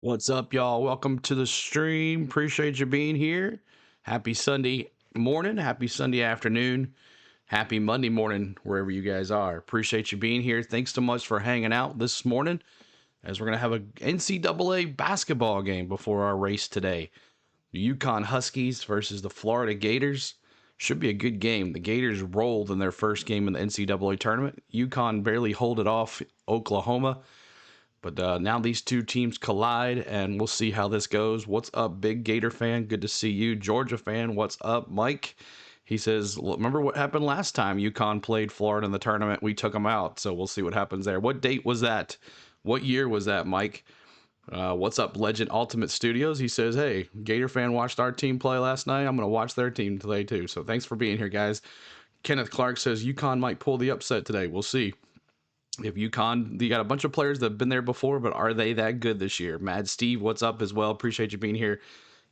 What's up, y'all? Welcome to the stream. Appreciate you being here. Happy Sunday morning, happy Sunday afternoon, happy Monday morning, wherever you guys are. Appreciate you being here. Thanks so much for hanging out this morning as we're going to have an NCAA basketball game before our race today. The UCONN Huskies versus the Florida Gators. Should be a good game. The Gators rolled in their first game in the NCAA tournament. UCONN barely hold it off Oklahoma. But now these two teams collide, and we'll see how this goes. What's up, big Gator fan? Good to see you. Georgia fan, what's up, Mike? He says, remember what happened last time UConn played Florida in the tournament? We took them out, so we'll see what happens there. What date was that? What year was that, Mike? What's up, Legend Ultimate Studios? He says, hey, Gator fan watched our team play last night. I'm going to watch their team today, too. So thanks for being here, guys. Kenneth Clark says, UConn might pull the upset today. We'll see. If UConn, you got a bunch of players that have been there before, but are they that good this year? Mad Steve, what's up as well? Appreciate you being here.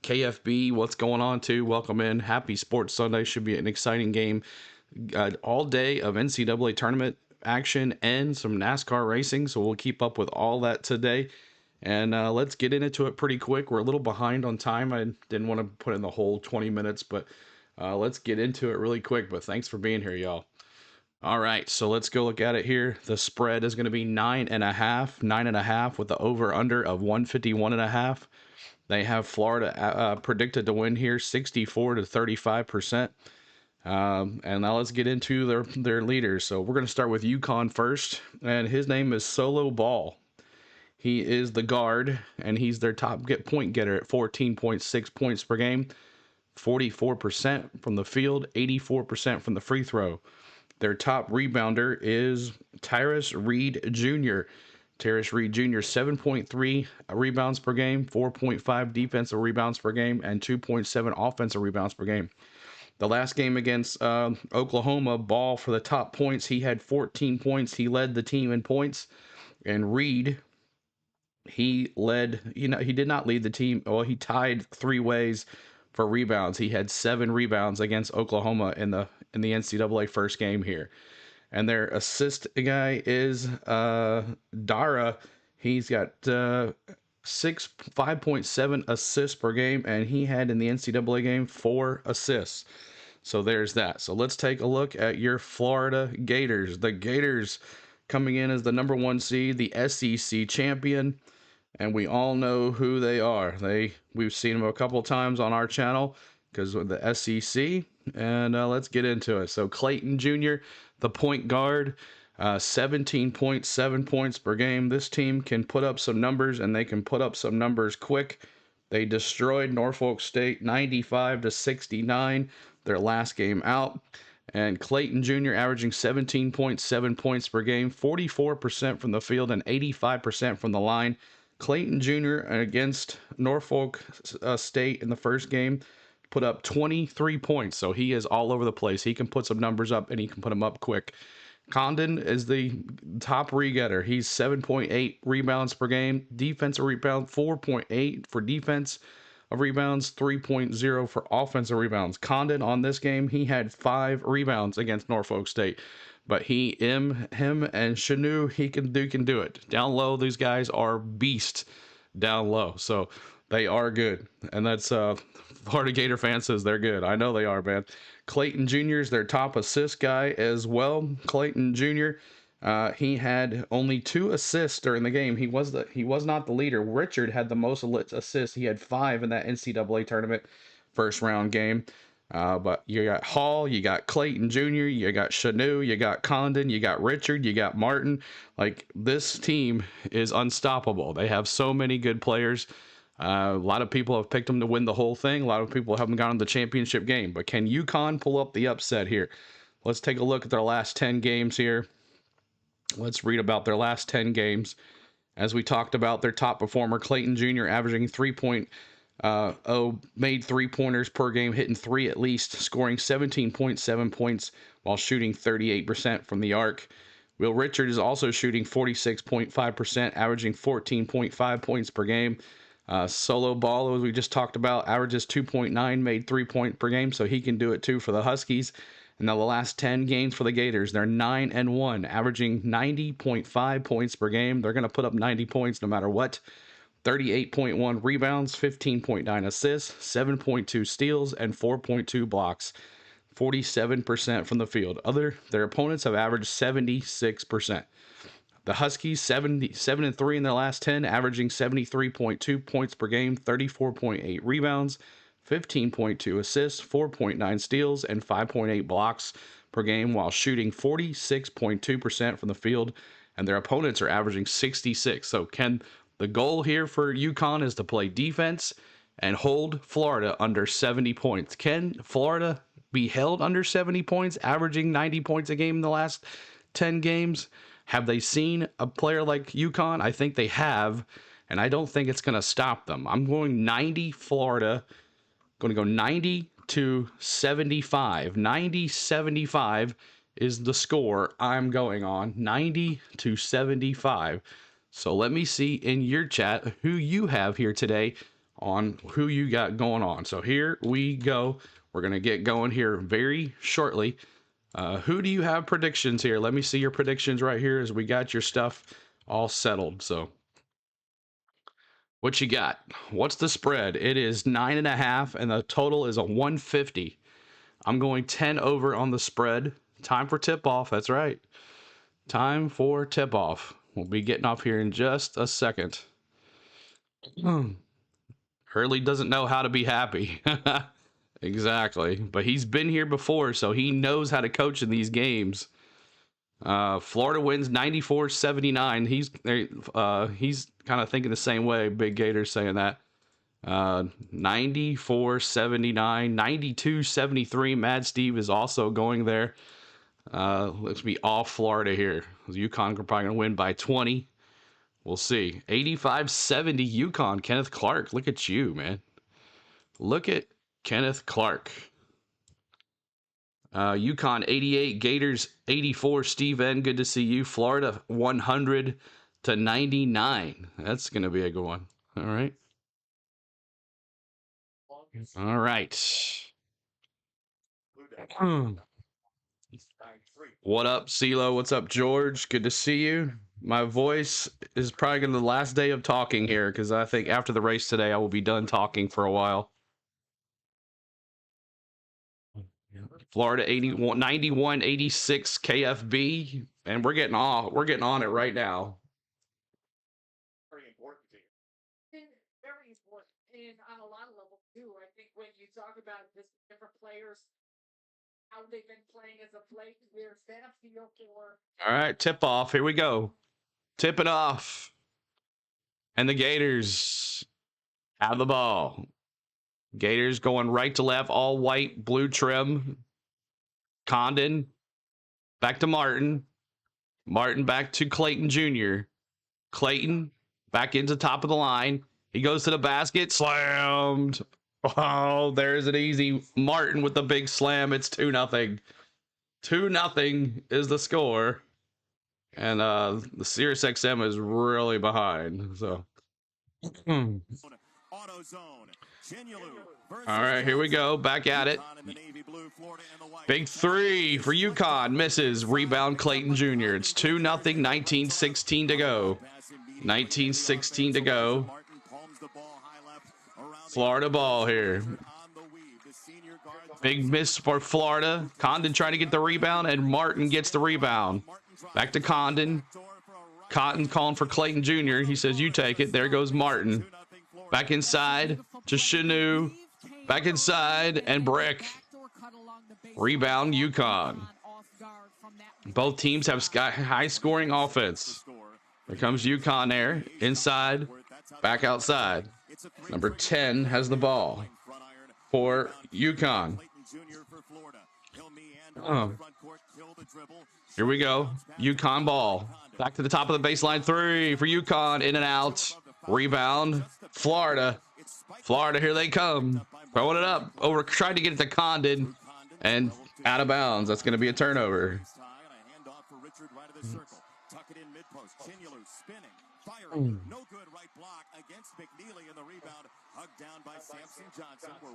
KFB, what's going on too? Welcome in. Happy Sports Sunday. Should be an exciting game. All day of NCAA tournament action and some NASCAR racing, so we'll keep up with all that today. And let's get into it pretty quick. We're a little behind on time. I didn't want to put in the whole 20 minutes, but let's get into it really quick. But thanks for being here, y'all. All right, so let's go look at it here. The spread is going to be 9.5 with the over-under of 151.5. They have Florida predicted to win here 64 to 35%. And now let's get into their leaders. So we're going to start with UConn first, and his name is Solo Ball. He is the guard, and he's their top point getter at 14.6 points per game, 44% from the field, 84% from the free throw. Their top rebounder is Tyrus Reed Jr. Tyrus Reed Jr. 7.3 rebounds per game, 4.5 defensive rebounds per game, and 2.7 offensive rebounds per game. The last game against Oklahoma, Ball for the top points. He had 14 points. He led the team in points. And Reed, he did not lead the team. Well, he tied three ways for rebounds. He had 7 rebounds against Oklahoma in the NCAA first game here. And their assist guy is Dara. He's got 5.7 assists per game, and he had in the NCAA game 4 assists. So there's that. So let's take a look at your Florida Gators. The Gators coming in as the number 1 seed, the SEC champion. And we all know who they are. We've seen them a couple times on our channel because of the SEC. And let's get into it. So Clayton Jr., the point guard, 17.7 points per game. This team can put up some numbers, and they can put up some numbers quick. They destroyed Norfolk State 95 to 69 their last game out. And Clayton Jr. averaging 17.7 points per game, 44% from the field and 85% from the line. Clayton Jr. against Norfolk State in the first game put up 23 points, so he is all over the place. He can put some numbers up, and he can put them up quick. Condon is the top re-getter. He's 7.8 rebounds per game. Defensive rebound, 4.8 for defense of rebounds, 3.0 for offensive rebounds. Condon on this game, he had 5 rebounds against Norfolk State. But him and Shanu, he can do it. Down low, these guys are beasts down low. So they are good. And that's Florida Gator fan says they're good. I know they are, man. Clayton Jr. is their top assist guy as well. Clayton Jr., he had only 2 assists during the game. He was not the leader. Richard had the most assists. He had 5 in that NCAA tournament first round game. But you got Hall, you got Clayton Jr., you got Shanu, you got Condon, you got Richard, you got Martin. Like, this team is unstoppable. They have so many good players. A lot of people have picked them to win the whole thing. A lot of people haven't gone to the championship game. But can UConn pull up the upset here? Let's take a look at their last 10 games here. Let's read about their last 10 games. As we talked about, their top performer, Clayton Jr., averaging made 3-pointers per game, hitting 3 at least, scoring 17.7 points while shooting 38% from the arc. Will Richard is also shooting 46.5%, averaging 14.5 points per game. Solo Ball, as we just talked about, averages 2.9, made 3 points per game, so he can do it too for the Huskies. And now the last 10 games for the Gators, they're 9-1, averaging 90.5 points per game. They're going to put up 90 points no matter what. 38.1 rebounds, 15.9 assists, 7.2 steals, and 4.2 blocks. 47% from the field. Their opponents have averaged 76%. The Huskies 7-3 in their last 10, averaging 73.2 points per game, 34.8 rebounds, 15.2 assists, 4.9 steals, and 5.8 blocks per game, while shooting 46.2% from the field. And their opponents are averaging 66. So the goal here for UConn is to play defense and hold Florida under 70 points. Can Florida be held under 70 points, averaging 90 points a game in the last 10 games? Have they seen a player like UConn? I think they have, and I don't think it's going to stop them. I'm going 90 Florida. Going to go 90 to 75. 90-75 is the score I'm going on. 90 to 75. So let me see in your chat who you have here today on who you got going on. So here we go. We're going to get going here very shortly. Who do you have predictions here? Let me see your predictions right here as we got your stuff all settled. So what you got? What's the spread? It is 9.5, and the total is a 150. I'm going 10 over on the spread. Time for tip-off. That's right. Time for tip-off. We'll be getting off here in just a second. Hurley doesn't know how to be happy. Exactly. But he's been here before, so he knows how to coach in these games. Florida wins 94-79. He's kind of thinking the same way. Big Gators saying that. 94-79, 92-73. Mad Steve is also going there. Let's be all Florida here. UConn are probably going to win by 20. We'll see. 85-70 UConn. Kenneth Clark. Look at you, man. Look at Kenneth Clark. UConn 88, Gators 84. Steve N, good to see you. Florida 100-99. That's going to be a good one. All right. All right. What up, CeeLo? What's up, George? Good to see you. My voice is probably going to be the last day of talking here because I think after the race today, I will be done talking for a while. Florida 81, 91-86 KFB, and we're getting on it right now. Very important to you. Very important, and on a lot of levels too. I think when you talk about this different players, how they've been playing as of late, their staff feel for. All right, tip off. Here we go. Tip it off, and the Gators have the ball. Gators going right to left, all white, blue trim. Condon back to Martin. Martin back to Clayton Jr. Clayton back into top of the line. He goes to the basket. Slammed. Oh, there's an easy Martin with the big slam. It's 2-0. 2-0 is the score. And the Sirius XM is really behind. So. All right, here we go. Back at it. Big three for UConn. Misses. Rebound Clayton Jr. It's 2-0. 19-16 to go. 19-16 to go. Florida ball here. Big miss for Florida. Condon trying to get the rebound, and Martin gets the rebound. Back to Condon. Cotton calling for Clayton Jr. He says, you take it. There goes Martin. Back inside to Chanu. Back inside, and Brick. Rebound UConn. Both teams have high scoring offense. Here comes UConn there. Inside. Back outside. Number 10 has the ball for UConn. Here we go. UConn ball. Back to the top of the baseline. 3 for UConn. In and out. Rebound. Florida. Florida, here they come. Throwing it up. Over. Trying to get it to Condon. And out of bounds. That's going to be a turnover. All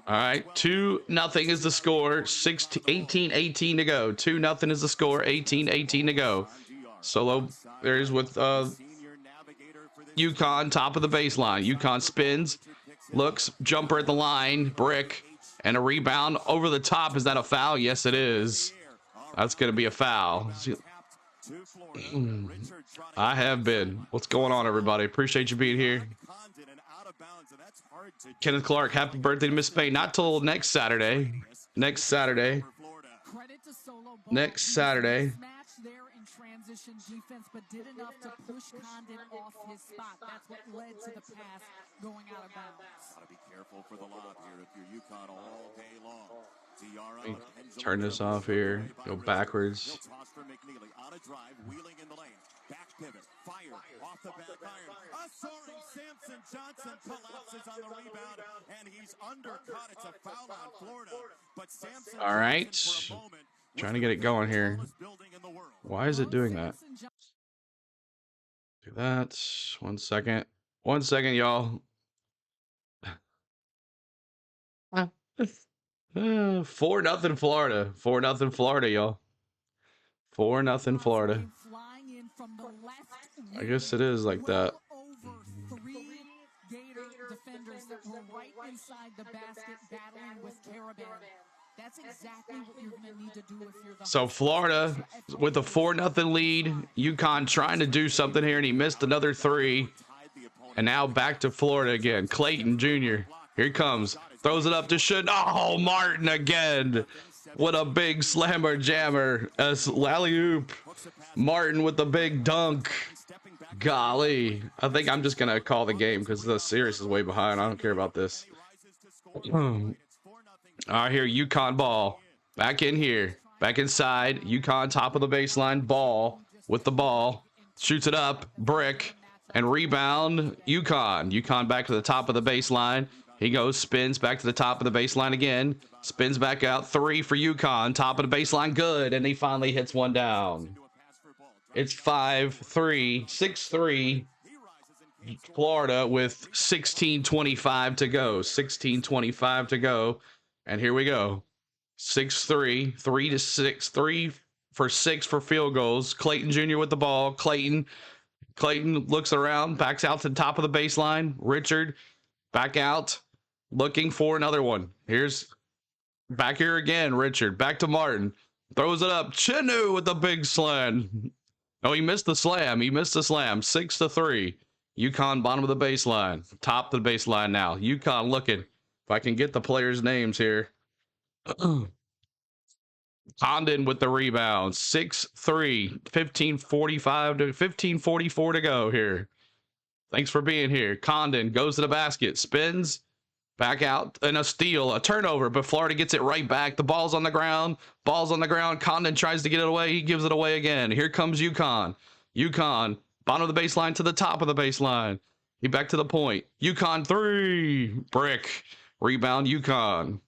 right, 2-0 is the score. 18-18 to go. 2-0 is the score. 18-18 to go. Solo there's with UConn, top of the baseline. UConn spins, looks, jumper at the line, brick, and a rebound over the top. Is that a foul? Yes, it is. That's going to be a foul. I have been. What's going on, everybody? Appreciate you being here. Kenneth Clark, happy birthday to Miss Spain. Not till next Saturday. Next Saturday. Next Saturday. Transition defense, but did enough to push Condon off his spot. That's what led to the pass going out of bounds. Gotta be careful for the lob here if you're UConn all day long. Turn this off here. Go backwards. On a drive, wheeling in the lane. Back pivot, fire off the back iron. A soaring Samson Johnson collapses on the rebound, and he's undercut. It's a foul on Florida. But Samson all right. Trying to get it going here. Why is it doing that? Do that. 1 second. 1 second, y'all. 4-0 Florida. 4-0 Florida, y'all. 4-0 Florida. I guess it is like that. Gator defenders that were right inside the basket battling with Caravan. That's exactly what you're going to need to do if you're the So Florida with a 4-0 lead. UConn trying to do something here, and he missed another three. And now back to Florida again. Clayton Jr. Here he comes. Throws it up to Shin. Oh, Martin again. What a big slammer jammer. Raliegh. Martin with the big dunk. Golly. I think I'm just going to call the game because the series is way behind. I don't care about this. All right, here, UConn ball. Back in here. Back inside. UConn top of the baseline. Ball with the ball. Shoots it up. Brick. And rebound. UConn. UConn back to the top of the baseline. He goes, spins back to the top of the baseline again. Spins back out. 3 for UConn. Top of the baseline. Good. And he finally hits one down. It's 5-3. 6-3. Florida with 16:25 to go. 16:25 to go. And here we go. 6-3, 3-6, 3 for 6 for field goals. Clayton Jr. with the ball. Clayton looks around, backs out to the top of the baseline. Richard back out, looking for another one. Here's back here again. Richard back to Martin, throws it up. Chinu with the big slam. Oh, he missed the slam. 6-3. UConn bottom of the baseline, top of the baseline now. UConn looking. If I can get the players' names here. Condon with the rebound. 6-3. 15:44 to go here. Thanks for being here. Condon goes to the basket. Spins. Back out. And a steal. A turnover. But Florida gets it right back. The ball's on the ground. Condon tries to get it away. He gives it away again. Here comes UConn. UConn. Bottom of the baseline to the top of the baseline. He back to the point. UConn 3. Brick. Rebound UConn.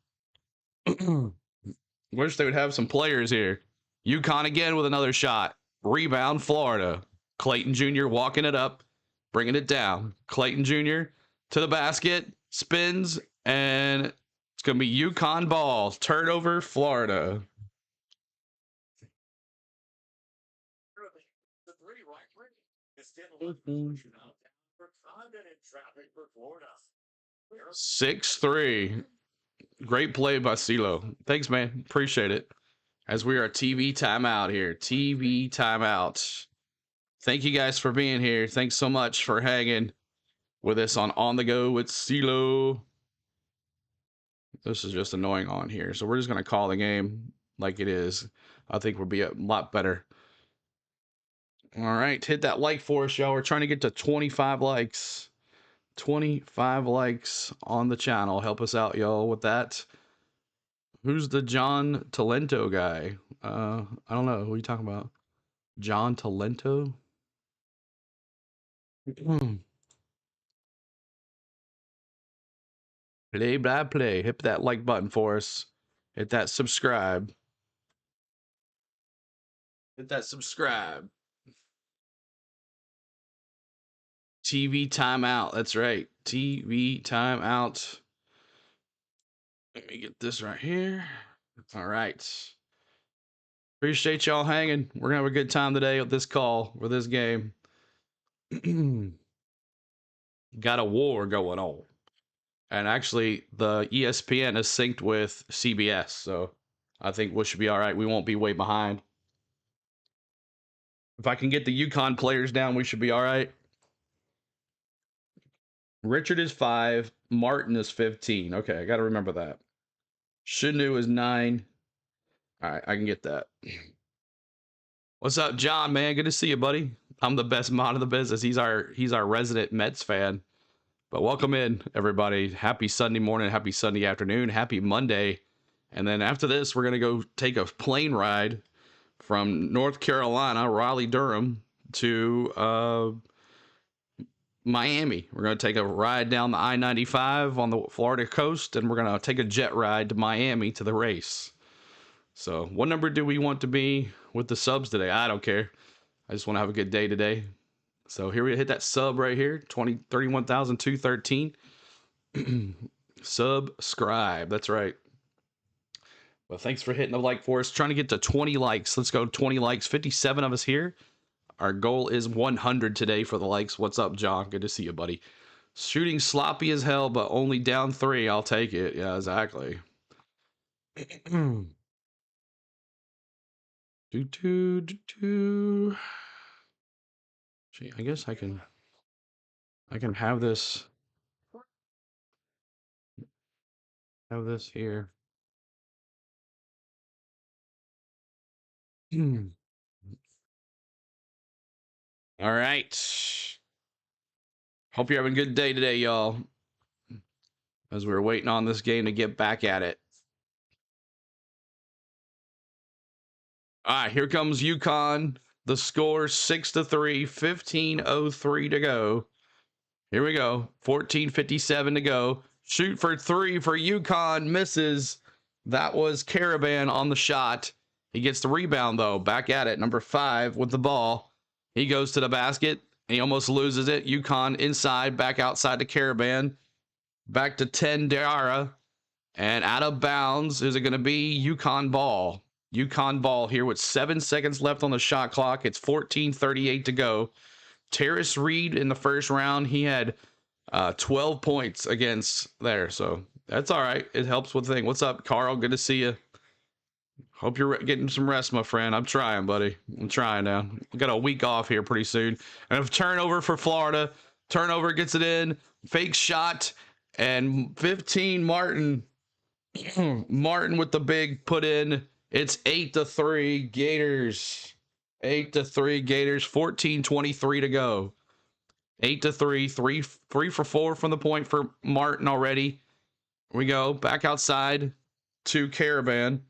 Wish they would have some players here. UConn again with another shot. Rebound Florida. Clayton Jr. walking it up. Bringing it down. Clayton Jr. to the basket. Spins. And it's going to be UConn ball. Turnover Florida. Mm-hmm. 6-3. Great play by CeeLo. Thanks, man. Appreciate it. As we are TV timeout here. TV timeout. Thank you guys for being here. Thanks so much for hanging with us on the Go with CeeLo. This is just annoying on here. So we're just going to call the game like it is. I think we'll be a lot better. All right. Hit that like for us, y'all. We're trying to get to 25 likes. 25 likes on the channel. Help us out, y'all, with that. Who's the John Talento guy? I don't know. Who are you talking about? John Talento? Play by play. Hit that like button for us. Hit that subscribe. Hit that subscribe. TV timeout. That's right. TV timeout. Let me get this right here. All right. Appreciate y'all hanging. We're going to have a good time today with this call, with this game. got a war going on. And actually, the ESPN is synced with CBS, so I think we should be all right. We won't be way behind. If I can get the UConn players down, we should be all right. Richard is 5. Martin is 15. Okay, I got to remember that. Shindu is 9. All right, I can get that. What's up, John, man? Good to see you, buddy. I'm the best mod of the business. He's our resident Mets fan. But welcome in, everybody. Happy Sunday morning, happy Sunday afternoon, happy Monday. And then after this, we're going to go take a plane ride from North Carolina, Raleigh, Durham, to Miami. We're going to take a ride down the I-95 on the Florida coast, and we're going to take a jet ride to Miami to the race. So what number do we want to be with the subs today? I don't care. I just want to have a good day today. So here we hit that sub right here, 31,213. Subscribe. That's right. Well, thanks for hitting the like for us. Trying to get to 20 likes. Let's go 20 likes. 57 of us here. Our goal is 100 today for the likes. What's up, John? Good to see you, buddy. Shooting sloppy as hell, but only down 3. I'll take it. Yeah, exactly. Gee, I guess I can have this here. All right. Hope you're having a good day today, y'all. As we're waiting on this game to get back at it. All right, here comes UConn. The score 6-3, 15:03 to go. Here we go. 14:57 to go. Shoot for 3 for UConn. Misses. That was Caravan on the shot. He gets the rebound, though. Back at it. Number 5 with the ball. He goes to the basket. He almost loses it. UConn inside. Back outside to Caravan. Back to 10, Dara. And out of bounds. Is it going to be UConn ball? UConn ball here with 7 seconds left on the shot clock. It's 14:38 to go. Terrace Reed in the first round, he had 12 points against there. So that's all right. It helps with the thing. What's up, Carl? Good to see you. Hope you're getting some rest, my friend. I'm trying, buddy. I'm trying now. We got a week off here pretty soon. And a turnover for Florida. Turnover gets it in. Fake shot. And 15, Martin. Martin with the big put in. It's 8-3 Gators. 8-3 Gators. 14:23 to go. 8-3. 3 for 4 from the point for Martin already. We go back outside to Caravan.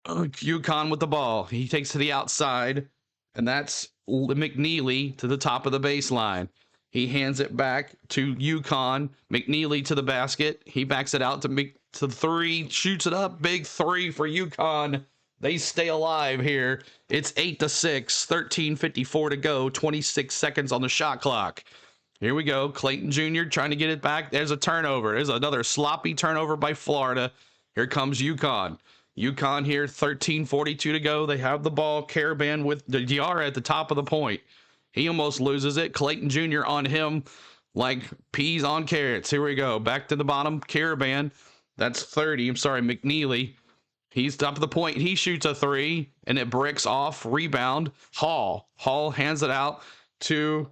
UConn with the ball. He takes to the outside, and that's McNeely to the top of the baseline. He hands it back to UConn. McNeely to the basket. He backs it out to 3, shoots it up. Big 3 for UConn. They stay alive here. It's 8-6, 13:54 to go, 26 seconds on the shot clock. Here we go. Clayton Jr. trying to get it back. There's a turnover. There's another sloppy turnover by Florida. Here comes UConn. UConn here, 13:42 to go. They have the ball. Caravan with the Diarra at the top of the point. He almost loses it. Clayton Jr. on him like peas on carrots. Here we go. Back to the bottom. Caravan. That's 30. I'm sorry, McNeely. He's top of the point. He shoots a 3, and it bricks off. Rebound. Hall. Hall hands it out to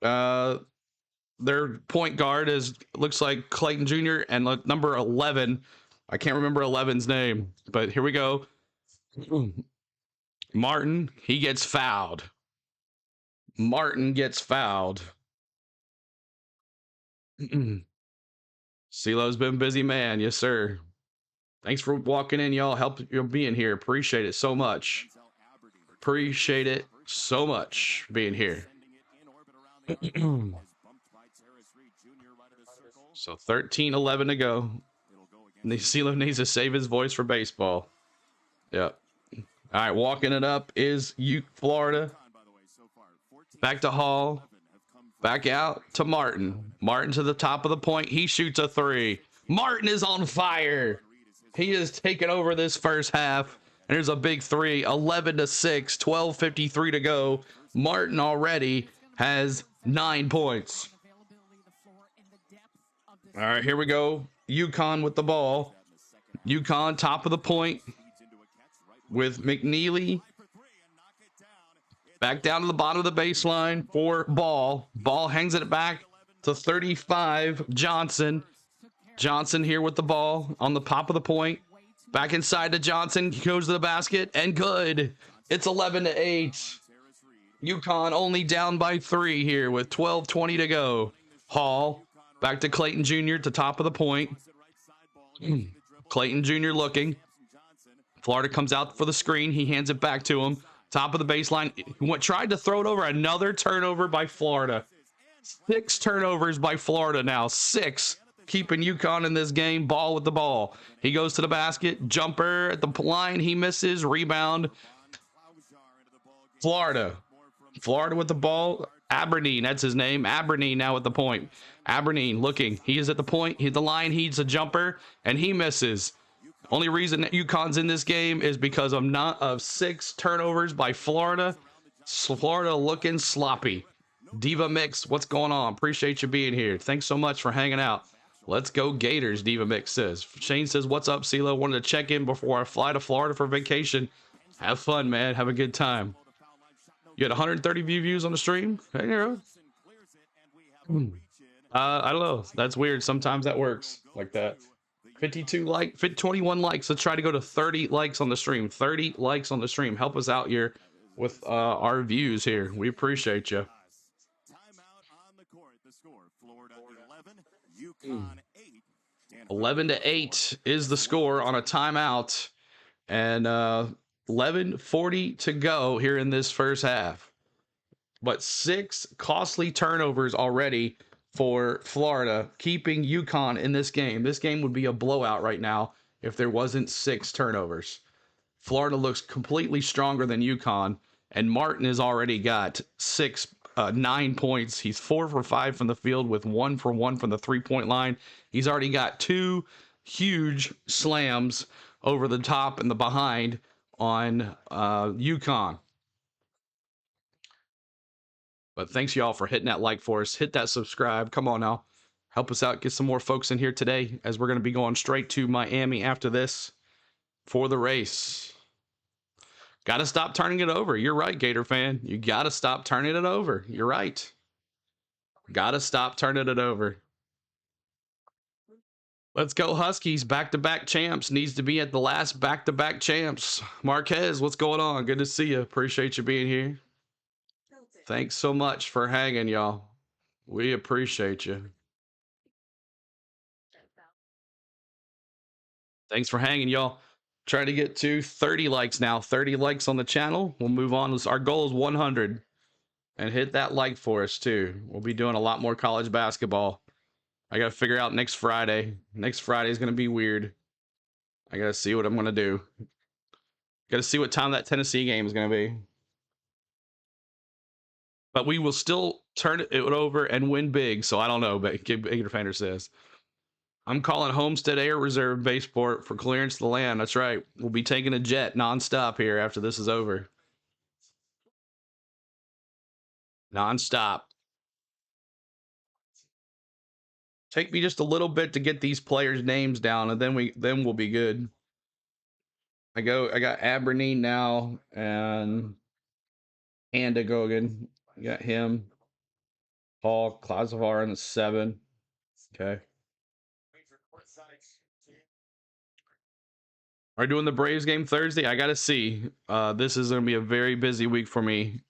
their point guard. Looks like Clayton Jr. and number 11. I can't remember 11's name, but here we go. Martin, he gets fouled. Martin gets fouled. CeeLo's been busy, man. Yes, sir. Thanks for walking in, y'all. Help you being here. Appreciate it so much. Appreciate it so much being here. So 13:11 to go. CeeLo needs to save his voice for baseball. Yep. All right, walking it up is Florida. Back to Hall. Back out to Martin. Martin to the top of the point. He shoots a 3. Martin is on fire. He has taken over this first half. And there's a big 3. 11-6. 12:53 to go. Martin already has 9 points. All right, here we go. UConn with the ball. UConn top of the point with McNeely. Back down to the bottom of the baseline for Ball. Ball hangs it back to 35. Johnson. Johnson here with the ball on the top of the point. Back inside to Johnson. He goes to the basket and good. It's 11-8. UConn only down by 3 here with 12:20 to go. Hall back to Clayton Jr. to top of the point. Clayton Jr. looking. Florida comes out for the screen. He hands it back to him. Top of the baseline. Tried to throw it over. Another turnover by Florida. 6 turnovers by Florida now. 6. Keeping UConn in this game. Ball with the ball. He goes to the basket. Jumper at the line. He misses. Rebound. Florida. Florida with the ball. Aberdeen, that's his name. Aberdeen now at the point. Aberdeen looking. He is at the point. He the line. He's a jumper, and he misses. Only reason that UConn's in this game is because of 6 turnovers by Florida. Florida looking sloppy. Diva Mix, what's going on? Appreciate you being here. Thanks so much for hanging out. Let's go Gators, Diva Mix says. Shane says, what's up, CeeLo? Wanted to check in before I fly to Florida for vacation. Have fun, man. Have a good time. You had 130 views on the stream? Hey, Nero. I don't know. That's weird. Sometimes that works like that. 21 likes. Let's try to go to 30 likes on the stream. 30 likes on the stream. Help us out here with our views here. We appreciate you. Timeout on the court. The score: Florida 11, UConn 8. 11-8 is the score on a timeout, and 11:40 to go here in this first half. But 6 costly turnovers already for Florida, keeping UConn in this game. This game would be a blowout right now if there wasn't 6 turnovers. Florida looks completely stronger than UConn, and Martin has already got 9 points. He's 4 for 5 from the field with 1 for 1 from the 3-point line. He's already got 2 huge slams over the top and the behind on UConn. But thanks y'all for hitting that like for us. Hit that subscribe. Come on now. Help us out. Get some more folks in here today, as we're going to be going straight to Miami after this for the race. Got to stop turning it over. You're right, Gator fan. You got to stop turning it over. You're right. Got to stop turning it over. Let's go Huskies. Back-to-back champs. Needs to be at the last back-to-back champs. Marquez, what's going on? Good to see you. Appreciate you being here. Thanks so much for hanging, y'all. We appreciate you. Thanks for hanging, y'all. Trying to get to 30 likes now. 30 likes on the channel. We'll move on. Our goal is 100. And hit that like for us, too. We'll be doing a lot more college basketball. I got to figure out next Friday. Next Friday is going to be weird. I got to see what I'm going to do. Got to see what time that Tennessee game is going to be. But we will still turn it over and win big. So I don't know, but Gator Fander says. I'm calling Homestead Air Reserve Baseport for clearance to land. That's right. We'll be taking a jet nonstop here after this is over. Nonstop. Take me just a little bit to get these players' names down, and then we'll be good. I got Aberdeen now and Andagogan. Got him. Paul Klazovar in the 7. Okay. Are you doing the Braves game Thursday? I gotta see. This is gonna be a very busy week for me,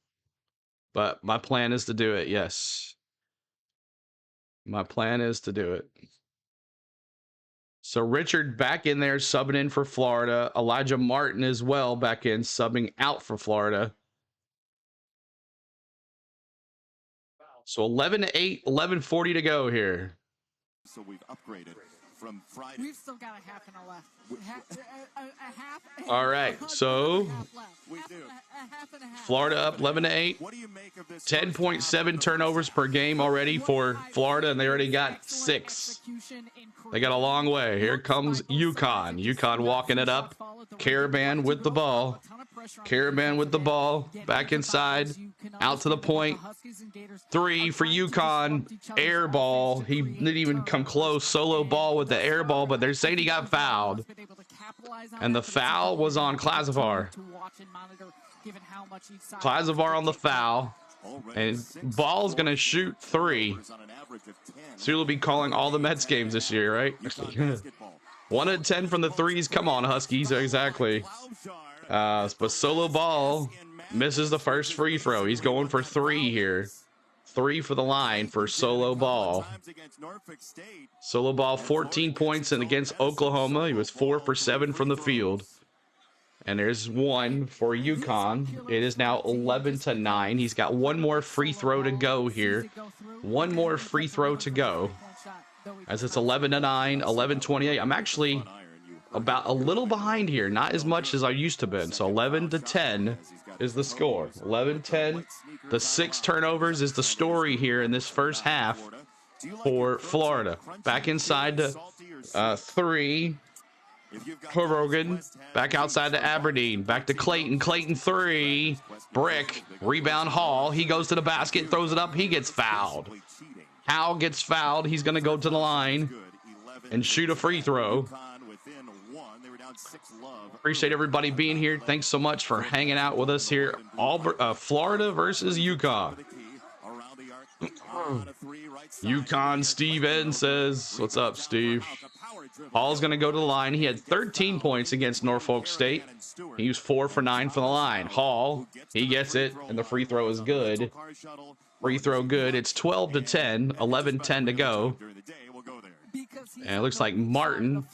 but my plan is to do it. Yes, my plan is to do it. So Richard back in there subbing in for Florida. Elijah Martin as well back in subbing out for Florida. So 11-8, 11:40 to go here. So we've upgraded from Friday. We've still got a half an hour left. A half. All right, so We do. Florida up 11-8. What do you make of this? 10.7 turnovers per game already for Florida, and they already got 6. They got a long way. Here comes UConn. UConn walking it up. Caravan with the ball. Caravan with the ball. Back inside. Out to the point. 3 for UConn. Air ball. He didn't even come close. Solo ball with the air ball, but they're saying he got fouled. And the foul was on Klazovar. Klazovar on the foul. And ball's going to shoot 3. So you'll be calling all the Mets games this year, right? 1 of 10 from the threes. Come on, Huskies. Exactly. But solo ball misses the first free throw. He's going for 3 here. 3 for the line for solo ball. Solo ball, 14 points, and against Oklahoma, he was 4 for 7 from the field. And there's 1 for UConn. It is now 11-9. He's got 1 more free throw to go here. 1 more free throw to go. As it's 11-9, 11-28. I'm actually about a little behind here. Not as much as I used to be. So 11-10 is the score. 11-10. The 6 turnovers is the story here in this first half for Florida. Back inside to 3. Rogan. Back outside to Aberdeen. Back to Clayton. Clayton 3. Brick. Rebound Hall. He goes to the basket. Throws it up. He gets fouled. Hal gets fouled. He's going to go to the line and shoot a free throw. Appreciate everybody being here. Thanks so much for hanging out with us here. Florida versus UConn. UConn Steve N says, what's up, Steve? Hall's going to go to the line. He had 13 points against Norfolk State. He was 4 for 9 from the line. Hall, he gets it, and the free throw is good. Free throw good. It's 12-10, 11-10 to go. And it looks like Martin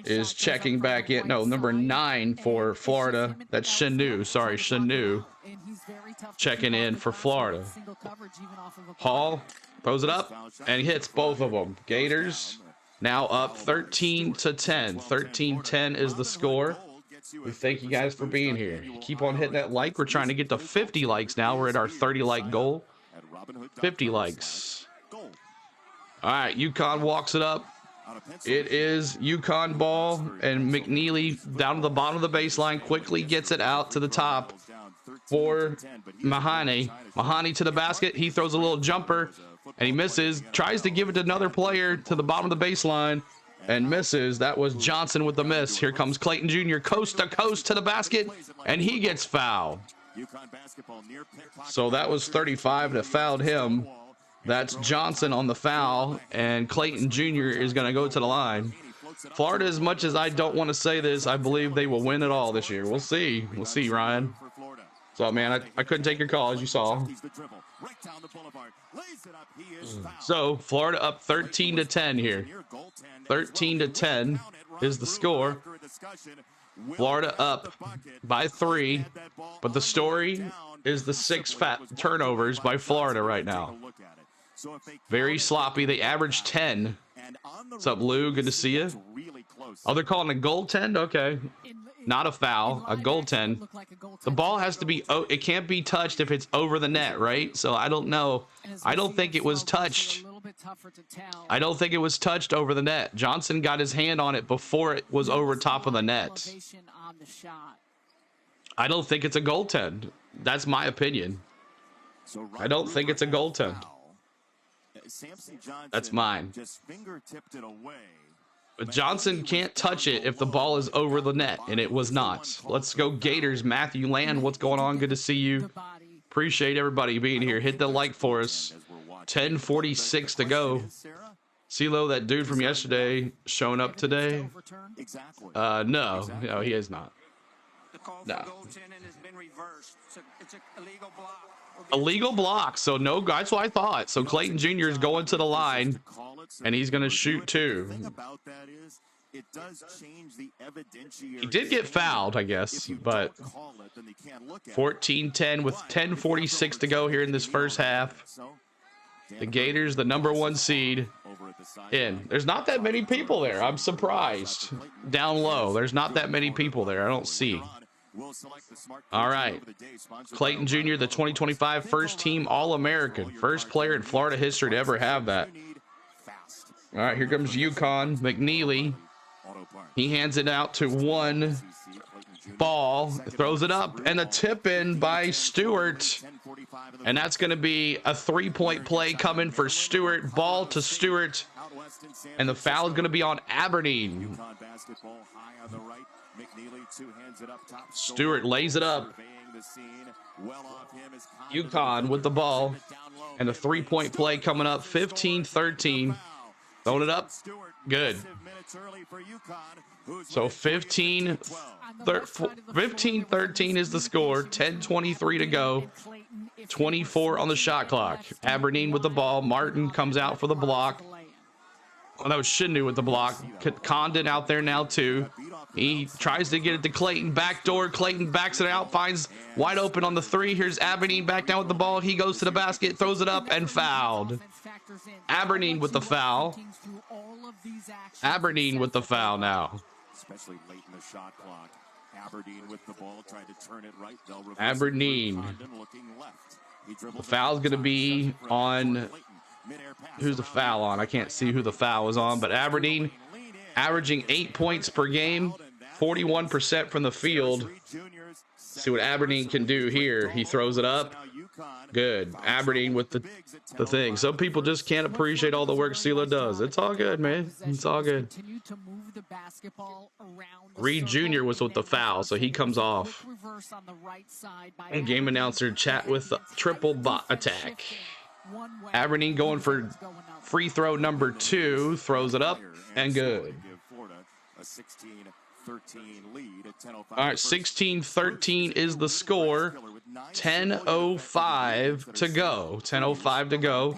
is checking back in. No, number 9 for Florida. That's Chenu. Sorry, Chenu. Checking in for Florida. Hall throws it up and hits both of them. Gators now up 13-10. 13-10 is the score. We thank you guys for being here. Keep on hitting that like. We're trying to get to 50 likes now. We're at our 30 like goal. 50 likes. All right, UConn walks it up. It is UConn ball, and McNeely down to the bottom of the baseline quickly gets it out to the top for Mahoney. Mahoney to the basket. He throws a little jumper, and he misses. Tries to give it to another player to the bottom of the baseline, and misses. That was Johnson with the miss. Here comes Clayton Jr. coast to coast to the basket, and he gets fouled. So that was 35 that fouled him. That's Johnson on the foul, and Clayton Jr. is going to go to the line. Florida, as much as I don't want to say this, I believe they will win it all this year. We'll see. We'll see, Ryan. So, man, I couldn't take your call, as you saw. So, Florida up 13-10 here. 13-10 is the score. Florida up by 3, but the story is the 6 turnovers by Florida right now. Very sloppy. They average 10. What's up, Lou? Good to see you. Oh, they're calling a goaltend? Okay. Not a foul, a goaltend. The ball has to be, it can't be touched if it's over the net, right? So I don't know. I don't think it was touched. I don't think it was touched over the net. Johnson got his hand on it before it was over top of the net. I don't think it's a goaltend. That's my opinion. I don't think it's a goaltend. That's mine. But Johnson can't touch it if the ball is over the net, and it was not. Let's go Gators. Matthew Land, what's going on? Good to see you. Appreciate everybody being here. Hit the like for us. 10:46 to go. CeeLo, that dude from yesterday, showing up today? No, he is not. No. Illegal block. So no, that's what I thought. So Clayton Jr. is going to the line, and he's going to shoot 2. He did get fouled, I guess, but 14-10 with 10:46 to go here in this first half. The Gators, the #1 seed, in. There's not that many people there. I'm surprised. Down low, there's not that many people there. I don't see. All right. Clayton Jr., the 2025 first-team All-American. First player in Florida history to ever have that. All right, here comes UConn. McNeely He hands it out to one. Ball, throws it up, and a tip in by Stewart. And that's going to be a 3-point play coming for Stewart. Ball to Stewart. And the foul is going to be on Aberdeen. Stewart lays it up. UConn with the ball. And the 3-point play coming up. 15-13. Throwing it up. Good. So 15-13 is the score. 10:23 to go. 24 on the shot clock. Aberdeen with the ball. Martin comes out for the block. Oh, that was Shindu with the block. Condon out there now too. He tries to get it to Clayton. Backdoor. Clayton backs it out. Finds wide open on the 3. Here's Aberdeen back down with the ball. He goes to the basket. Throws it up and fouled. Aberdeen with the foul. Aberdeen with the foul now. Especially late in the shot clock. Aberdeen with the ball, trying to turn it right. Aberdeen. The foul's going to be on. Who's the foul on? I can't see who the foul is on, but Aberdeen averaging 8 points per game, 41% from the field. See what Aberdeen can do here. He throws it up. Good. Aberdeen with the thing. Some people just can't appreciate all the work CeeLo does. It's all good, man. It's all good. Reed Jr. was with the foul, so he comes off. And game announcer chat with the triple bot attack. Aberdeen going for free throw number 2. Throws it up and good. All right, 16-13 is the score. 10:05 to go. 10:05 to go.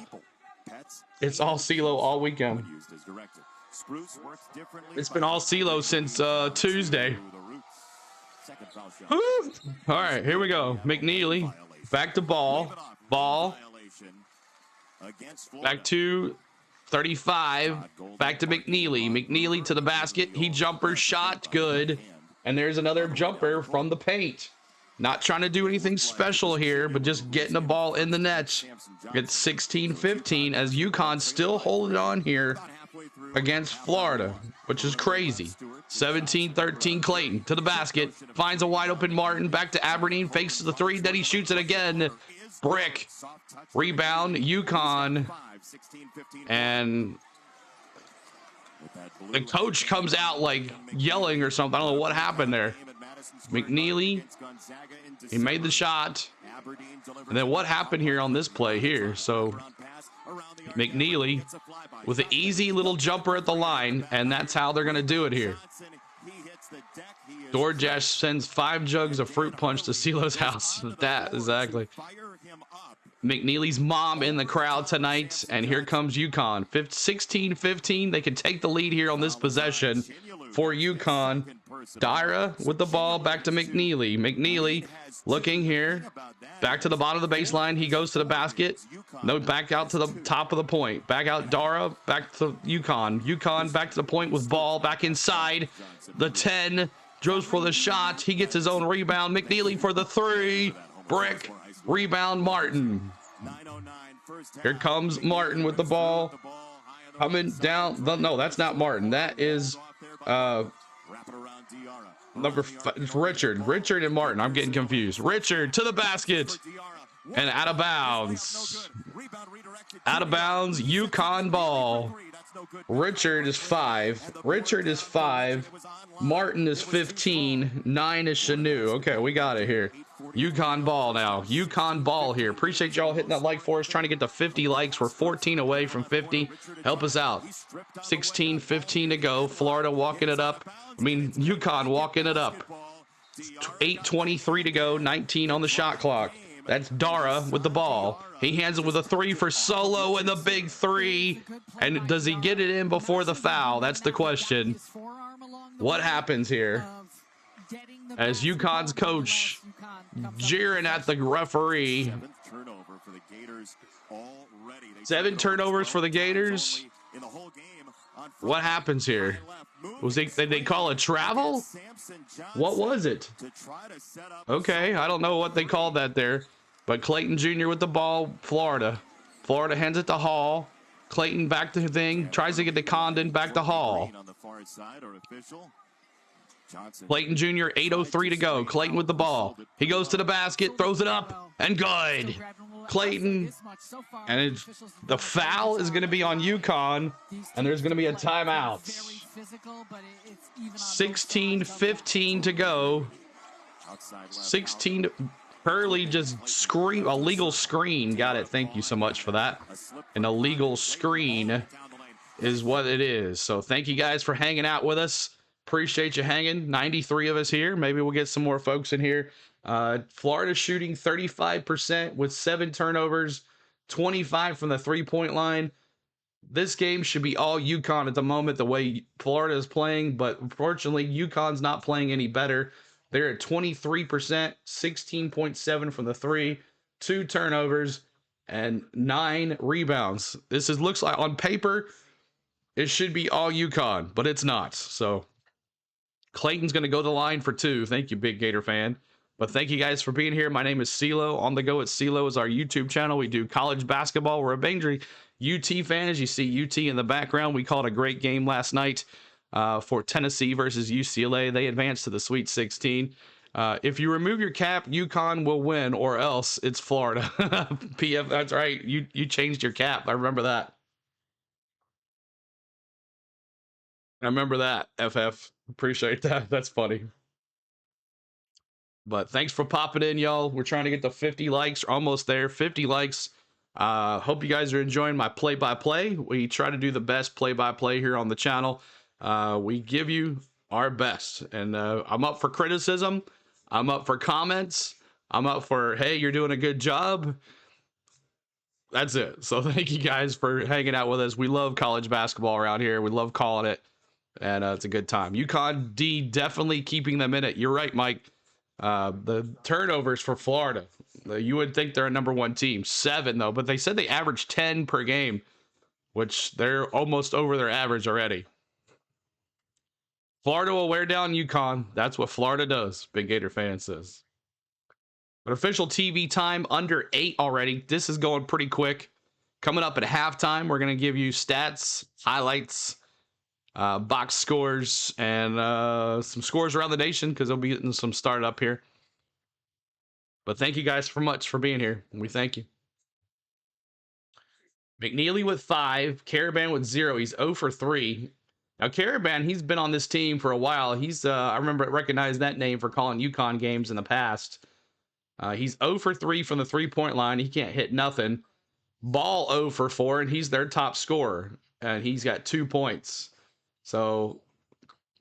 It's all CeeLo all weekend. It's been all CeeLo since Tuesday. Woo! All right, here we go. McNeely back to ball. Ball. Back to 35. Back to McNeely. McNeely to the basket. He jumper shot. Good. And there's another jumper from the paint. Not trying to do anything special here, but just getting the ball in the nets. It's 16-15 as UConn still holding on here against Florida, which is crazy. 17-13 Clayton to the basket. Finds a wide open Martin. Back to Aberdeen. Fakes the 3. Then he shoots it again. Brick. Rebound. UConn. And the coach comes out like yelling or something. I don't know what happened there. McNeely, he made the shot. And then what happened here on this play here? So McNeely with an easy little jumper at the line, and that's how they're going to do it here. DoorDash sends 5 jugs of fruit punch to CeeLo's house. That, exactly. McNeely's mom in the crowd tonight, and here comes UConn. 16-15. They can take the lead here on this possession for UConn. Dyra with the ball, back to McNeely. McNeely looking here, back to the bottom of the baseline. He goes to the basket. No, back out to the top of the point. Back out Dara, back to UConn. UConn back to the point with ball, back inside the 10. Goes for the shot. He gets his own rebound. McNeely for the 3. Brick. Rebound Martin. Here comes Martin with the ball. Coming down. No, that's not Martin. That is number 5. Richard. Richard and Martin. I'm getting confused. Richard to the basket. And out of bounds. Out of bounds. UConn ball. Richard is 5. Richard is 5. Martin is 15. 9 is Shanu. Okay, we got it here. UConn ball now. UConn ball here. Appreciate y'all hitting that like for us. Trying to get to 50 likes. We're 14 away from 50. Help us out. 16-15 to go. Florida walking it up. UConn walking it up. 8:23 to go. 19 on the shot clock. That's Dara with the ball. He hands it with a 3 for Solo, and the big 3. And does he get it in before the foul? That's the question. What happens here? As UConn's coach jeering at the referee. 7 turnovers for the Gators. What happens here? Did they call a travel? What was it? Okay, I don't know what they called that there. But Clayton Jr. with the ball, Florida. Florida hands it to Hall. Clayton back to the thing. Tries to get to Condon, back to Hall. far side, our official. Johnson. Clayton Jr., 8:03 to go. Clayton with the ball. He goes to the basket, throws it up, and good. Clayton, and it's, the foul is going to be on UConn, and there's going to be a timeout. 16:15 to go. 16. Hurley just screen, a legal screen. Got it. Thank you so much for that. An illegal screen is what it is. So thank you guys for hanging out with us. Appreciate you hanging. 93 of us here. Maybe we'll get some more folks in here. Florida shooting 35% with 7 turnovers, 25 from the three-point line. This game should be all UConn at the moment, the way Florida is playing, but unfortunately, UConn's not playing any better. They're at 23%, 16.7 from the three, 2 turnovers, and 9 rebounds. Looks like on paper, it should be all UConn, but it's not. So Clayton's going to go to the line for 2. Thank you, big Gator fan. But thank you guys for being here. My name is CeeLo. On the Go at CeeLo is our YouTube channel. We do college basketball. We're a Bangry UT fan. As you see UT in the background, we called a great game last night for Tennessee versus UCLA. They advanced to the Sweet 16. If you remove your cap, UConn will win, or else it's Florida. PF, that's right. You changed your cap. I remember that. FF. Appreciate that. That's funny. But thanks for popping in, y'all. We're trying to get to 50 likes. We're almost there. 50 likes. Hope you guys are enjoying my play-by-play. We try to do the best play-by-play here on the channel. We give you our best. And I'm up for criticism. I'm up for comments. I'm up for, hey, you're doing a good job. That's it. So thank you guys for hanging out with us. We love college basketball around here. We love calling it. And it's a good time. UConn D definitely keeping them in it. You're right, Mike. The turnovers for Florida. You would think they're a #1 team. 7, though. But they said they average 10 per game, which they're almost over their average already. Florida will wear down UConn. That's what Florida does, Big Gator fan says. But official TV time under 8 already. This is going pretty quick. Coming up at halftime, we're going to give you stats, highlights, box scores, and some scores around the nation because they'll be getting some started up here. But thank you guys so much for being here. We thank you. McNeely with 5, Caravan with 0. He's 0 for 3. Now, Caravan, he's been on this team for a while. He's I recognize that name for calling UConn games in the past. He's 0 for 3 from the three-point line. He can't hit nothing. Ball 0 for 4, and he's their top scorer. And he's got 2 points. So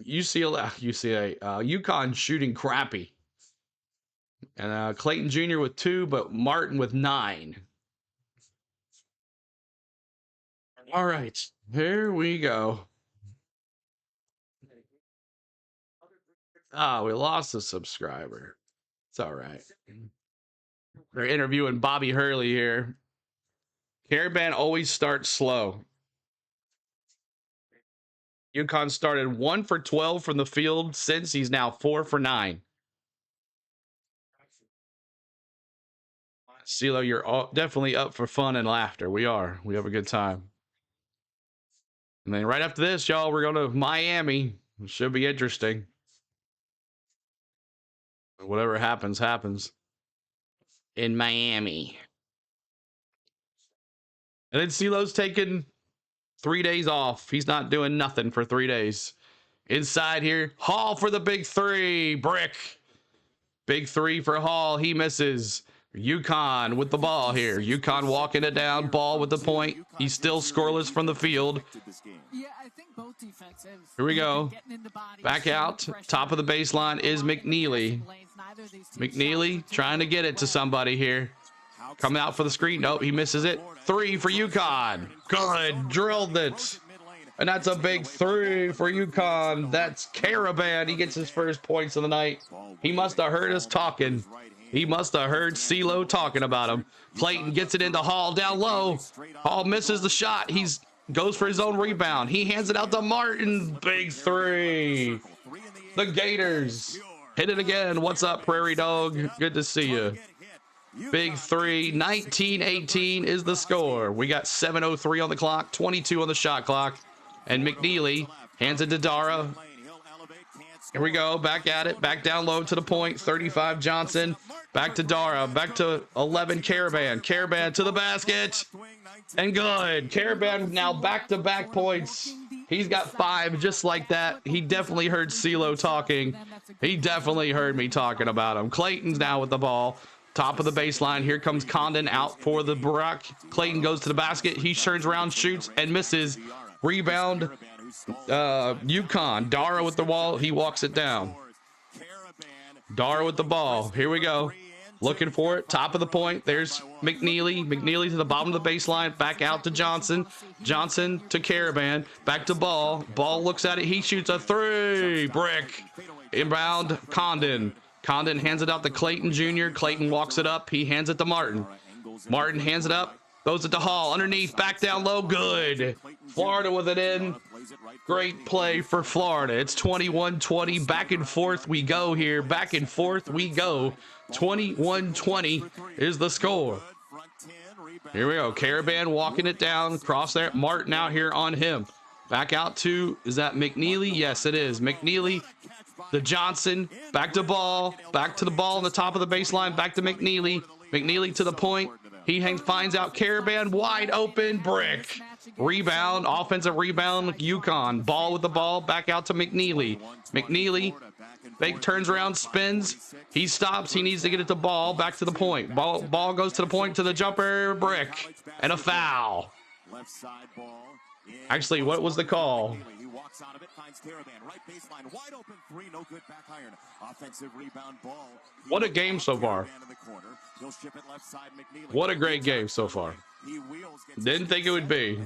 UConn shooting crappy. And Clayton Jr. with 2, but Martin with 9. All right, here we go. We lost a subscriber. It's all right. They're interviewing Bobby Hurley here. Caravan always starts slow. UConn started 1 for 12 from the field since. He's now 4 for 9. CeeLo, you're definitely up for fun and laughter. We are. We have a good time. And then right after this, y'all, we're going to Miami. It should be interesting. Whatever happens, happens. In Miami. And then CeeLo's taking 3 days off. He's not doing nothing for 3 days. Inside here, Hall for the big 3. Brick. Big 3 for Hall. He misses. UConn with the ball here. UConn walking it down. Ball with the point. He's still scoreless from the field. Here we go. Back out. Top of the baseline is McNeely. McNeely trying to get it to somebody here. Coming out for the screen. Nope, he misses it. 3 for UConn. Good. Drilled it. And that's a big 3 for UConn. That's Caravan. He gets his first points of the night. He must have heard us talking. He must have heard CeeLo talking about him. Clayton gets it into Hall down low. Hall misses the shot. He's goes for his own rebound. He hands it out to Martin. Big 3. The Gators hit it again. What's up, Prairie Dog? Good to see you. Big 3. 19-18 is the score. We got 7:03 on the clock, 22 on the shot clock. And McNeely Hands it to Dara. Here we go. Back at it. Back down low to the point. 35 Johnson. Back to Dara. Back to 11 Caravan. Caravan to the basket. And good. Caravan now back-to-back points. He's got 5 just like that. He definitely heard CeeLo talking. He definitely heard me talking about him. Clayton's now with the ball. Top of the baseline. Here comes Condon out for the Brock. Clayton goes to the basket. He turns around, shoots, and misses. Rebound. UConn. Dara with the wall. He walks it down. Dara with the ball. Here we go. Looking for it. Top of the point. There's McNeely. McNeely to the bottom of the baseline. Back out to Johnson. Johnson to Caravan. Back to Ball. Ball looks at it. He shoots a 3. Brick. Inbound. Condon. Condon hands it out to Clayton Jr. Clayton walks it up. He hands it to Martin. Martin hands it up. Throws it to Hall. Underneath. Back down low. Good. Florida with it in. Great play for Florida. It's 21-20. Back and forth we go here. Back and forth we go. 21-20 is the score. Here we go. Caravan walking it down. Cross there. Martin out here on him. Back out to, is that McNeely? Yes, it is. McNeely to Johnson. Back to Ball. Back to the ball on the top of the baseline. Back to McNeely. McNeely to the point. He finds out Caravan wide open. Brick. Rebound. Offensive rebound. UConn. Ball with the ball. Back out to McNeely. McNeely. Fake turns around, spins. He stops. He needs to get it to Ball. Back to the point. Ball goes to the point, to the jumper. Brick. And a foul. Actually, what was the call? What a game so far. What a great game so far. Didn't think it would be.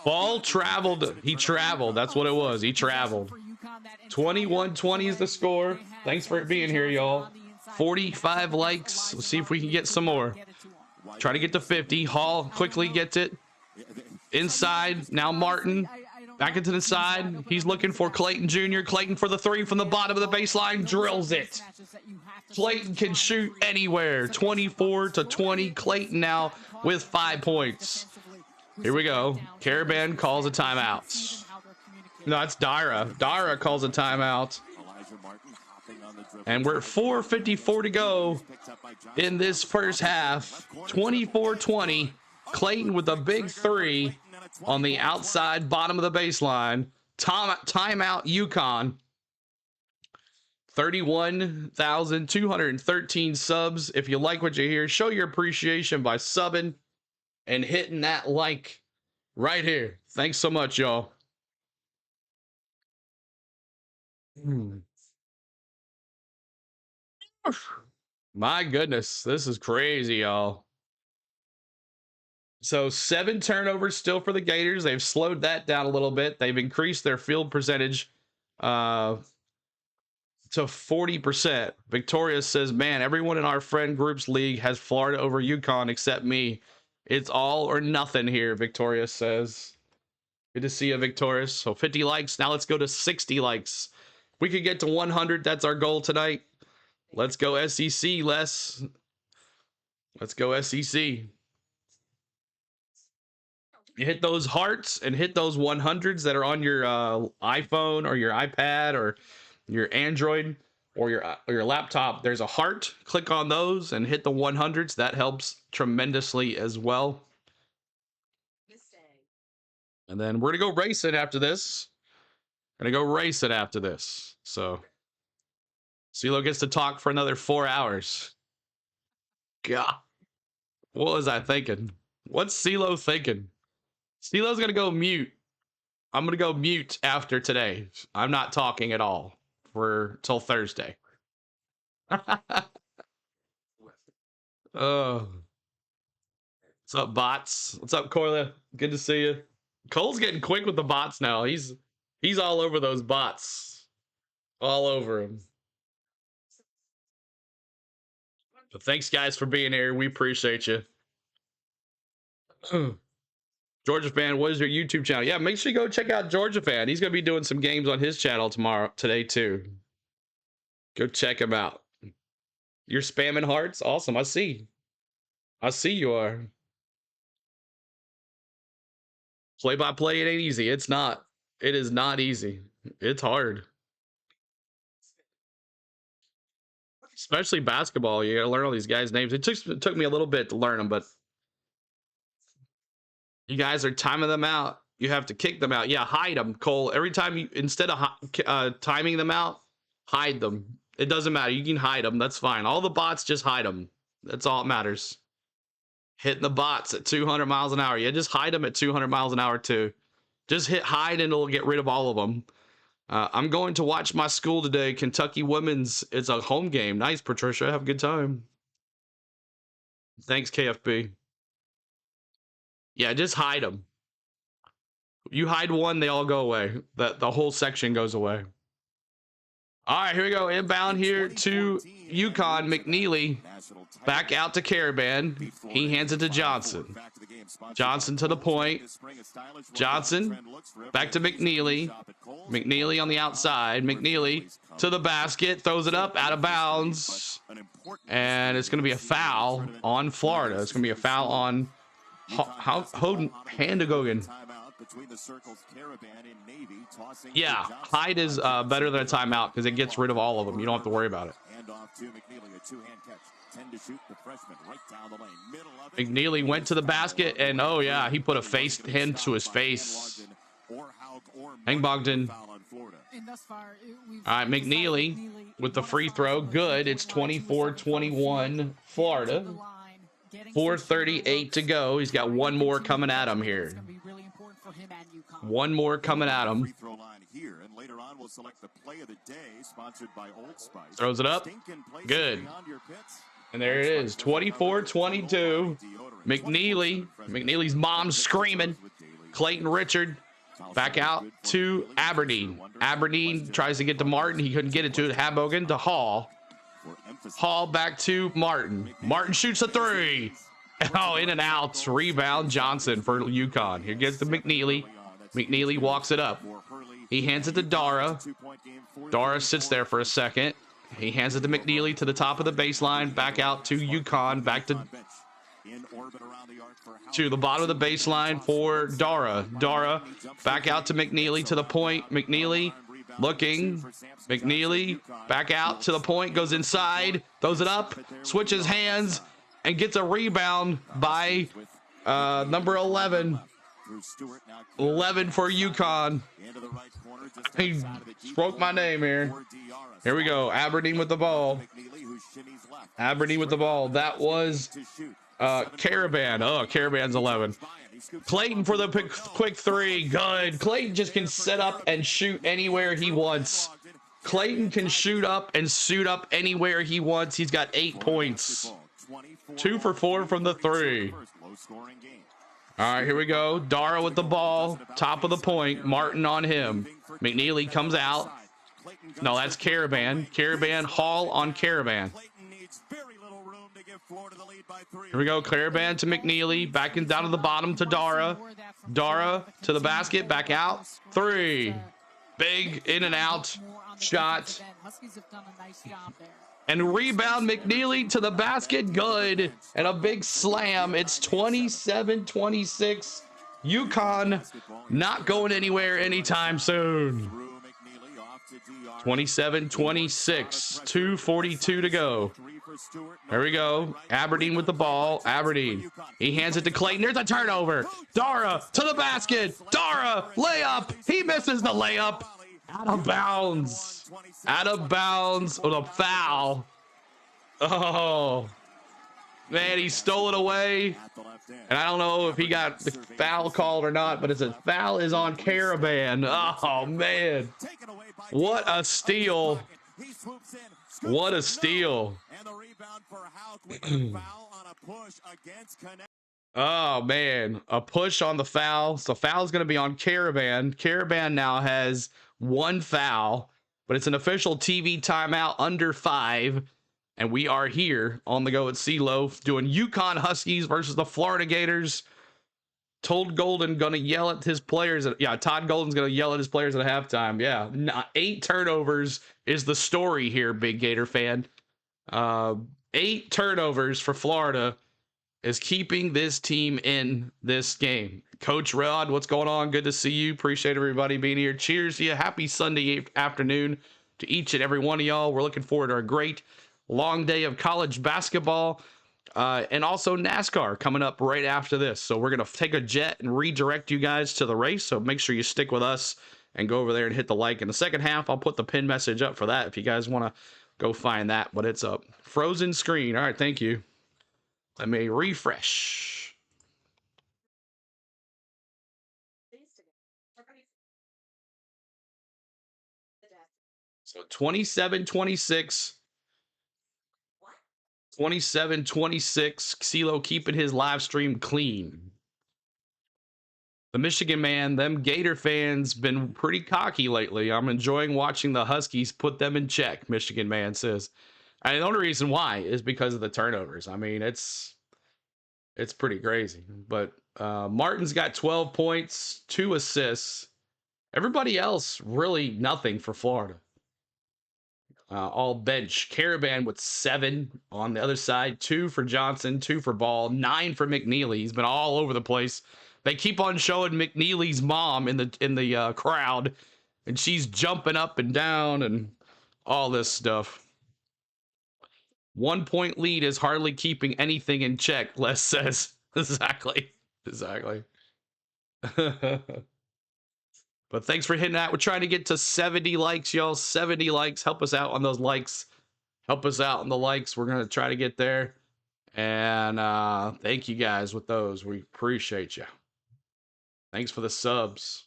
Ball traveled. He traveled. That's what it was. He traveled. 21-20 is the score. Thanks for being here, y'all. 45 likes. Let's see if we can get some more. Try to get to 50. Hall quickly gets it. Inside. Now Martin. Back into the side. He's looking for Clayton Jr. Clayton for the 3 from the bottom of the baseline. Drills it. Clayton can shoot anywhere. 24-20. Clayton now with 5 points. Here we go. Caravan calls a timeout. No, it's Dara. Dara calls a timeout. And we're at 4:54 to go in this first half. 24-20. Clayton with a big 3 on the outside bottom of the baseline. Timeout UConn. 31,213 subs. If you like what you hear, show your appreciation by subbing and hitting that like right here. Thanks so much, y'all. My goodness, this is crazy, y'all. So 7 turnovers still for the Gators. They've slowed that down a little bit. They've increased their field percentage to 40%. Victoria says, man, everyone in our friend groups league has Florida over UConn except me. It's all or nothing here, Victoria says. Good to see you, Victoria. So 50 likes. Now let's go to 60 likes. We could get to 100. That's our goal tonight. Let's go SEC, Les. Let's go SEC. You hit those hearts and hit those 100s that are on your iPhone or your iPad or your Android or your laptop. There's a heart. Click on those and hit the 100s. That helps tremendously as well. And then we're going to go racing after this. Going to go racing after this. So CeeLo gets to talk for another 4 hours. God. What was I thinking? What's CeeLo thinking? CeeLo's going to go mute. I'm going to go mute after today. I'm not talking at all till Thursday. Oh. What's up, bots? What's up, Corla? Good to see you. Cole's getting quick with the bots now. He's all over those bots. All over him. But thanks, guys, for being here. We appreciate you. Georgia Fan, what is your YouTube channel? Yeah, make sure you go check out Georgia Fan. He's going to be doing some games on his channel today, too. Go check him out. You're spamming hearts? Awesome. I see you are. Play-by-play, it ain't easy. It's not. It is not easy. It's hard. Especially basketball. You gotta learn all these guys' names. It took me a little bit to learn them, but you guys are timing them out. You have to kick them out. Yeah, hide them, Cole. Every time you, instead of timing them out, hide them. It doesn't matter. You can hide them. That's fine. All the bots, just hide them. That's all that matters. Hitting the bots at 200 miles an hour. Yeah, just hide them at 200 miles an hour too. Just hit hide and it'll get rid of all of them. I'm going to watch my school today. Kentucky women's. It's a home game. Nice, Patricia. Have a good time. Thanks, KFB. Yeah, just hide them. You hide one, they all go away. The whole section goes away. All right, here we go. Inbound here to UConn. McNeely back out to Caravan. He hands it to Johnson. Johnson to the point. Johnson back to McNeely. McNeely on the outside. McNeely to the basket. Throws it up out of bounds. And it's going to be a foul on Florida. It's going to be a foul on Handagogan. Yeah, hide is better than a timeout because it gets rid of all of them. You don't have to worry about it. McNeely went to the basket and oh yeah, he put a hand to his face. Hang Bogdan. All right, McNeely with the free throw. Good. It's 24-21 Florida. 4:38 to go. He's got one more coming at him here. One more coming at him. Throws it up. Good. And there it is. 24-22. McNeely. McNeely's mom's screaming. Clayton Richard back out to Aberdeen. Aberdeen tries to get to Martin. He couldn't get it to Habogan to Hall. Hall back to Martin. Martin shoots a three. Oh, in and out. Rebound Johnson for UConn. Here gets to McNeely. McNeely walks it up. He hands it to Dara. Dara sits there for a second. He hands it to McNeely to the top of the baseline. Back out to UConn. Back to the bottom of the baseline for Dara. Dara back out to McNeely to the point. McNeely looking. McNeely back out to the point. Goes inside. Throws it up. Switches hands. And gets a rebound by number 11. 11 for UConn. He spoke my name here. Here we go. Aberdeen with the ball. Aberdeen with the ball. That was Caravan. Oh, Caravan's 11. Clayton for the quick three. Good. Clayton just can set up and shoot anywhere he wants. Clayton can shoot up and suit up anywhere he wants. He's got 8 points. 2 for 4 from the three. All right, here we go. Dara with the ball. Top of the point. Martin on him. McNeely comes out. No, that's Caravan. Caravan, Hall on Caravan. Here we go. Caravan to McNeely. Back and down to the bottom to Dara. Dara to the basket. Back out. Three. Big in and out shot. And rebound McNeely to the basket. Good. And a big slam. It's 27-26. UConn not going anywhere anytime soon. 27-26. 2:42 to go. There we go. Aberdeen with the ball. Aberdeen. He hands it to Clayton. There's a turnover. Dara to the basket. Dara layup. He misses the layup. Out of bounds. Out of bounds with a foul. Oh, man, he stole it away. And I don't know if he got the foul called or not, but it's a foul is on Caravan. Oh, man. What a steal. What a steal. Oh, man. A push on the foul. So foul is going to be on Caravan. Caravan now has 1 foul, but it's an official TV timeout under 5. And we are here on the go at CeeLo doing UConn Huskies versus the Florida Gators. Todd Golden going to yell at his players. Todd Golden's going to yell at his players at halftime. Yeah, 8 turnovers is the story here, big Gator fan. 8 turnovers for Florida. is keeping this team in this game. Coach Rod, what's going on? Good to see you. Appreciate everybody being here. Cheers to you. Happy Sunday afternoon to each and every one of y'all. We're looking forward to a great long day of college basketball and also NASCAR coming up right after this. So we're going to take a jet and redirect you guys to the race. So make sure you stick with us and go over there and hit the like. In the second half, I'll put the pin message up for that if you guys want to go find that. But it's up. Frozen screen. All right, thank you. Let me refresh. So 27-26. 27-26. CeeLo keeping his live stream clean. The Michigan man, them Gator fans, been pretty cocky lately. I'm enjoying watching the Huskies put them in check, Michigan man says. And the only reason why is because of the turnovers. I mean, it's pretty crazy. But Martin's got 12 points, 2 assists. Everybody else, really nothing for Florida. All bench. Caravan with 7 on the other side. 2 for Johnson, 2 for Ball, 9 for McNeely. He's been all over the place. They keep on showing McNeely's mom in the crowd, and she's jumping up and down and all this stuff. 1 point lead is hardly keeping anything in check, Les says. Exactly. But thanks for hitting that. We're trying to get to 70 likes, y'all. 70 likes. Help us out on those likes. Help us out on the likes. We're going to try to get there. And thank you guys with those. We appreciate you. Thanks for the subs.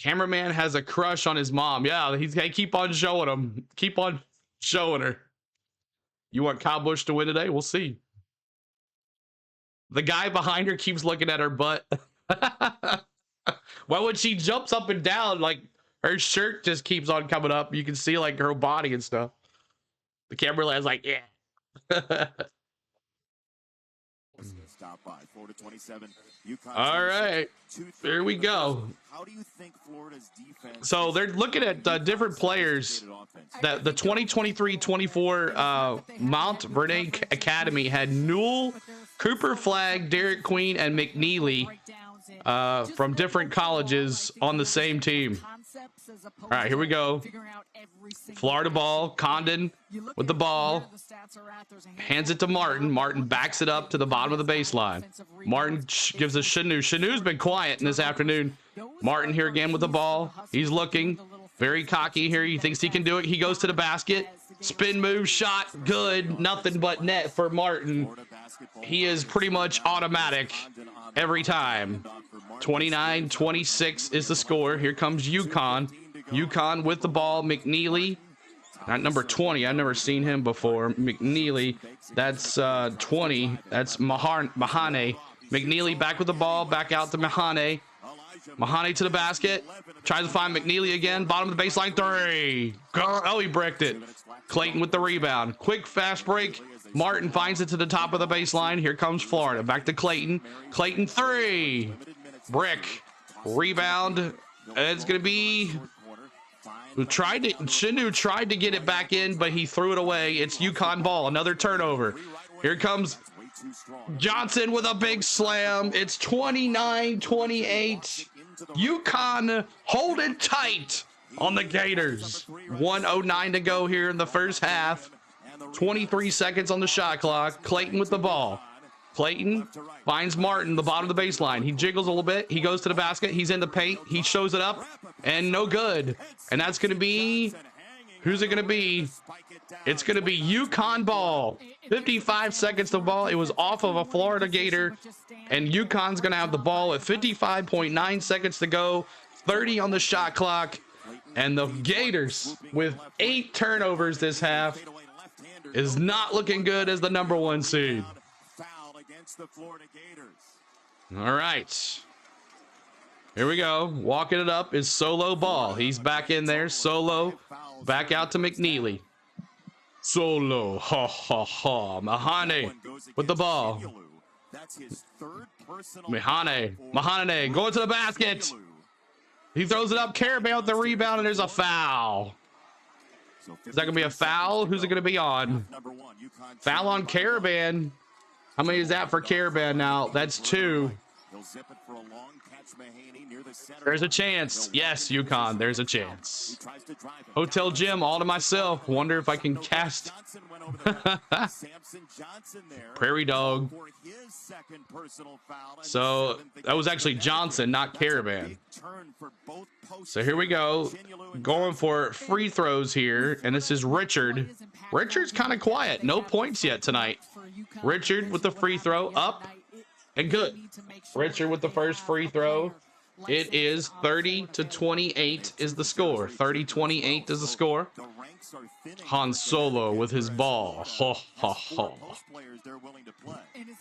Cameraman has a crush on his mom. Yeah, they keep on showing him. Keep on showing her. You want Kyle Busch to win today? We'll see. The guy behind her keeps looking at her butt. Well, when she jumps up and down, like her shirt just keeps on coming up. You can see like her body and stuff. The cameraman's like, yeah. Stop by 4-27. All right, there we go. How do you think Florida's defense? So they're looking at different players. That the 2023-24 Mount Vernon Academy had Newell, Cooper Flagg, Derek Queen, and McNeely from different colleges on the same team. All right, here we go. Florida ball, Condon with the ball, hands it to Martin. Martin backs it up to the bottom of the baseline. Martin gives a Shanu. Shanu's been quiet in this afternoon. Martin here again with the ball. He's looking very cocky here. He thinks he can do it. He goes to the basket. Spin move, shot, good. Nothing but net for Martin. He is pretty much automatic every time. 29-26 is the score. Here comes UConn. UConn with the ball. McNeely, not number 20. I've never seen him before. McNeely, that's 20. That's Mahane. McNeely back with the ball. Back out to Mahane. Mahane to the basket. Tries to find McNeely again. Bottom of the baseline. 3. Oh, he bricked it. Clayton with the rebound. Quick, fast break. Martin finds it to the top of the baseline. Here comes Florida. Back to Clayton. Clayton 3. Brick. Rebound. And it's going to be... Shinu tried to get it back in, but he threw it away. It's UConn ball. Another turnover. Here comes Johnson with a big slam. It's 29-28. UConn holding tight on the Gators. 1:09 to go here in the first half. 23 seconds on the shot clock. Clayton with the ball. Clayton finds Martin, the bottom of the baseline. He jiggles a little bit. He goes to the basket. He's in the paint. He shows it up, and no good. And that's going to be, who's it going to be? It's going to be UConn ball. 55 seconds to ball. It was off of a Florida Gator, and UConn's going to have the ball at 55.9 seconds to go. 30 on the shot clock. And the Gators, with 8 turnovers this half, is not looking good as the number 1 seed. The Florida Gators. All right. Here we go. Walking it up is Solo ball. He's back in there. Solo back out to McNeely. Solo. Ha, ha, ha. Mahane with the ball. Mahane going to the basket. He throws it up. Caravan with the rebound, and there's a foul. Is that going to be a foul? Who's it going to be on? Foul on Caravan. How many is that for Caravan now? That's 2. He'll zip it for a long catch. Mahaney near the center There's a line. chance. Yes, UConn, there's a chance. He tries to drive it. Hotel Gym all to myself. Wonder if I can cast Johnson went over there. Samson Johnson there. Prairie Dog. For his second personal foul. And So that was actually Johnson, not Caravan. Turn for both posts. So here we go. Going for free throws here. And this is Richard. Richard's kind of quiet. No points yet tonight. Richard with the free throw up and good. Richard with the first free throw. It is 30-28 is the score. 30-28 is the score. Han Solo with his ball. Ho, ho, ho.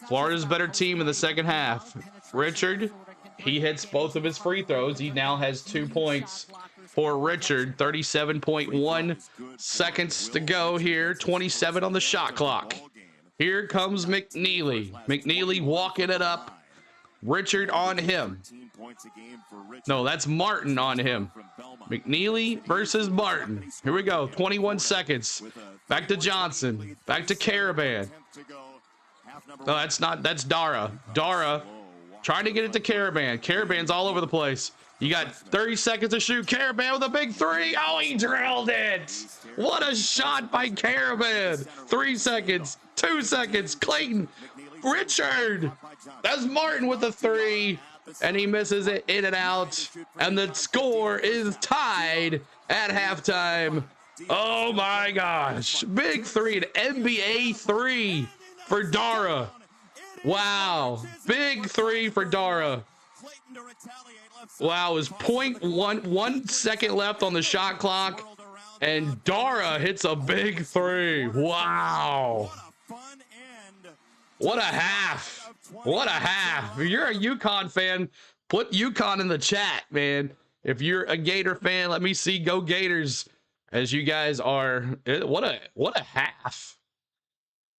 Florida's better team in the second half. Richard, he hits both of his free throws. He now has 2 points for Richard. 37.1 seconds to go here. 27 on the shot clock. Here comes McNeely. McNeely walking it up. Richard on him. No, that's Martin on him. McNeely versus Martin. Here we go. 21 seconds. Back to Johnson. Back to Caravan. No, that's not. That's Dara. Dara trying to get it to Caravan. Caravan's all over the place. You got 30 seconds to shoot. Caravan with a big 3. Oh, he drilled it. What a shot by Caravan. 3 seconds. 2 seconds. Clayton. Richard. That's Martin with the 3. And he misses it in and out. And the score is tied at halftime. Oh my gosh. Big 3. An NBA 3 for Dara. Wow. Big 3 for Dara. Wow. It was 0.1 second left on the shot clock. And Dara hits a big 3. Wow. What a half. What a half. If you're a UConn fan, put UConn in the chat, man. If you're a Gator fan, let me see go Gators as you guys are. What a half.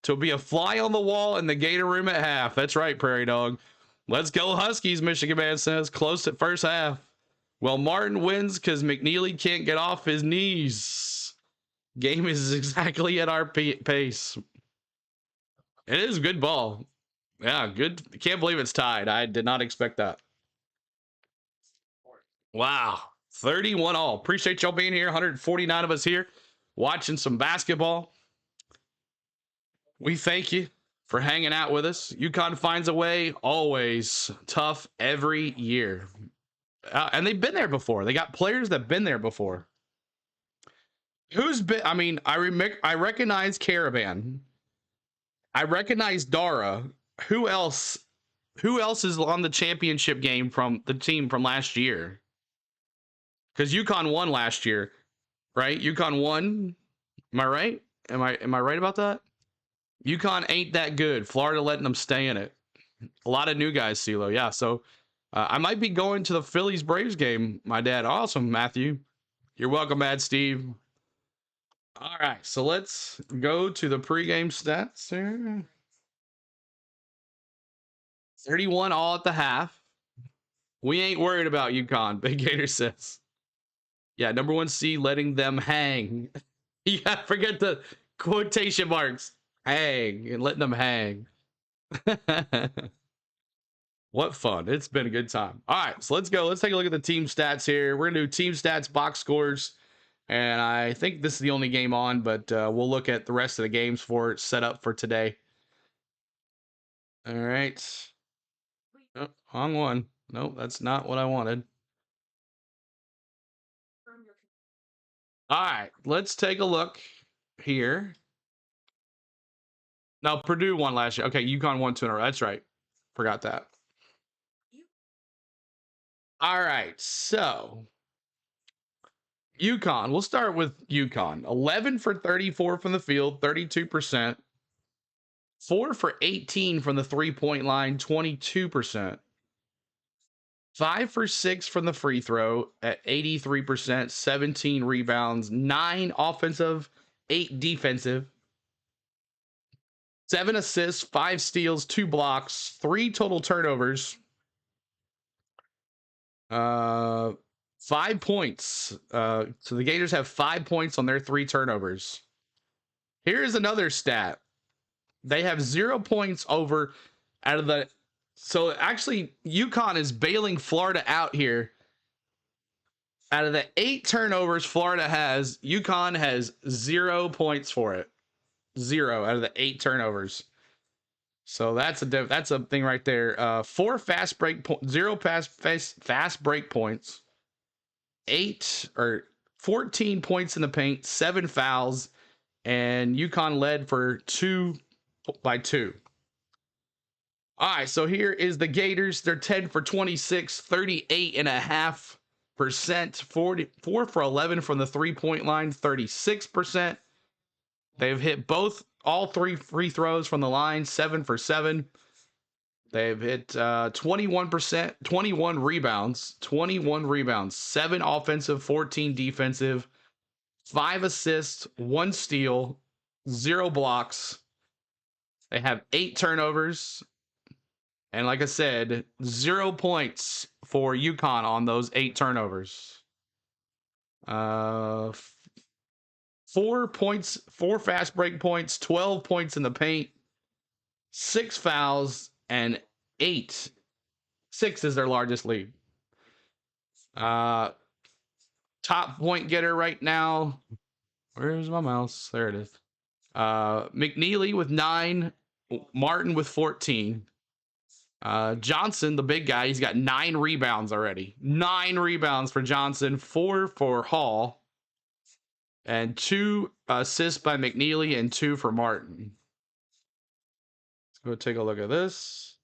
To be a fly on the wall in the Gator room at half. That's right, Prairie Dog. Let's go Huskies, Michigan Man says. Close at first half. Well, Martin wins because McNeely can't get off his knees. Game is exactly at our pace. It is a good ball. Yeah, good. Can't believe it's tied. I did not expect that. Wow. 31 all. Appreciate y'all being here. 149 of us here watching some basketball. We thank you for hanging out with us. UConn finds a way. Always tough every year. And they've been there before. They got players that have been there before. Who's been? I mean, I recognize Caravan. I recognize Dara. Who else is on the championship game from the team from last year? Because UConn won last year, right? UConn won. Am I right? Am I right about that? UConn ain't that good. Florida letting them stay in it. A lot of new guys, CeeLo. Yeah, so I might be going to the Phillies Braves game, my dad. Awesome, Matthew. You're welcome, Mad Steve. All right, so let's go to the pregame stats here. 31 all at the half. We ain't worried about UConn, Big Gator says. Yeah, number 1 seed letting them hang. You gotta forget the quotation marks. Hang and letting them hang. What fun. It's been a good time. All right, so let's go. Let's take a look at the team stats here. We're going to do team stats, box scores. And I think this is the only game on, but we'll look at the rest of the games for it set up for today. All right. Oh, wrong one. Nope, that's not what I wanted. All right, let's take a look here. Now, Purdue won last year. Okay, UConn won 2 in a row. That's right. Forgot that. All right, so UConn. We'll start with UConn. 11 for 34 from the field, 32%. 4 for 18 from the three-point line, 22%. 5 for 6 from the free throw at 83%, 17 rebounds, 9 offensive, 8 defensive. 7 assists, 5 steals, 2 blocks, 3 total turnovers. 5 points. So the Gators have 5 points on their 3 turnovers. Here's another stat. They have 0 points over out of the. So actually, UConn is bailing Florida out here. Out of the 8 turnovers Florida has, UConn has 0 points for it. 0 out of the 8 turnovers. So that's a thing right there. 4 fast break points, 0 fast break points, 14 points in the paint, 7 fouls, and UConn led for 2 by 2. All right, so here is the Gators. They're 10 for 26, 38.5%, 4 for 11 from the 3-point line, 36%. They've hit all 3 free throws from the line, 7 for 7. They've hit 21%, 21 rebounds, 7 offensive, 14 defensive, 5 assists, 1 steal, 0 blocks. They have 8 turnovers. And like I said, 0 points for UConn on those 8 turnovers. 4 points, 4 fast break points, 12 points in the paint, 6 fouls, and 6 is their largest lead. Top point getter right now. Where's my mouse? There it is. McNeely with 9, Martin with 14. Johnson, the big guy, he's got 9 rebounds already. 9 rebounds for Johnson, 4 for Hall, and 2 assists by McNeely and 2 for Martin. Let's go take a look at this.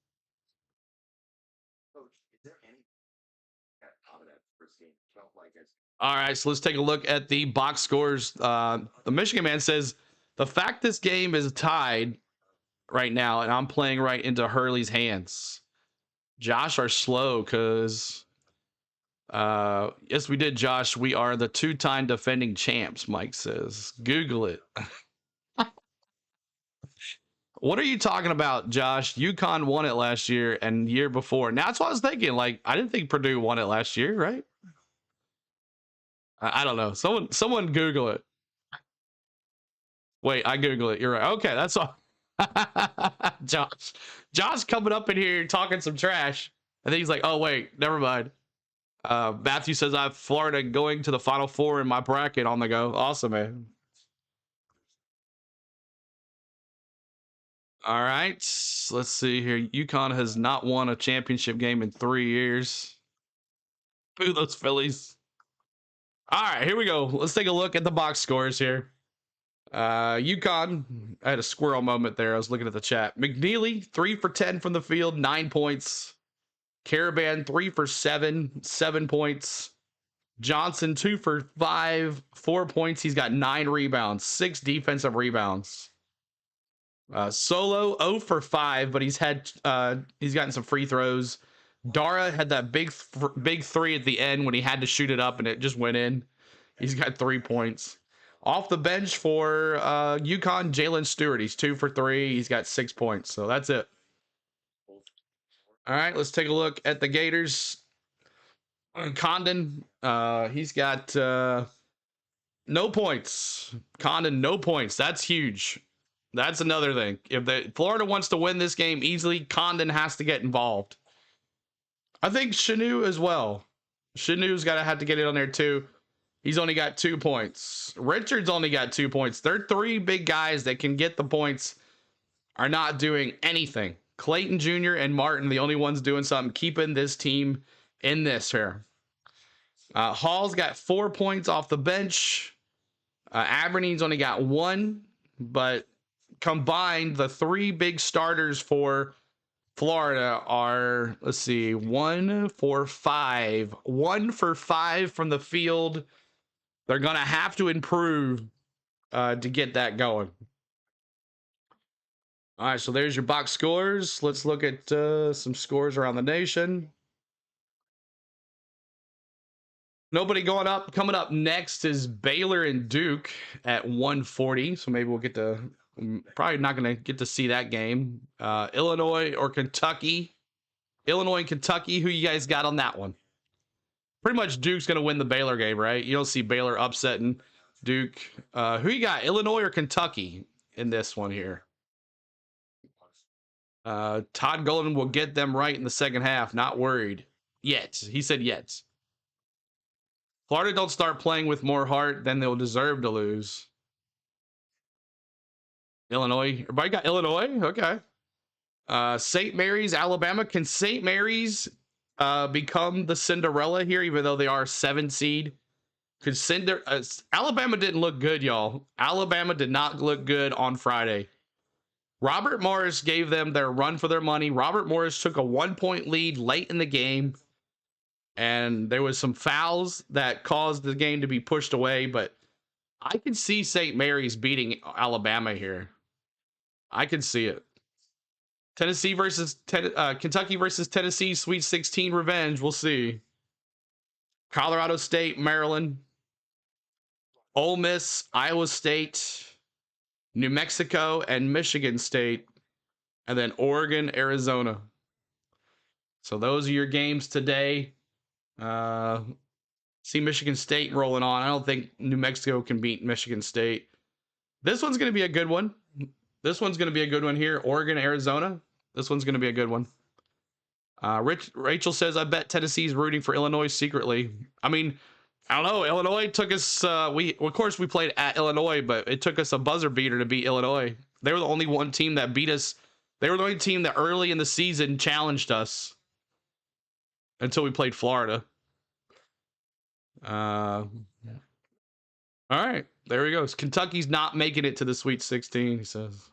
All right, so let's take a look at the box scores. The Michigan man says the fact this game is tied right now, and I'm playing right into Hurley's hands. Josh are slow because, yes, we did, Josh. We are the 2-time defending champs, Mike says. Google it. What are you talking about, Josh? UConn won it last year and year before. Now, that's what I was thinking. Like, I didn't think Purdue won it last year, right? I don't know. Someone Google it. Wait, I Google it. You're right. Okay, that's all. Josh coming up in here talking some trash. And then he's like, oh, wait, never mind. Matthew says I have Florida going to the Final Four in my bracket on the go. Awesome, man. All right, let's see here. UConn has not won a championship game in 3 years. Boo those Phillies. All right, here we go. Let's take a look at the box scores here. UConn, I had a squirrel moment there. I was looking at the chat. McNeely, 3 for 10 from the field, 9 points. Caravan, 3 for 7, 7 points. Johnson, 2 for 5, 4 points. He's got 9 rebounds, 6 defensive rebounds. Solo, 0 for 5, but he's gotten some free throws. Dara had that big 3 at the end when he had to shoot it up and it just went in. He's got 3 points. Off the bench for UConn, Jalen Stewart. He's 2 for 3. He's got 6 points. So that's it. All right, let's take a look at the Gators. Condon, he's got no points. Condon, no points. That's huge. That's another thing. If Florida wants to win this game easily, Condon has to get involved. I think Chanu as well. Chanu's got to have to get it on there too. He's only got 2 points. Richard's only got 2 points. They're 3 big guys that can get the points, are not doing anything. Clayton Jr. and Martin, the only ones doing something, keeping this team in this here. Hall's got 4 points off the bench. Aberdeen's only got 1, but combined, the 3 big starters for Florida are, let's see, 1 for 5. 1 for 5 from the field. They're going to have to improve to get that going. All right, so there's your box scores. Let's look at some scores around the nation. Nobody going up. Coming up next is Baylor and Duke at 1:40. So maybe we'll get to, probably not going to get to see that game. Illinois or Kentucky. Illinois and Kentucky, who you guys got on that one? Pretty much Duke's going to win the Baylor game, right? You don't see Baylor upsetting Duke. Who you got, Illinois or Kentucky in this one here? Todd Golden will get them right in the second half. Not worried yet. He said yet. Florida don't start playing with more heart, then they'll deserve to lose. Illinois. Everybody got Illinois? Okay. St. Mary's, Alabama. Can St. Mary's become the Cinderella here, even though they are 7 seed? Could Alabama didn't look good, y'all. Alabama did not look good on Friday. Robert Morris gave them their run for their money. Robert Morris took a 1-point lead late in the game, and there was some fouls that caused the game to be pushed away, but I can see St. Mary's beating Alabama here. I can see it. Tennessee versus Kentucky versus Tennessee, Sweet 16 revenge. We'll see. Colorado State, Maryland. Ole Miss, Iowa State, New Mexico, and Michigan State. And then Oregon, Arizona. So those are your games today. See Michigan State rolling on. I don't think New Mexico can beat Michigan State. This one's going to be a good one. This one's going to be a good one here. Oregon, Arizona. This one's going to be a good one. Rachel says, I bet Tennessee's rooting for Illinois secretly. I mean, I don't know. Illinois took us. Of course, we played at Illinois, but it took us a buzzer beater to beat Illinois. They were the only one team that beat us. They were the only team that early in the season challenged us until we played Florida. All right, there he goes. Kentucky's not making it to the Sweet 16, he says.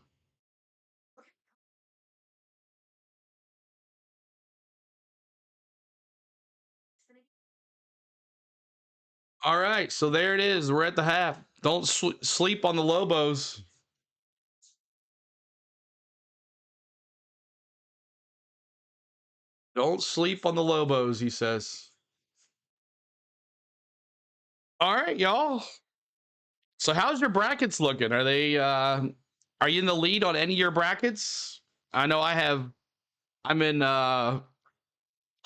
All right, so there it is. We're at the half. Don't sleep on the Lobos. Don't sleep on the Lobos, he says. All right, y'all. So how's your brackets looking? Are they are you in the lead on any of your brackets? I know I'm in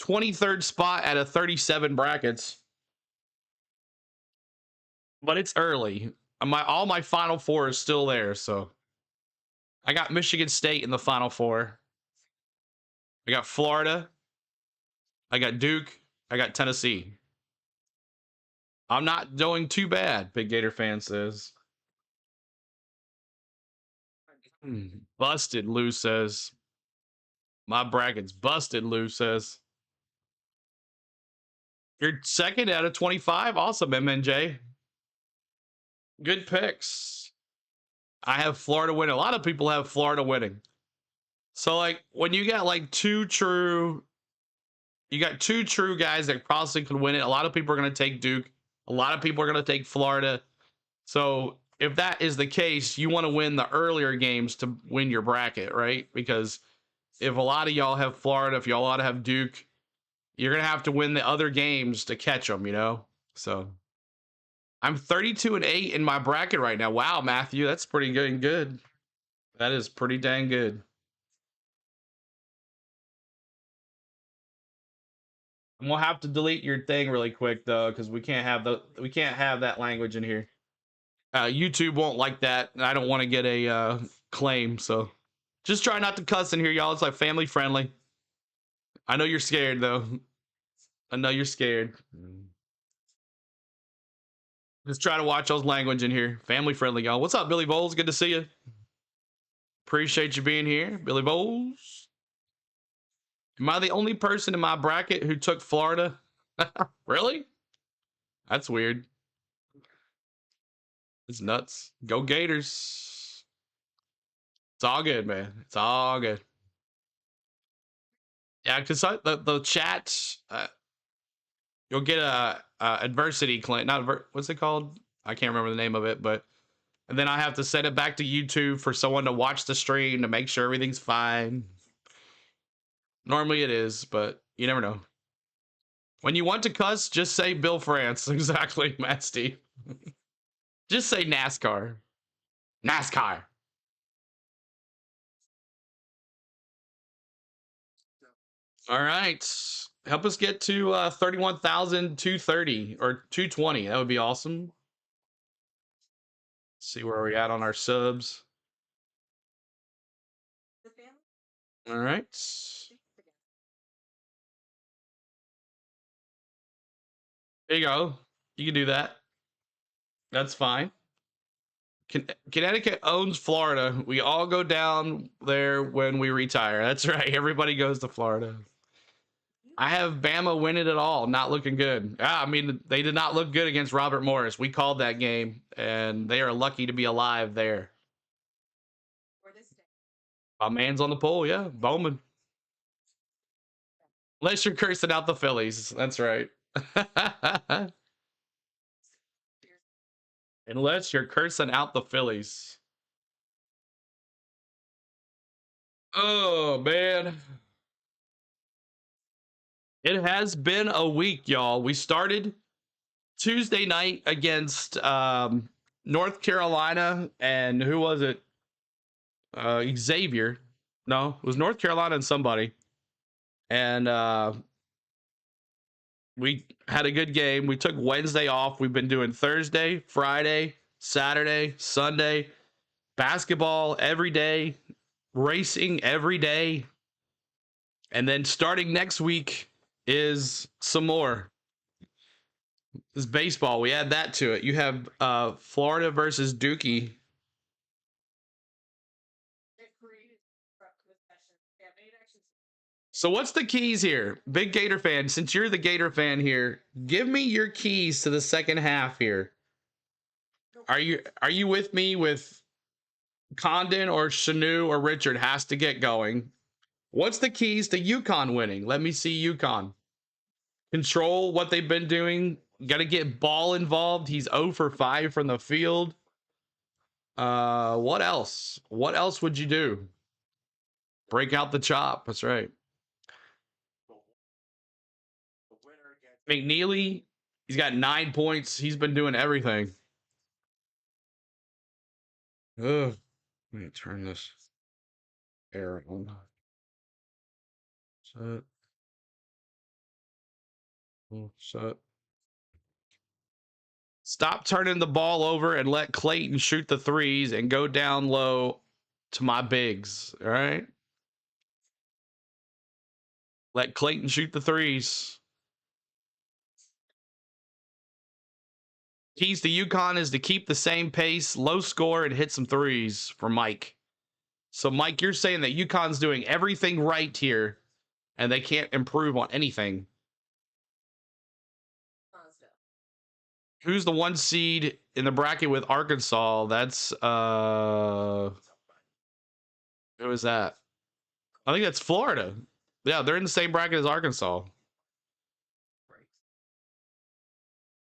23rd spot out of 37 brackets. But it's early. All my Final Four is still there, so I got Michigan State in the Final Four. I got Florida. I got Duke. I got Tennessee. I'm not doing too bad, Big Gator fan says. Busted, Lou says. My bracket's busted, Lou says. You're second out of 25. Awesome, MNJ. Good picks. I have Florida winning. A lot of people have Florida winning. So, like, when you got like two true guys that possibly could win it. A lot of people are going to take Duke. A lot of people are going to take Florida. So if that is the case, you want to win the earlier games to win your bracket, right? Because if a lot of y'all have Florida, if y'all ought to have Duke, you're going to have to win the other games to catch them, you know? So I'm 32-8 in my bracket right now. Wow, Matthew, that's pretty good. That is pretty dang good. I'm gonna have to delete your thing really quick though, because we can't have that language in here. YouTube won't like that, and I don't want to get a claim. So just try not to cuss in here, y'all. It's like family friendly. I know you're scared though. I know you're scared. Just try to watch those language in here. Family friendly, y'all. What's up, Billy Bowles? Good to see you. Appreciate you being here, Billy Bowles. Am I the only person in my bracket who took Florida? Really? That's weird. It's nuts. Go Gators. It's all good, man. It's all good. Yeah, because the chat, you'll get a adversity claim. What's it called? I can't remember the name of it, but and then I have to send it back to YouTube for someone to watch the stream to make sure everything's fine. Normally it is, but you never know. When you want to cuss, just say Bill France. Exactly, Matt Steve. Just say NASCAR. NASCAR. All right. Help us get to 31,230 or 220. That would be awesome. See where we're at on our subs. All right. There you go. You can do that. That's fine. Connecticut owns Florida. We all go down there when we retire. That's right. Everybody goes to Florida. I have Bama winning it all. Not looking good. I mean, they did not look good against Robert Morris. We called that game, and they are lucky to be alive there. My man's on the pole. Yeah, Bowman. Unless you're cursing out the Phillies. That's right. Unless you're cursing out the Phillies. Oh, man. It has been a week, y'all. We started Tuesday night against North Carolina, and who was it? Xavier. No, it was North Carolina and somebody. And we had a good game. We took Wednesday off. We've been doing Thursday, Friday, Saturday, Sunday, basketball every day, racing every day. And then starting next week is some more. This baseball. We add that to it. You have Florida versus Dookie. So what's the keys here? Big Gator fan, since you're the Gator fan here, give me your keys to the second half here. Are you with me with Condon or Shanu or Richard has to get going? What's the keys to UConn winning? Let me see UConn. Control what they've been doing. Got to get ball involved. He's 0 for 5 from the field. What else? What else would you do? Break out the chop. That's right. McNeely, he's got 9 points. He's been doing everything. Ugh. Let me turn this air on. Set. Set. Stop turning the ball over and let Clayton shoot the threes and go down low to my bigs. All right. Let Clayton shoot the threes. Keys to UConn is to keep the same pace, low score, and hit some threes for Mike. So, Mike, you're saying that UConn's doing everything right here and they can't improve on anything. Who's the 1 seed in the bracket with Arkansas? That's who is that? I think that's Florida. Yeah, they're in the same bracket as Arkansas.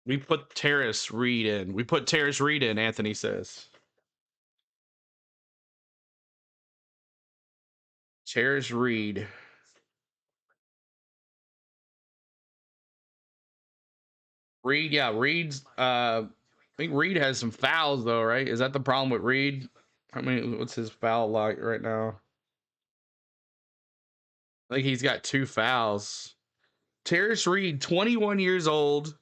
We put Terrace Reed in. We put Terrace Reed in, Anthony says. Terrace Reed. Reed, yeah, Reed's I think Reed has some fouls though, right? Is that the problem with Reed? I mean, what's his foul like right now? I think he's got 2 fouls. Terrace Reed, 21 years old.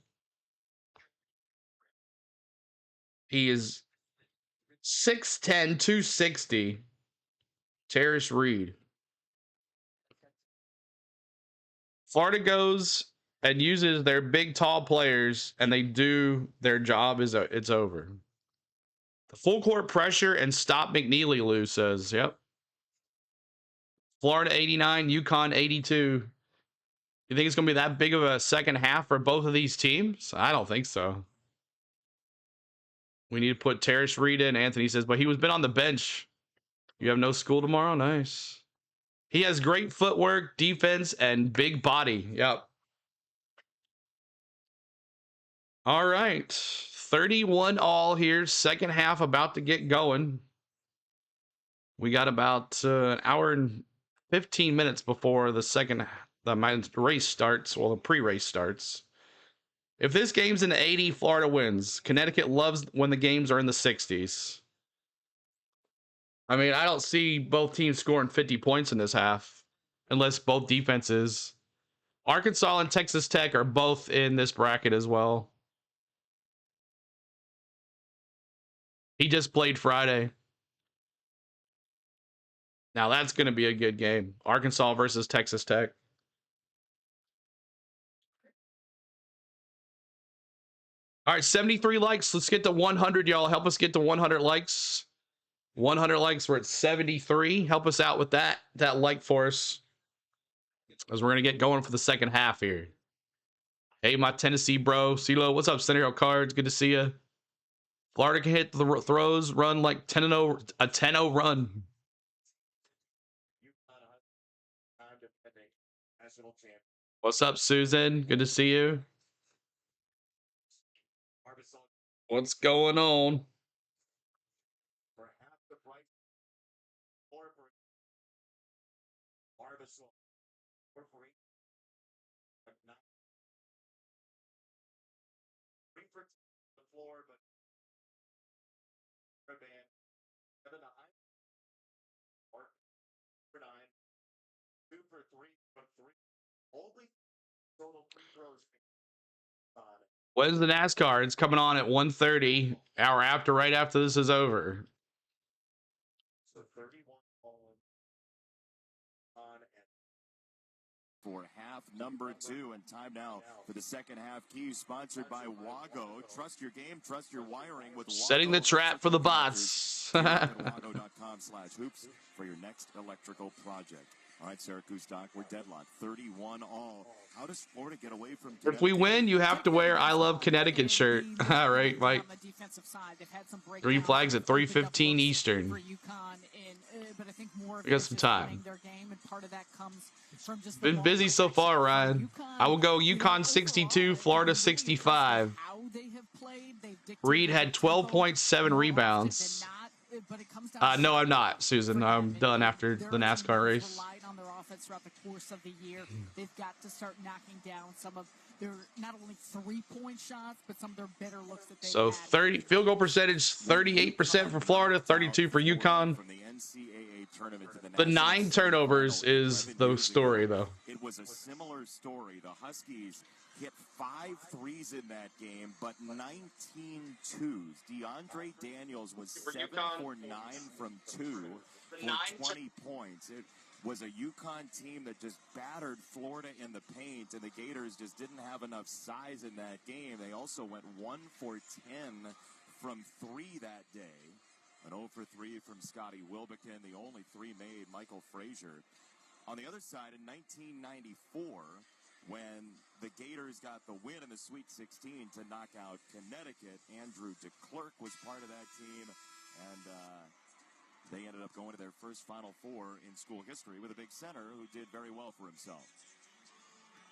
He is 6'10", 260. Terrace Reed. Florida goes and uses their big, tall players, and they do their job. It's over. The full court pressure and stop McNeely, Lou says. Yep. Florida 89, UConn 82. You think it's going to be that big of a second half for both of these teams? I don't think so. We need to put Terrace Reed in, Anthony says, but he was been on the bench. You have no school tomorrow? Nice. He has great footwork, defense, and big body. Yep. All right. 31 all here. Second half about to get going. We got about an hour and 15 minutes before the race starts. Well, the pre-race starts. If this game's in the 80, Florida wins. Connecticut loves when the games are in the 60s. I mean, I don't see both teams scoring 50 points in this half unless both defenses. Arkansas and Texas Tech are both in this bracket as well. He just played Friday. Now that's going to be a good game. Arkansas versus Texas Tech. All right, 73 likes. Let's get to 100, y'all. Help us get to 100 likes. 100 likes. We're at 73. Help us out with that like for us, as we're going to get going for the second half here. Hey, my Tennessee bro. CeeLo, what's up, Scenario Cards? Good to see you. Florida can hit the throws, run like 10-0, a 10-0 run. What's up, Susan? Good to see you. What's going on? When's the NASCAR? It's coming on at 1:30, hour after, right after this is over. For half number 2, and time now for the second half key, sponsored by Wago. Trust your game, trust your wiring with Wago. Setting the trap for the bots. Wago.com/hoops for your next electrical project. All right, Syracuse Doc, we're deadlocked, 31-all. How does Florida get away from Connecticut? If we win, you have to wear I Love Connecticut shirt. All right, Mike. 3 flags at 3:15 Eastern. We got some time. Been busy so far, Ryan. I will go UConn 62, Florida 65. Reed had 12.7 rebounds. No, I'm not, Susan. I'm done after the NASCAR race. Throughout the course of the year, they've got to start knocking down some of their not only three-point shots, but some of their better looks that they So 30 field goal percentage, 38% for Florida, 32 for UConn. The 9 turnovers is the story, though. It was a similar story. The Huskies hit 5 threes in that game, but 19 twos. DeAndre Daniels was 7 for 9 from 2 for 20 points. It was a UConn team that just battered Florida in the paint, and the Gators just didn't have enough size in that game. They also went 1 for 10 from 3 that day. An 0 for 3 from Scotty Wilbekin, the only 3 made Michael Frazier. On the other side, in 1994, when the Gators got the win in the Sweet 16 to knock out Connecticut, Andrew DeClercq was part of that team, and they ended up going to their first Final Four in school history with a big center who did very well for himself.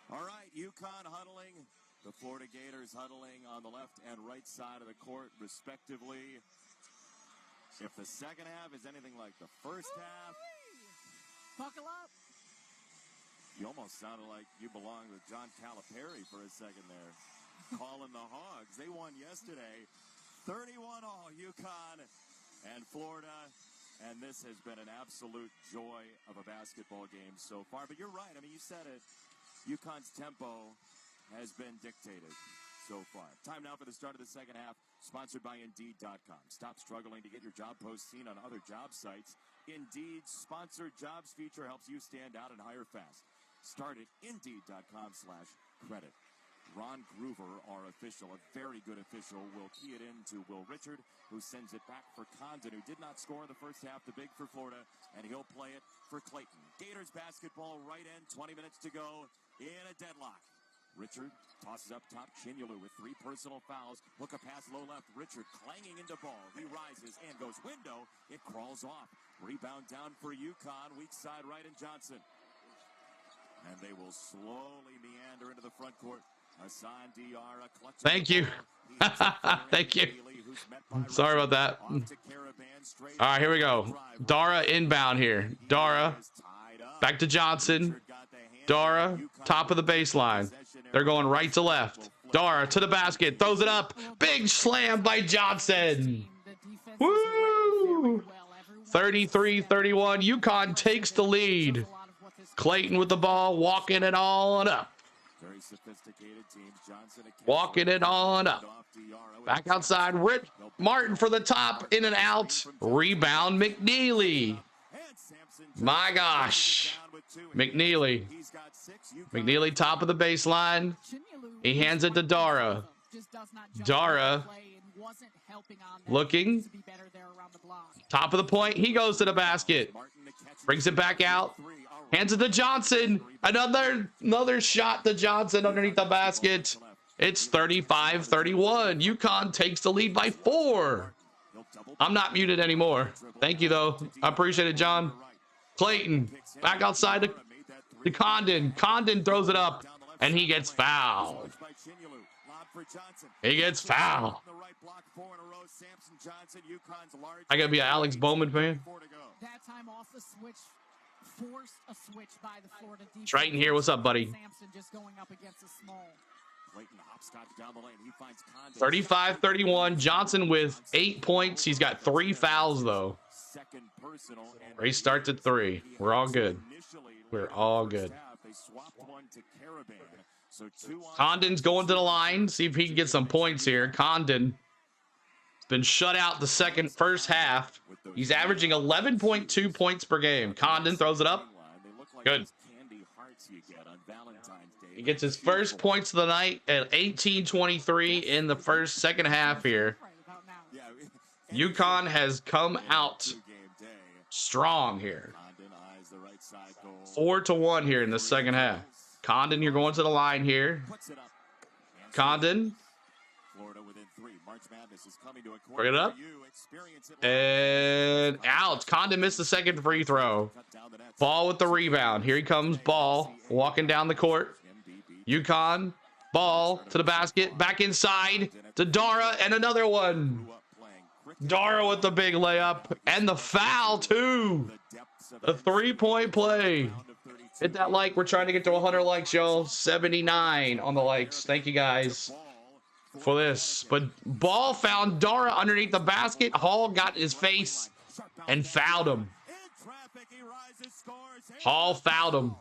All right, UConn huddling, the Florida Gators huddling on the left and right side of the court, respectively. If the second half is anything like the first half, buckle up. You almost sounded like you belonged with John Calipari for a second there. Calling the Hogs. They won yesterday, 31-all, UConn and Florida. And this has been an absolute joy of a basketball game so far. But you're right. I mean, you said it. UConn's tempo has been dictated so far. Time now for the start of the second half, sponsored by Indeed.com. Stop struggling to get your job post seen on other job sites. Indeed's sponsored jobs feature helps you stand out and hire fast. Start at Indeed.com/credit. Ron Groover, our official, a very good official, will key it in to Will Richard, who sends it back for Condon, who did not score in the first half, the big for Florida, and he'll play it for Clayton. Gators basketball, right end, 20 minutes to go in a deadlock. Richard tosses up top, Chinyelu with 3 personal fouls. Hook a pass low left, Richard clanging into ball. He rises and goes window. It crawls off. Rebound down for UConn, weak side right, and Johnson. And they will slowly meander into the front court. Thank you. Thank you. Sorry about that. All right, here we go. Dara inbound here. Dara back to Johnson. Dara, top of the baseline. They're going right to left. Dara to the basket, throws it up. Big slam by Johnson. Woo! 33-31. UConn takes the lead. Clayton with the ball, walking it on up. Very sophisticated teams. Johnson walking it on up. Back outside. Rip Martin for the top, in and out. Rebound McNeely. My gosh. McNeely. McNeely top of the baseline. He hands it to Dara. Dara looking. Top of the point. He goes to the basket. Brings it back out. Hands it to Johnson. Another shot to Johnson underneath the basket. It's 35-31. UConn takes the lead by 4. I'm not muted anymore. Thank you, though. I appreciate it, John. Clayton, back outside to Condon. Condon throws it up, and he gets fouled. He gets fouled. I gotta be an Alex Bowman fan. That time off the switch, forced a switch by the Florida defense. Triton here. What's up, buddy? Sampson just going up against a small. 35-31. Johnson with 8 points. He's got 3 fouls, though. Race starts at 3. We're all good. We're all good. Condon's going to the line. See if he can get some points here. Condon has been shut out the first half. He's averaging 11.2 points per game. Condon throws it up. Good. He gets his first points of the night at 18-23 in the second half here. UConn has come out strong here. 4-1 here in the second half. Condon, you're going to the line here. Condon. Bring it up. And out. Condon missed the second free throw. Ball with the rebound. Here he comes. Ball walking down the court. UConn. Ball to the basket. Back inside to Dara. And another one. Dara with the big layup. And the foul, too. A 3-point play. Hit that like. We're trying to get to 100 likes, y'all. 79 on the likes. Thank you, guys, for this. But Ball found Dara underneath the basket. Hall got in his face and fouled him. Hall fouled him.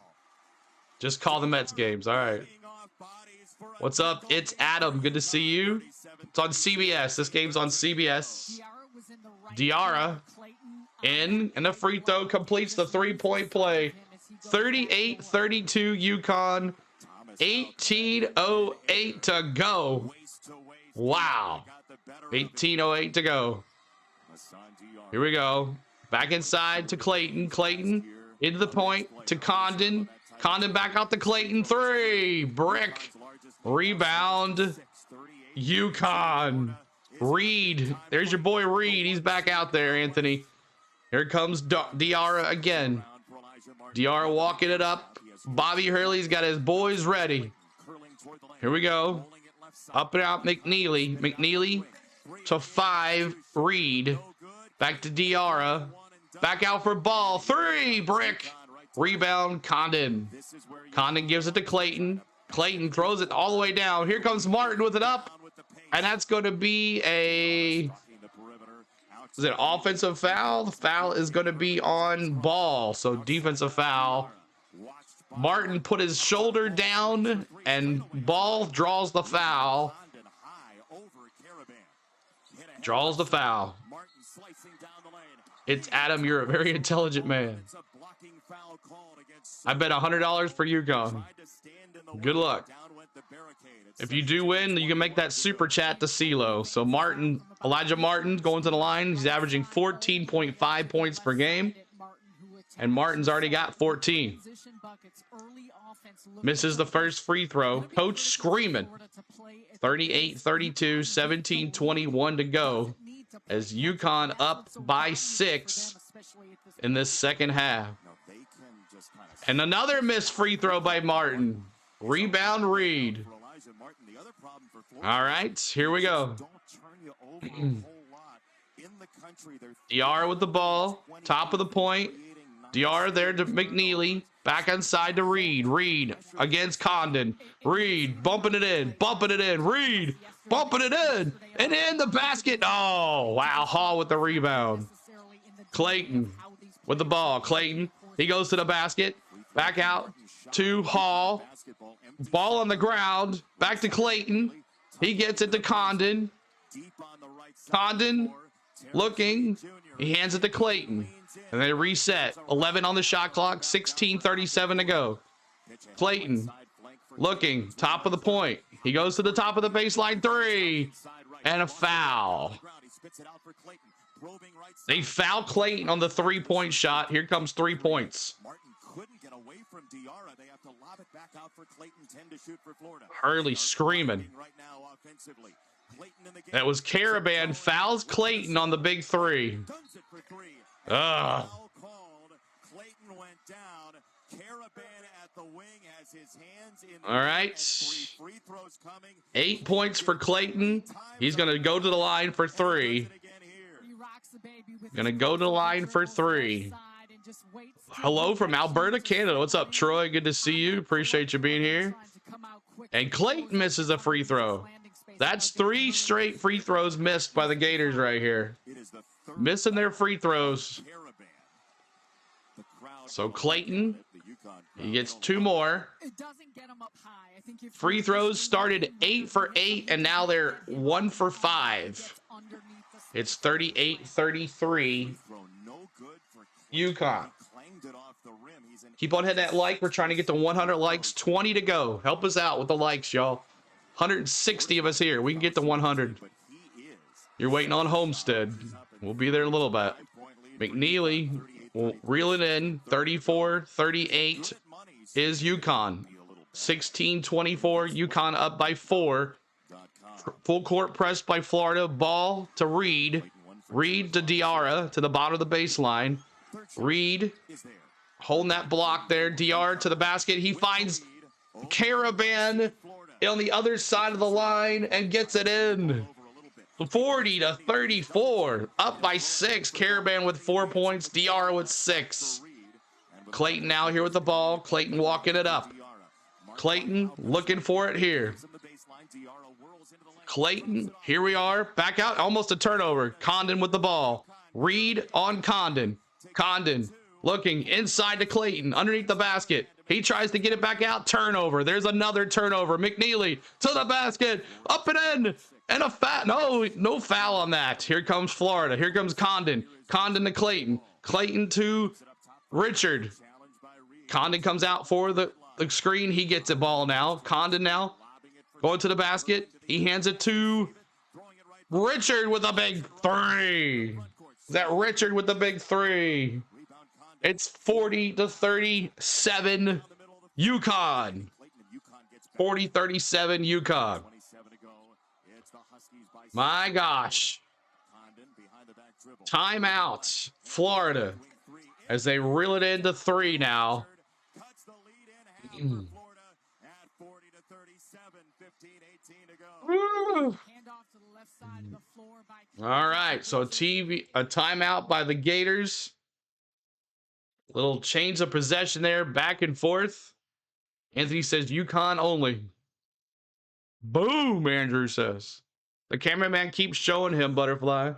Just call the Mets games. All right. What's up? It's Adam. Good to see you. It's on CBS. This game's on CBS. Diarra in, and the free throw completes the 3-point play. 38-32 UConn. 18:08 to go. Wow. 18:08 to go. Here we go. Back inside to Clayton. Clayton into the point to Condon. Condon back out to Clayton. 3. Brick. Rebound. UConn. Reed. There's your boy Reed. He's back out there, Anthony. Here comes Diarra again. Diarra walking it up. Bobby Hurley's got his boys ready. Here we go. Up and out McNeely. McNeely to 5. Reed. Back to Diarra. Back out for Ball. 3. Brick. Rebound. Condon. Condon gives it to Clayton. Clayton throws it all the way down. Here comes Martin with it up. And that's going to be is it offensive foul? The foul is going to be on Ball. So defensive foul. Martin put his shoulder down and Ball draws the foul. Draws the foul. It's Adam. You're a very intelligent man. I bet $100 for UConn. Good luck. If you do win, you can make that super chat to CeeLo. So Martin, Elijah Martin going to the line. He's averaging 14.5 points per game. And Martin's already got 14. Misses the first free throw. Coach screaming. 38-32, 17-21 to go. As UConn up by 6 in this second half. And another missed free throw by Martin. Rebound Reed. All right, here we go. Diarra with the ball. Top of the point. Diarra there to McNeely. Back inside to Reed. Reed against Condon. Reed bumping it in. Bumping it in. Reed bumping it in. And in the basket. Oh, wow. Hall with the rebound. Clayton with the ball. Clayton. He goes to the basket. Back out to Hall. Ball on the ground. Back to Clayton. He gets it to Condon. Condon looking. He hands it to Clayton. And they reset. 11 on the shot clock, 16:37 to go. Clayton looking, top of the point. He goes to the top of the baseline three. And a foul. They foul Clayton on the three-point shot. Here comes 3 points. Martin couldn't get away from Diarra. They have to lob it back out for Clayton. 10 to shoot for Florida. Hurley screaming. Right now offensively. Clayton in the game. That was Caravan fouls Clayton on the big three. Ugh. Clayton went down. Caravan at the wing has his hands in. All right. 3 free throws coming. 8 points for Clayton. He's going to go to the line for 3. Going to go to the line for 3. Hello from Alberta, Canada. What's up, Troy? Good to see you. Appreciate you being here. And Clayton misses a free throw. That's 3 straight free throws missed by the Gators right here. Missing their free throws. So Clayton, he gets 2 more. Free throws started 8 for 8, and now they're 1 for 5. It's 38-33. UConn. Keep on hitting that like. We're trying to get to 100 likes. 20 to go. Help us out with the likes, y'all. 160 of us here. We can get to 100. You're waiting on Homestead. We'll be there in a little bit. McNeely will reel it in. 34-38 is UConn. 16-24. UConn up by 4. Full court press by Florida. Ball to Reed. Reed to Diarra to the bottom of the baseline. Reed holding that block there. Diarra to the basket. He finds Caravan on the other side of the line and gets it in. 40-34. Up by 6. Caravan with 4 points. Diarra with 6. Clayton now here with the ball. Clayton walking it up. Clayton looking for it here. Clayton, here we are. Back out. Almost a turnover. Condon with the ball. Reed on Condon. Condon looking inside to Clayton. Underneath the basket. He tries to get it back out. Turnover. There's another turnover. McNeely to the basket. Up and in. And a no foul on that. Here comes Florida. Here comes Condon. Condon to Clayton. Clayton to Richard. Condon comes out for the screen. He gets the ball now. Condon now going to the basket. He hands it to Richard with a big 3. Is that Richard with the big 3? It's 40-37 UConn. 40-37 UConn. My gosh. Timeout. Florida as they reel it into 3 now. All right, so a timeout by the Gators. Little change of possession there, back and forth. Anthony says UConn only. Boom, Andrew says. The cameraman keeps showing him butterfly.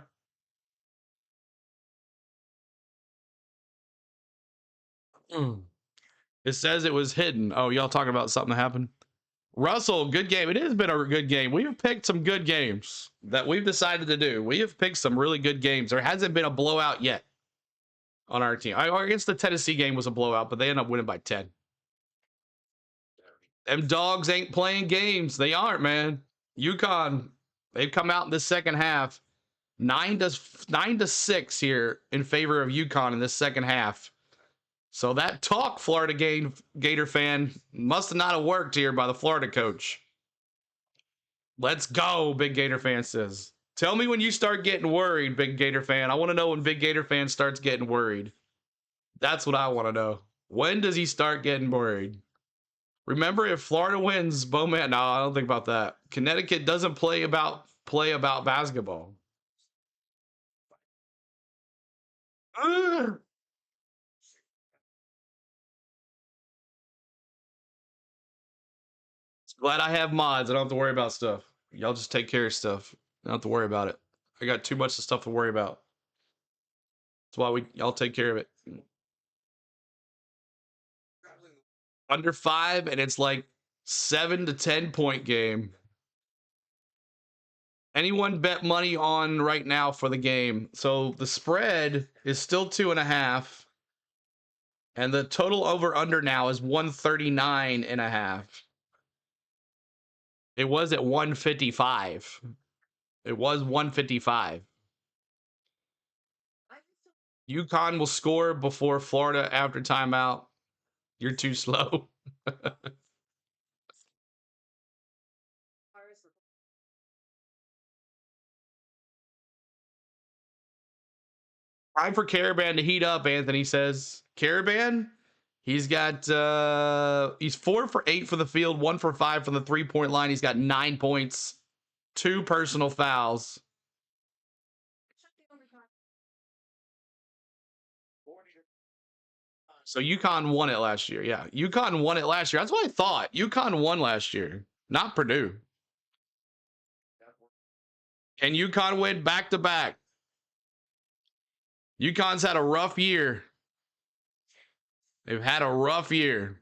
It says it was hidden. Oh, y'all talking about something that happened? Russell, good game. It has been a good game. We have picked some good games that we've decided to do. We have picked some really good games. There hasn't been a blowout yet on our team. I guess the Tennessee game was a blowout, but they ended up winning by 10. Them dogs ain't playing games. They aren't, man. UConn, they've come out in the second half. 9-6 here in favor of UConn in this second half. So that talk, Florida Gator fan, must have not have worked here by the Florida coach. Let's go, Big Gator fan says. Tell me when you start getting worried, Big Gator fan. I want to know when Big Gator fan starts getting worried. That's what I want to know. When does he start getting worried? Remember, if Florida wins, Bowman. No, I don't think about that. Connecticut doesn't play about basketball. Glad I have mods. I don't have to worry about stuff. Y'all just take care of stuff. I don't have to worry about it. I got too much stuff to worry about. That's why y'all take care of it. Under 5, and it's like 7 to 10 point game. Anyone bet money on right now for the game? So the spread is still 2.5. And the total over under now is 139.5. It was at 155. It was 155. UConn will score before Florida after timeout. You're too slow. Time for Caravan to heat up, Anthony says. Caravan, he's got he's 4 for 8 for the field, 1 for 5 from the 3-point line. He's got 9 points, 2 personal fouls. So UConn won it last year. Yeah, UConn won it last year. That's what I thought. UConn won last year, not Purdue. And UConn win back to back. UConn's had a rough year. They've had a rough year.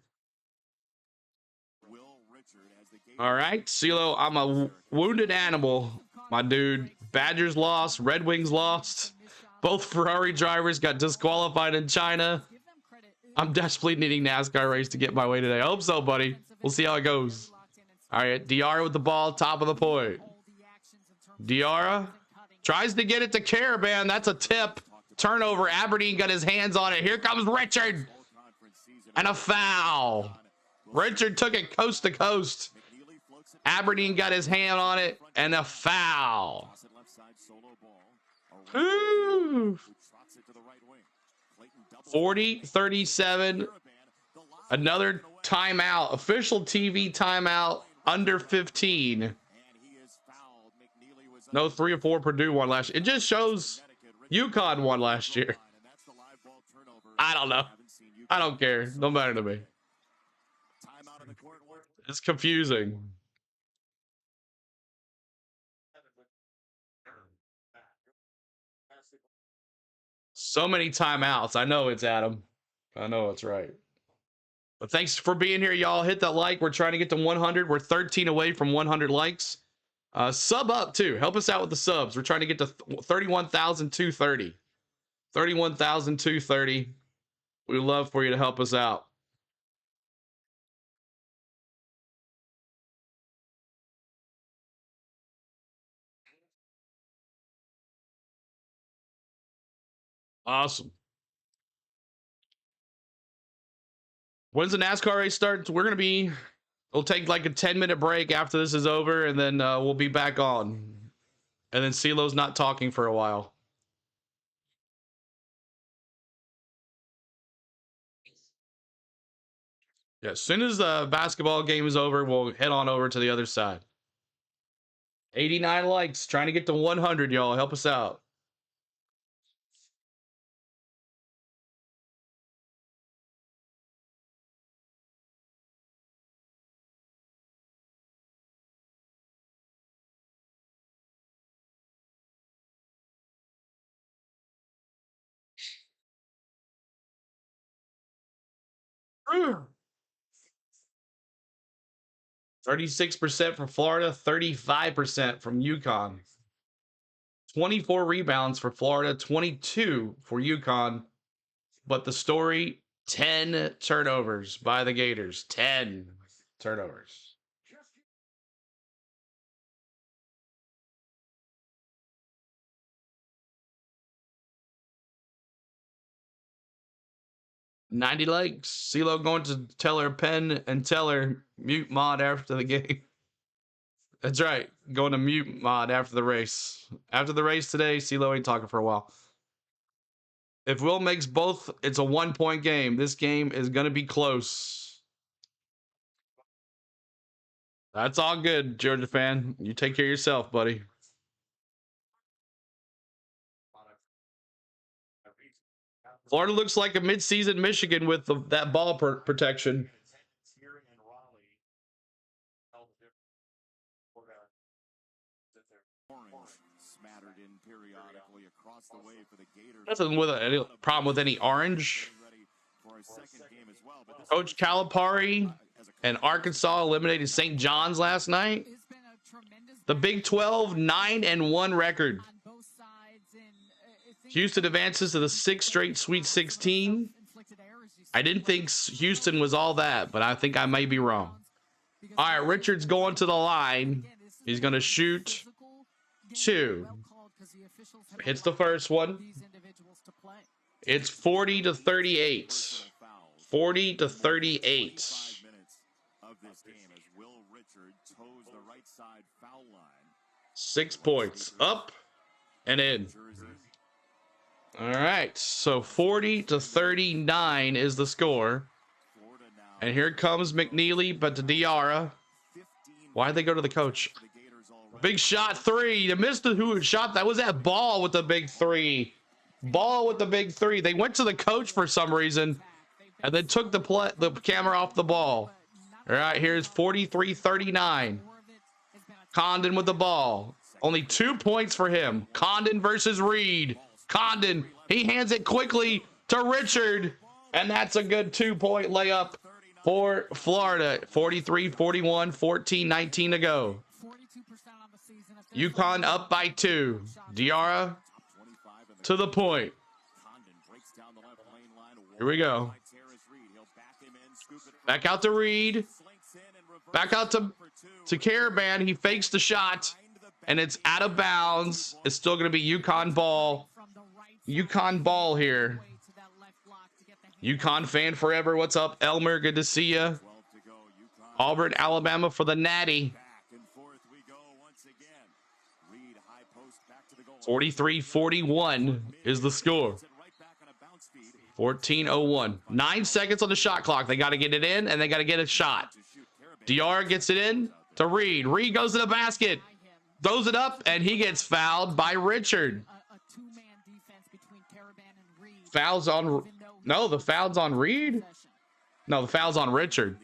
All right, CeeLo, I'm a wounded animal, my dude. Badgers lost, Red Wings lost. Both Ferrari drivers got disqualified in China. I'm desperately needing NASCAR race to get my way today. I hope so, buddy. We'll see how it goes. All right, Diarra with the ball, top of the point. Diarra tries to get it to Caravan. That's a tip. Turnover. Aberdeen got his hands on it. Here comes Richard. And a foul. Richard took it coast to coast. Aberdeen got his hand on it. And a foul. Ooh. 40-37. Another timeout. Official TV timeout. Under 15. No 3 or 4 Purdue won last year. It just shows UConn won last year. I don't know. I don't care. Don't matter to me. It's confusing. So many timeouts. I know it's Adam. I know it's right. But thanks for being here, y'all. Hit that like. We're trying to get to 100. We're 13 away from 100 likes. Sub up too. Help us out with the subs. We're trying to get to 31,230. 31,230. We'd love for you to help us out. Awesome. When's the NASCAR race start? We're going to be, we'll take like a 10-minute break after this is over, and then we'll be back on. And then CeeLo's not talking for a while. Yeah, as soon as the basketball game is over, we'll head on over to the other side. 89 likes, trying to get to 100, y'all. Help us out. Whew. 36% from Florida, 35% from UConn. 24 rebounds for Florida, 22 for UConn. But the story, 10 turnovers by the Gators. 10 turnovers. $90 likes. CeeLo going to tell her Penn and Teller mute mod after the game. That's right. Going to mute mod after the race. After the race today, CeeLo ain't talking for a while. If Will makes both, it's a 1-point game. This game is going to be close. That's all good, Georgia fan. You take care of yourself, buddy. Florida looks like a midseason Michigan with that ball protection. Nothing with any problem with any orange. Coach Calipari and Arkansas eliminated St. John's last night. The Big 12 9-1 record. Houston advances to the 6th straight Sweet 16. I didn't think Houston was all that, but I think I may be wrong. All right, Richard's going to the line. He's going to shoot 2. Hits the first one. It's 40-38. 40-38. 6 points. Up and in. All right, so 40-39 is the score. And here comes McNeely, but to Diarra. Why'd they go to the coach? Big shot 3. They missed the who shot. That was that Ball with the big 3. Ball with the big 3. They went to the coach for some reason and then took the camera off the ball. All right, here's 43-39. Condon with the ball. Only 2 points for him. Condon versus Reed. Condon, he hands it quickly to Richard, and that's a good 2-point layup for Florida. 43-41, 14-19 to go. UConn up by 2. Diarra to the point. Here we go. Back out to Reed. Back out to Caravan. He fakes the shot, and it's out of bounds. It's still going to be UConn ball. UConn ball here. UConn fan forever. What's up, Elmer? Good to see you. Auburn, Alabama for the Natty. 43-41 is the score. 14:01. 9 seconds on the shot clock. They got to get it in, and they got to get a shot. Diarra gets it in to Reed. Reed goes to the basket. Throws it up, and he gets fouled by Richard. Fouls on... No, the foul's on Reed? No, the foul's on Richard.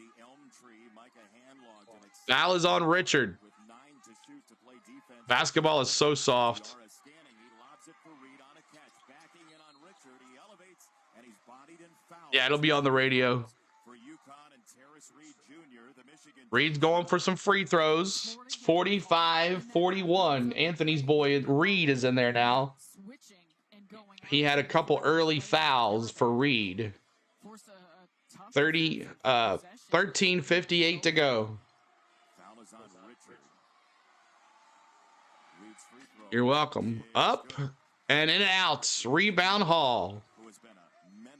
Foul is on Richard. Basketball is so soft. Yeah, it'll be on the radio. Reed's going for some free throws. It's 45-41. Anthony's boy Reed is in there now. He had a couple early fouls for Reed. 13:58 to go. You're welcome. Up and in and out. Rebound Hall.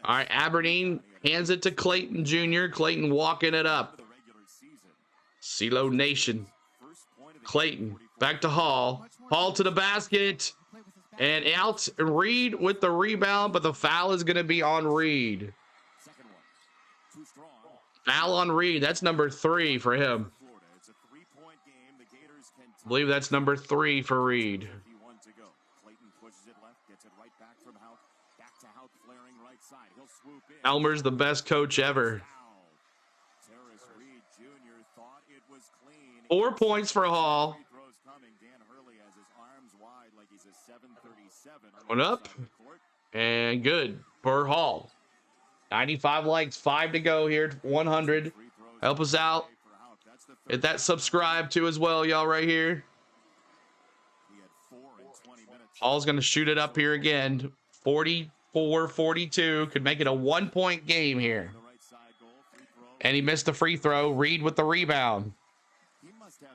All right, Aberdeen hands it to Clayton Jr. Clayton walking it up. CeeLo Nation. Clayton back to Hall. Hall to the basket. And out. Reed with the rebound, but the foul is going to be on Reed. Foul on Reed. That's number 3 for him. I believe that's number 3 for Reed. Elmer's the best coach ever. 4 points for Hall. One up. And good for Hall. 95 likes, 5 to go here. 100. Help us out. Hit that subscribe too as well, y'all, right here. Hall's going to shoot it up here again. 44-42. Could make it a 1-point game here. And he missed the free throw. Reed with the rebound.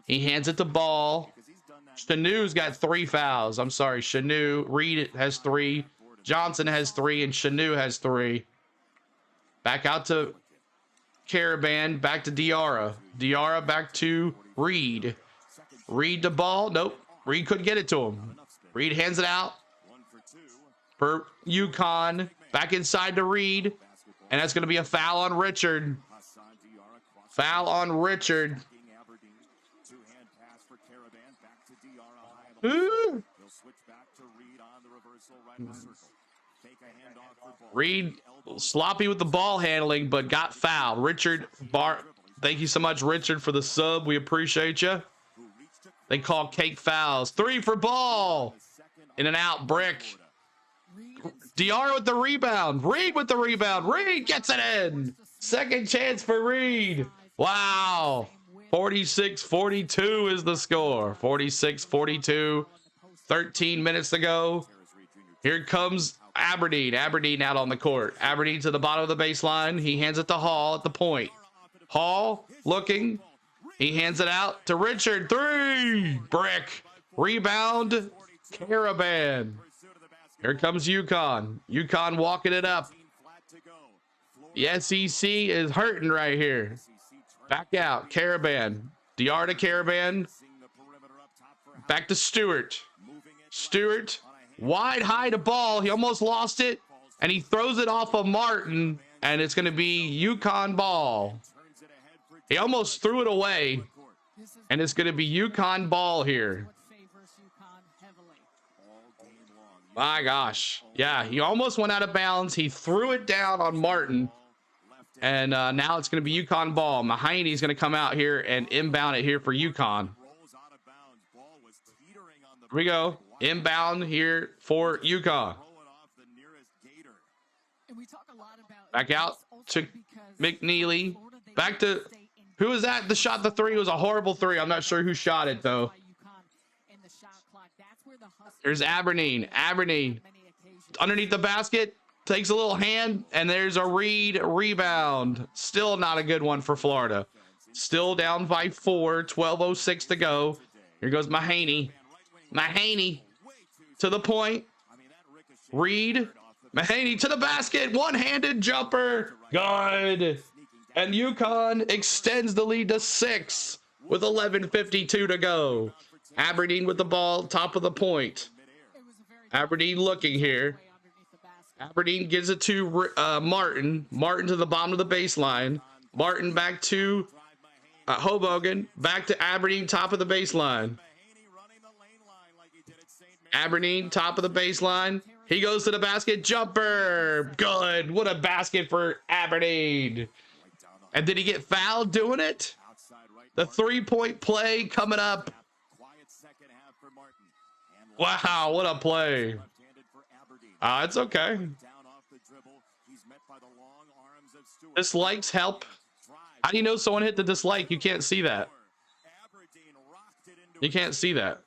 He hands it to Ball. Chanu's got 3 fouls. I'm sorry, Chanu. Reed has 3. Johnson has 3, and Chanu has 3. Back out to Caravan. Back to Diarra. Diarra back to Reed. Reed to Ball. Nope. Reed couldn't get it to him. Reed hands it out for UConn. Back inside to Reed. And that's going to be a foul on Richard. Foul on Richard. Ooh. Reed sloppy with the ball handling, but got fouled. Richard thank you so much, Richard, for the sub. We appreciate you. They call cake fouls. 3 for Ball. In and out, brick. Diarra with the rebound. Reed with the rebound. Reed gets it in. Second chance for Reed. Wow. 46-42 is the score. 46-42. 13 minutes to go. Here comes Aberdeen. Aberdeen out on the court. Aberdeen to the bottom of the baseline. He hands it to Hall at the point. Hall looking. He hands it out to Richard. 3. Brick. Rebound. Caravan. Here comes UConn. UConn walking it up. The SEC is hurting right here. Back out. Caravan. DR to Caravan. Back to Stewart. Stewart. Wide high to ball. He almost lost it. And he throws it off of Martin. And it's going to be UConn ball. He almost threw it away. And it's going to be UConn ball here. My gosh. Yeah, he almost went out of bounds. He threw it down on Martin. And now it's going to be UConn ball. Mahaney's going to come out here and inbound it here for UConn. Here we go. Inbound here for UConn. Back out to McNeely. Back to, who was that? The shot, the 3 was a horrible 3. I'm not sure who shot it though. There's Aberdeen. Aberdeen underneath the basket. Takes a little hand, and there's a Reed rebound. Still not a good one for Florida. Still down by 4. 12:06 to go. Here goes Mahaney. Mahaney to the point. Reed. Mahaney to the basket. One-handed jumper. Good. And UConn extends the lead to 6 with 11:52 to go. Aberdeen with the ball, top of the point. Aberdeen looking here. Aberdeen gives it to Martin. Martin to the bottom of the baseline. Martin back to Hoboken. Back to Aberdeen, top of the baseline. Aberdeen, top of the baseline. He goes to the basket. Jumper. Good. What a basket for Aberdeen. And did he get fouled doing it? The 3-point play coming up. Wow, what a play. It's okay. Dislikes help. How do you know someone hit the dislike? You can't see that. You can't see that.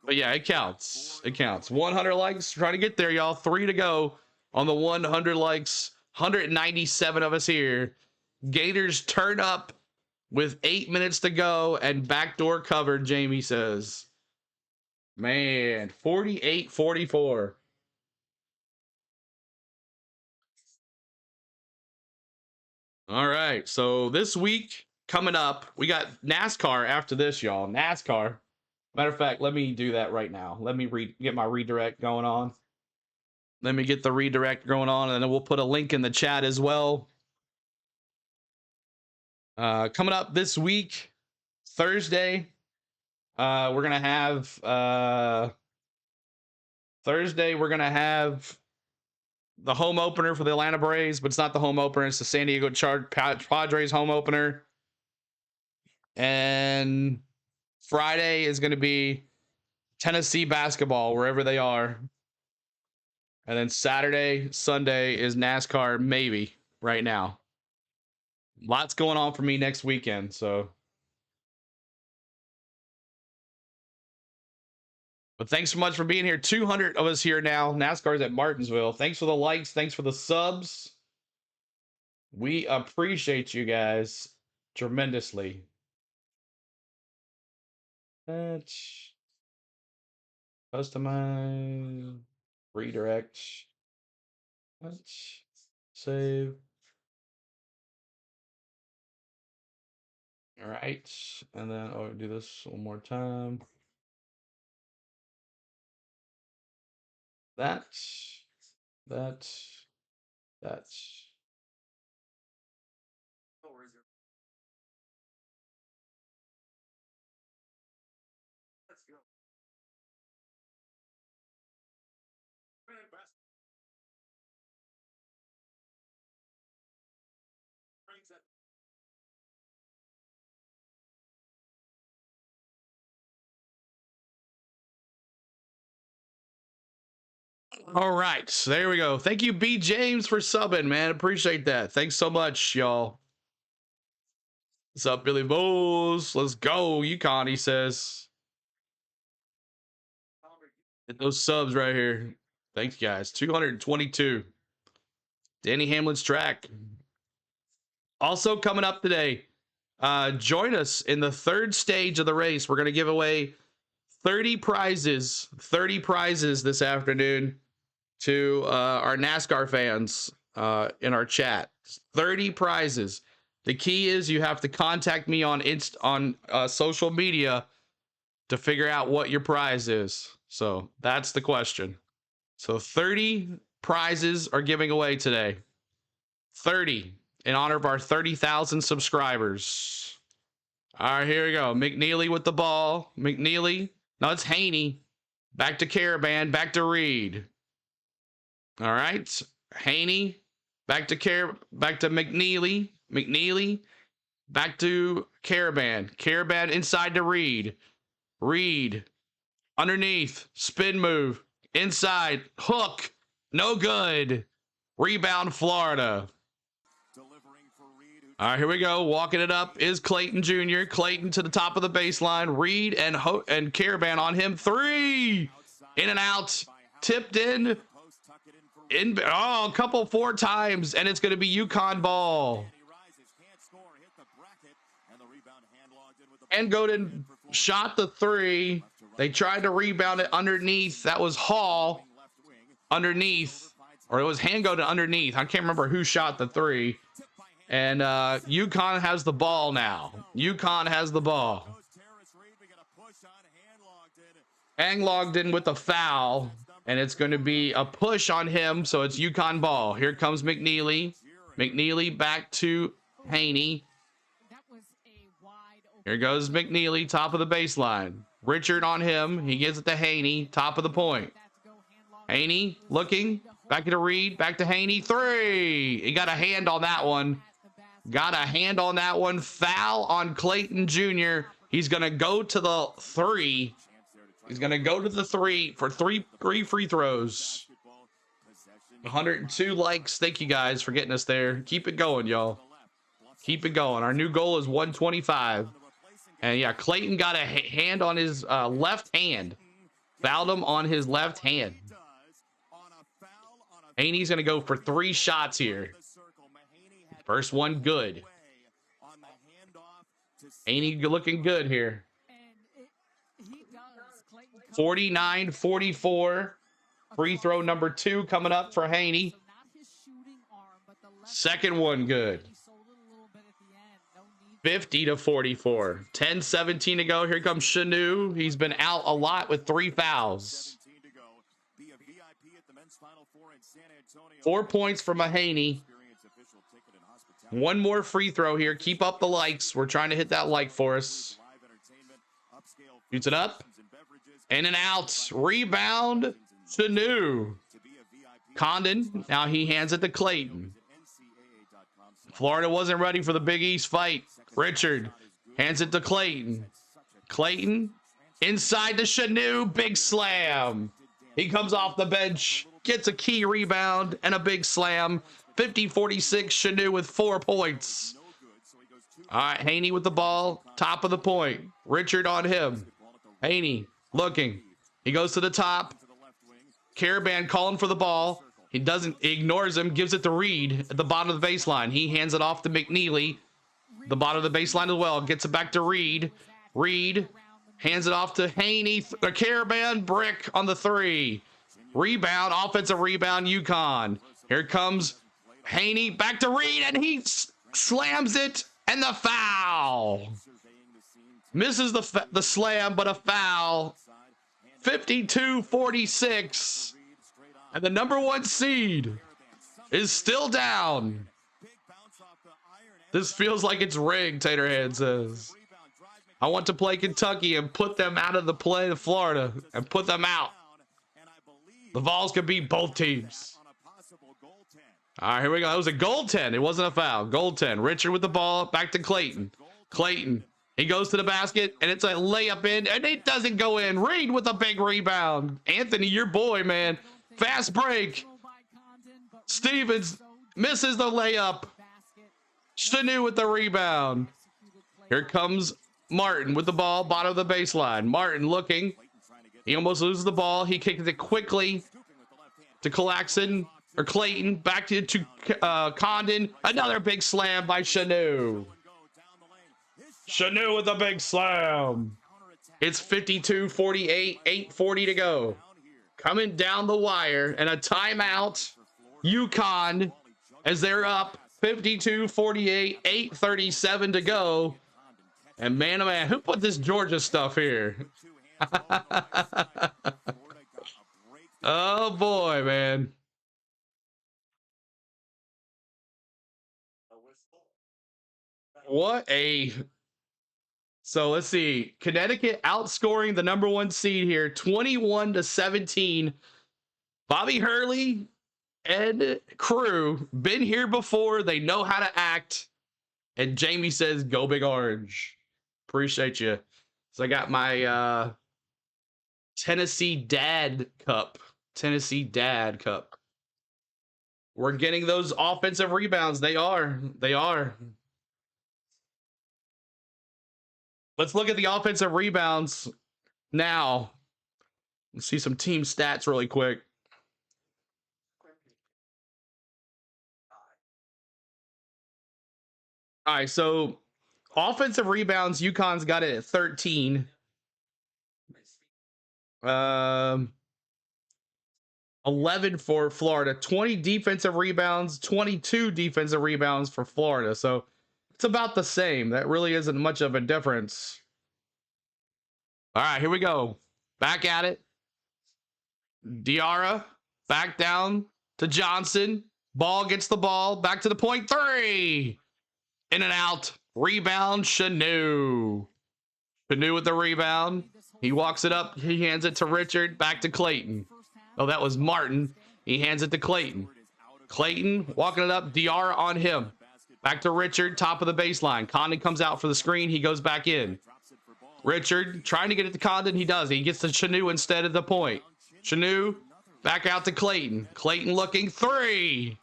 But yeah, it counts. It counts. 100 likes. Trying to get there, y'all. 3 to go on the 100 likes. 197 of us here. Gators turn up with 8 minutes to go and backdoor covered, Jamie says. Man, 48-44. All right, so this week coming up, we got NASCAR after this, y'all. NASCAR. Matter of fact, let me do that right now. Let me get my redirect going on. Let me get the redirect going on, and then we'll put a link in the chat as well. Coming up this week, Thursday, we're gonna have the home opener for the Atlanta Braves, but it's not the home opener. It's the San Diego Padres home opener. And Friday is going to be Tennessee basketball, wherever they are. And then Saturday, Sunday is NASCAR, maybe, right now. Lots going on for me next weekend, so. But thanks so much for being here. 200 of us here now. NASCAR's at Martinsville. Thanks for the likes. Thanks for the subs. We appreciate you guys tremendously. Customize. Redirect. Let's save. All right. And then I'll do this one more time. That's. All right, so there we go. Thank you, B. James, for subbing, man. Appreciate that. Thanks so much, y'all. What's up, Billy Bowles? Let's go, UConn, he says. Get those subs right here. Thanks, guys. 222. Danny Hamlin's track. Also coming up today, join us in the third stage of the race. We're going to give away 30 prizes this afternoon to our NASCAR fans in our chat. 30 prizes. The key is you have to contact me on social media to figure out what your prize is. So that's the question. So 30 prizes are giving away today. 30 in honor of our 30,000 subscribers. All right, here we go. McNeely with the ball. McNeely. No, it's Haney. Back to Caravan. Back to Reed. All right. Haney. Back to McNeely. McNeely. Back to Caravan. Caravan inside to Reed. Reed. Underneath. Spin move. Inside. Hook. No good. Rebound, Florida. All right, here we go. Walking it up is Clayton Jr. Clayton to the top of the baseline. Reed and Caravan on him. Three. In and out. Tipped in. A couple 4 times, and it's going to be UConn ball. And Godin shot the 3. They tried to rebound it underneath. That was Hall underneath, or it was Hangoden underneath. I can't remember who shot the 3. And UConn has the ball now. UConn has the ball. Hanglogden with a foul, and it's going to be a push on him, so it's UConn ball. Here comes McNeely. McNeely back to Haney. Here goes McNeely, top of the baseline. Richard on him. He gives it to Haney, top of the point. Haney looking. Back to Reed. Back to Haney. 3. He got a hand on that one. Got a hand on that one. Foul on Clayton Jr. He's going to go to the 3. He's going to go to the 3 for three free throws. 102 likes. Thank you guys for getting us there. Keep it going, y'all. Keep it going. Our new goal is 125. And yeah, Clayton got a hand on his left hand. Fouled him on his left hand. Haney's going to go for 3 shots here. First one good. Haney looking good here. 49-44. Free throw number 2 coming up for Haney. Second one good. 50-44. 10-17 to go. Here comes Shanu. He's been out a lot with 3 fouls. 4 points from Haney. 1 more free throw here. Keep up the likes. We're trying to hit that like for us. Shoots it up. In and out. Rebound. Shanu. Condon. Now he hands it to Clayton. Florida wasn't ready for the Big East fight. Richard hands it to Clayton. Clayton inside to Shanu. Big slam. He comes off the bench. Gets a key rebound and a big slam. 50-46. Shanu with 4 points. All right, Haney with the ball. Top of the point. Richard on him. Haney looking. He goes to the top. Caravan calling for the ball. He ignores him, gives it to Reed at the bottom of the baseline. He hands it off to McNeely. The bottom of the baseline as well. Gets it back to Reed. Reed hands it off to Haney. The Caravan brick on the 3. Rebound, offensive rebound, UConn. Here comes Haney back to Reed, and he slams it, and the foul. Misses the slam, but a foul. 52-46. And the number 1 seed is still down. This feels like it's rigged, Taterhead says. I want to play Kentucky and put them out of the play of Florida and put them out. The Vols could beat both teams. All right, here we go. That was a goaltend. It wasn't a foul. Goaltend. Richard with the ball. Back to Clayton. Clayton. He goes to the basket, and it's a layup in, and it doesn't go in. Reed with a big rebound. Anthony, your boy, man. Fast break. Stevens misses the layup. Chanu with the rebound. Here comes Martin with the ball, bottom of the baseline. Martin looking. He almost loses the ball. He kicked it quickly to Clayton. Back to Condon. Another big slam by Chanu. Chanu with a big slam. It's 52-48, 8:40 to go. Coming down the wire and a timeout. UConn as they're up 52-48, 8:37 to go. And man, oh man, who put this Georgia stuff here? Oh boy, man. What a... So let's see. Connecticut outscoring the #1 seed here, 21-17. Bobby Hurley and crew been here before. They know how to act. And Jamie says, "Go Big Orange." Appreciate you. So I got my Tennessee Dad Cup. Tennessee Dad Cup. We're getting those offensive rebounds. They are. Let's look at the offensive rebounds now. Let's see some team stats really quick. All right, so offensive rebounds, UConn's got it at 13. 11 for Florida. 20 defensive rebounds, 22 defensive rebounds for Florida. So it's about the same. That really isn't much of a difference. All right, here we go. Back at it. Diarra back down to Johnson. Ball gets the ball. Back to the point. 3. In and out. Rebound, Chanu. Chanu with the rebound. He walks it up. He hands it to Richard. Back to Clayton. Oh, that was Martin. He hands it to Clayton. Clayton walking it up. Diarra on him. Back to Richard. Top of the baseline. Condon comes out for the screen. He goes back in. Richard trying to get it to Condon. He does. He gets to Chanu instead of the point. Chanu back out to Clayton. Clayton looking. 3.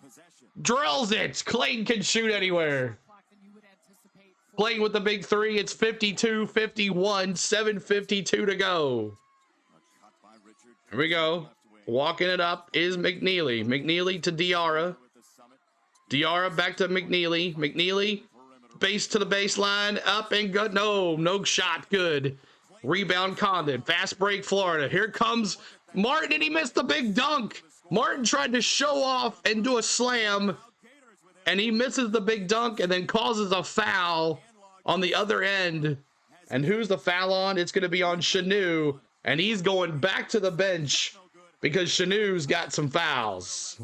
Drills it. Clayton can shoot anywhere. Clayton with the big 3. It's 52-51. 7:52 to go. Here we go. Walking it up is McNeely. McNeely to Diarra. Diarra back to McNeely. McNeely, base to the baseline, up and good. No shot. Good. Rebound Condon. Fast break Florida. Here comes Martin, and he missed the big dunk. Martin tried to show off and do a slam, and he misses the big dunk and then causes a foul on the other end. And who's the foul on? It's going to be on Chanu, and he's going back to the bench because Chanu's got some fouls.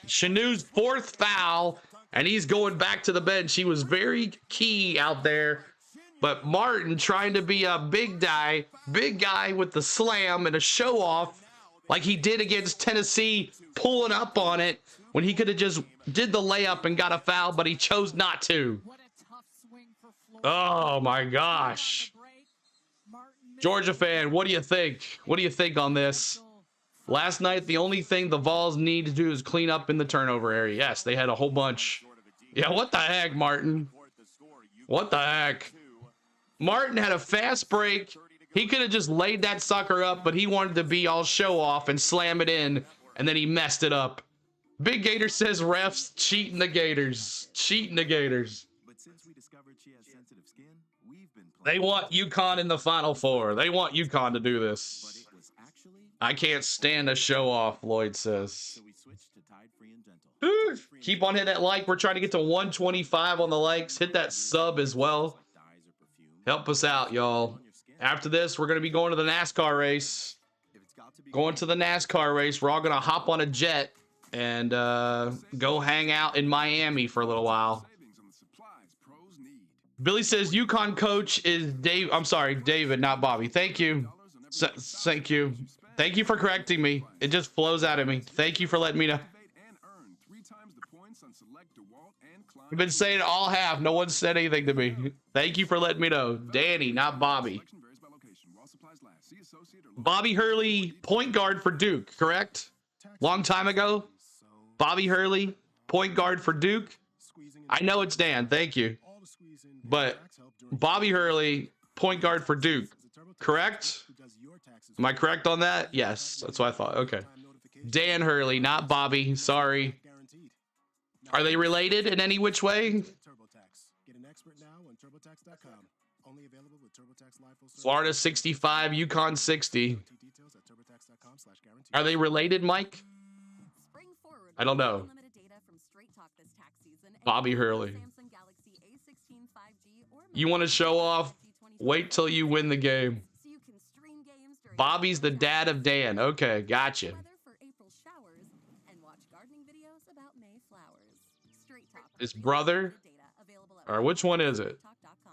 Chanu's 4th foul, and he's going back to the bench. He was very key out there, but Martin trying to be a big guy with the slam and a show off like he did against Tennessee, pulling up on it when he could have just did the layup and got a foul, but he chose not to. Oh my gosh. Georgia fan, what do you think? What do you think on this? Last night, the only thing the Vols need to do is clean up in the turnover area. Yes, they had a whole bunch. Yeah, what the heck, Martin? What the heck? Martin had a fast break. He could have just laid that sucker up, but he wanted to be all show off and slam it in, and then he messed it up. Big Gator says refs cheating the Gators. Cheating the Gators. They want UConn in the Final Four. They want UConn to do this. I can't stand a show off, Lloyd says. Keep on hitting that like. We're trying to get to 125 on the likes. Hit that sub as well. Help us out, y'all. After this, we're going to be going to the NASCAR race. Going to the NASCAR race. We're all going to hop on a jet and go hang out in Miami for a little while. Billy says UConn coach is Dave. I'm sorry, David, not Bobby. Thank you. Thank you. Thank you for correcting me. It just flows out of me. Thank you for letting me know. I've been saying it all half. No one said anything to me. Thank you for letting me know. Danny, not Bobby. Bobby Hurley, point guard for Duke, correct? Long time ago. Bobby Hurley, point guard for Duke. I know it's Dan, thank you. But Bobby Hurley, point guard for Duke, correct? Am I correct on that? Yes, that's what I thought. Okay. Dan Hurley, not Bobby. Sorry. Are they related in any which way? Florida 65, UConn 60. Are they related, Mike? I don't know. Bobby Hurley. You want to show off? Wait till you win the game. Bobby's the dad of Dan. Okay, gotcha. His brother? Or which one is it?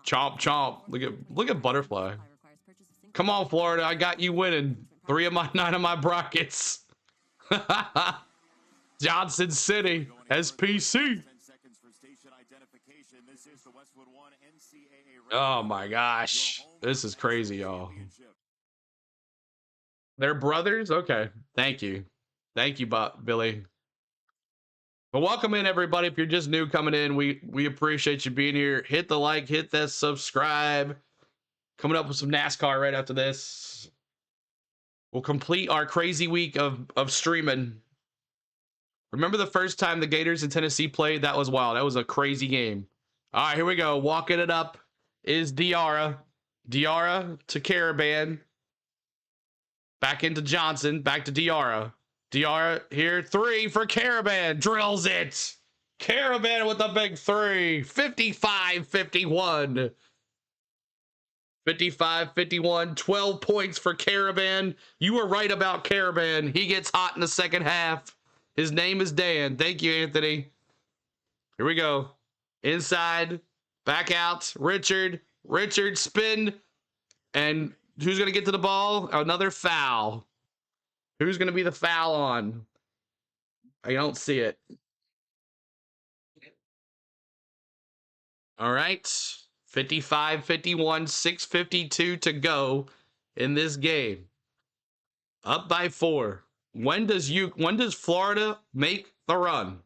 Chomp, chomp. Look at Butterfly. Come on, Florida. I got you winning 9 of my brackets. Johnson City, SPC. Oh my gosh. This is crazy, y'all. They're brothers? Okay. Thank you. Thank you, Billy. But welcome in, everybody. If you're just new coming in, we appreciate you being here. Hit the like, hit that subscribe. Coming up with some NASCAR right after this. We'll complete our crazy week of streaming. Remember the first time the Gators in Tennessee played? That was wild. That was a crazy game. All right, here we go. Walking it up is Diarra. Diarra to Caravan. Back into Johnson. Back to Diarra. Diarra here. 3 for Caravan. Drills it. Caravan with the big 3. 55-51. 55-51. 12 points for Caravan. You were right about Caravan. He gets hot in the second half. His name is Dan. Thank you, Anthony. Here we go. Inside. Back out. Richard. Richard spin. And who's going to get to the ball? Another foul. Who's going to be the foul on? I don't see it. All right. 55-51. 6:52 to go in this game. Up by 4. When does Florida make the run?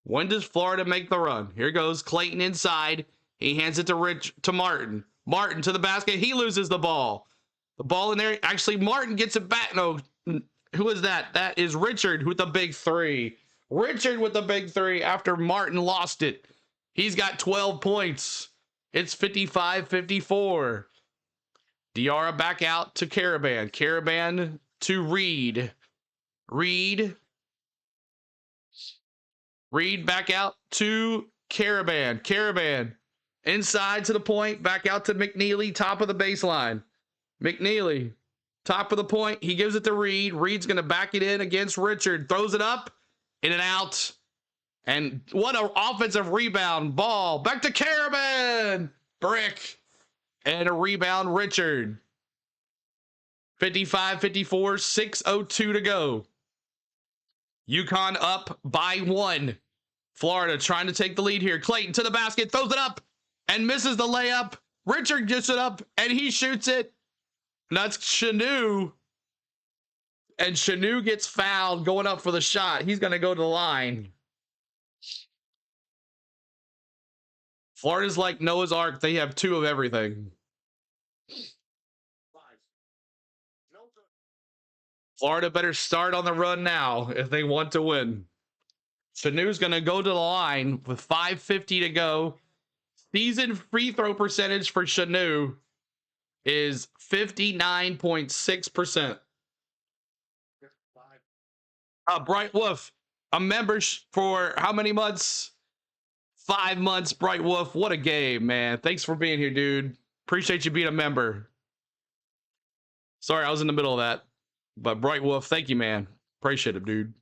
When does Florida make the run? Here goes Clayton inside. He hands it to Martin. Martin to the basket. He loses the ball. The ball in there. Actually, Martin gets it back. No, who is that? That is Richard with the big 3. Richard with the big 3 after Martin lost it. He's got 12 points. It's 55-54. Diarra back out to Caravan. Caravan to Reed. Reed back out to Caravan. Caravan inside to the point, back out to McNeely, top of the baseline. McNeely, top of the point. He gives it to Reed. Reed's going to back it in against Richard. Throws it up, in and out. And what an offensive rebound. Ball back to Caravan. Brick. And a rebound, Richard. 55-54, 6:02 to go. UConn up by 1. Florida trying to take the lead here. Clayton to the basket, throws it up, and misses the layup. Richard gets it up, and he shoots it. And that's Chanu. And Chanu gets fouled going up for the shot. He's going to go to the line. Florida's like Noah's Ark. They have 2 of everything. Florida better start on the run now if they want to win. Chanu's going to go to the line with 5:50 to go. Season free throw percentage for Chanu is 59.6%. Bright Wolf, a member for how many months? 5 months, Bright Wolf. What a game, man. Thanks for being here, dude. Appreciate you being a member. Sorry, I was in the middle of that. But Bright Wolf, thank you, man. Appreciate it, dude.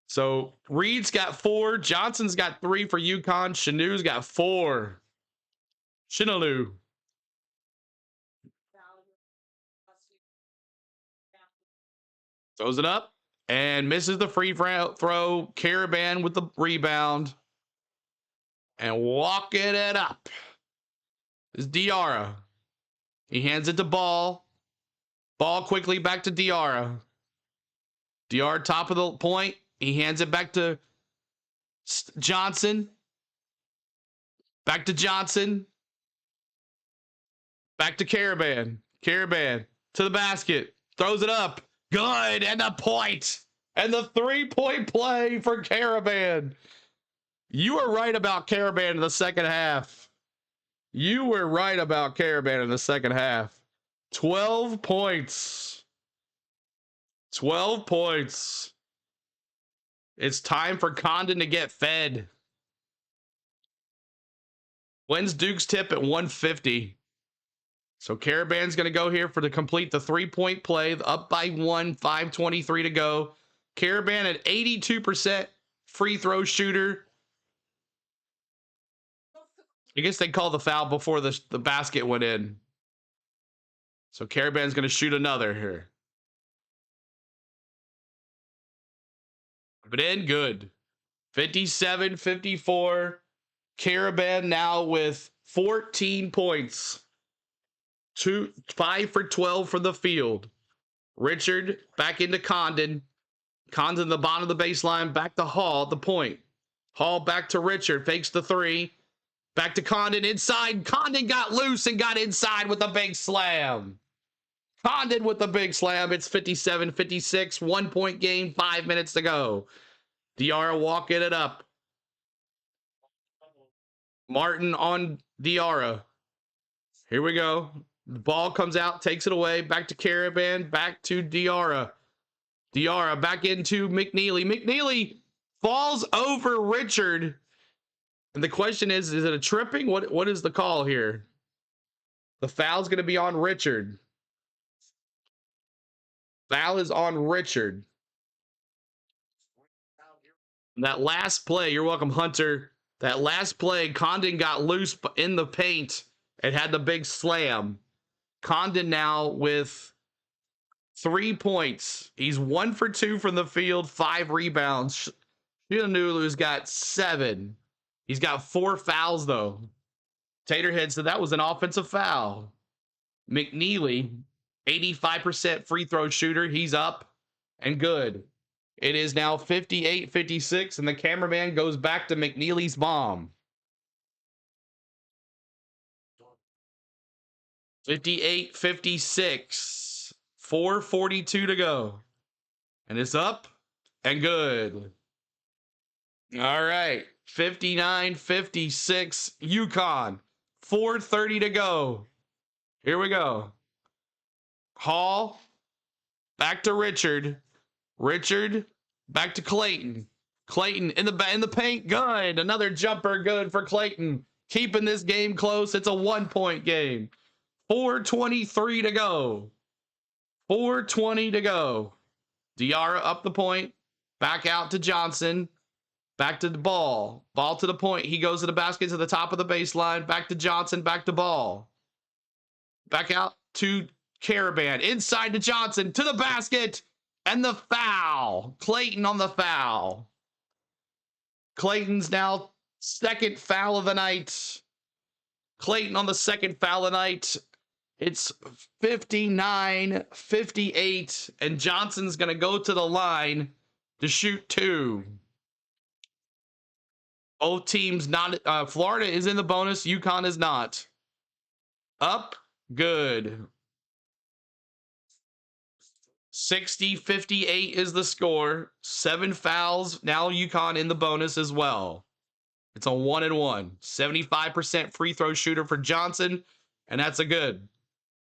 So Reed's got 4. Johnson's got 3 for UConn. Chanu's got 4. Shinaloo. Throws it up and misses the free throw. Caravan with the rebound. And walking it up is Diarra. He hands it to Ball. Ball quickly back to Diarra. Diarra top of the point. He hands it back to Johnson. Back to Johnson. Back to Caravan. Caravan to the basket. Throws it up. Good. And the point. And the 3-point play for Caravan. You were right about Caravan in the second half. You were right about Caravan in the second half. 12 points. 12 points. It's time for Condon to get fed. Wins Duke's tip at 150. So Caravan's going to go here to complete the 3-point play. Up by 1, 5:23 to go. Caravan at 82% free throw shooter. I guess they called the foul before the basket went in. So Caravan's going to shoot another here. But in good. 57-54. Caravan now with 14 points. 5 for 12 from the field. Richard back into Condon. Condon the bottom of the baseline. Back to Hall at the point. Hall back to Richard. Fakes the 3. Back to Condon inside. Condon got loose and got inside with a big slam. Condon with the big slam. It's 57-56. 1-point game. 5 minutes to go. Diarra walking it up. Martin on Diarra. Here we go. The ball comes out, takes it away. Back to Caravan. Back to Diarra. Diarra back into McNeely. McNeely falls over Richard. And the question is it a tripping? What is the call here? The foul's going to be on Richard. Foul is on Richard. And that last play, you're welcome, Hunter. That last play, Condon got loose in the paint and had the big slam. Condon now with 3 points. He's 1 for 2 from the field, 5 rebounds. Shilanulu's got 7. He's got 4 fouls, though. Taterhead said that was an offensive foul. McNeely, 85% free throw shooter. He's up and good. It is now 58-56, and the cameraman goes back to McNeely's bomb. 58-56. 4:42 to go. And it's up and good. All right. 59-56 UConn. 4:30 to go. Here we go. Hall. Back to Richard. Richard. Back to Clayton. Clayton in the paint. Good. Another jumper. Good for Clayton. Keeping this game close. It's a 1-point game. 4:23 to go. 4:20 to go. Diarra up the point. Back out to Johnson. Back to the ball. Ball to the point. He goes to the basket to the top of the baseline. Back to Johnson. Back to ball. Back out to Caravan. Inside to Johnson. To the basket. And the foul. Clayton on the foul. Clayton's now second foul of the night. Clayton on the second foul of the night. It's 59-58. And Johnson's going to go to the line to shoot 2. Both teams not. Florida is in the bonus. UConn is not. Up. Good. 60-58 is the score. 7 fouls. Now UConn in the bonus as well. It's a 1-1. 75% free throw shooter for Johnson. And that's a good.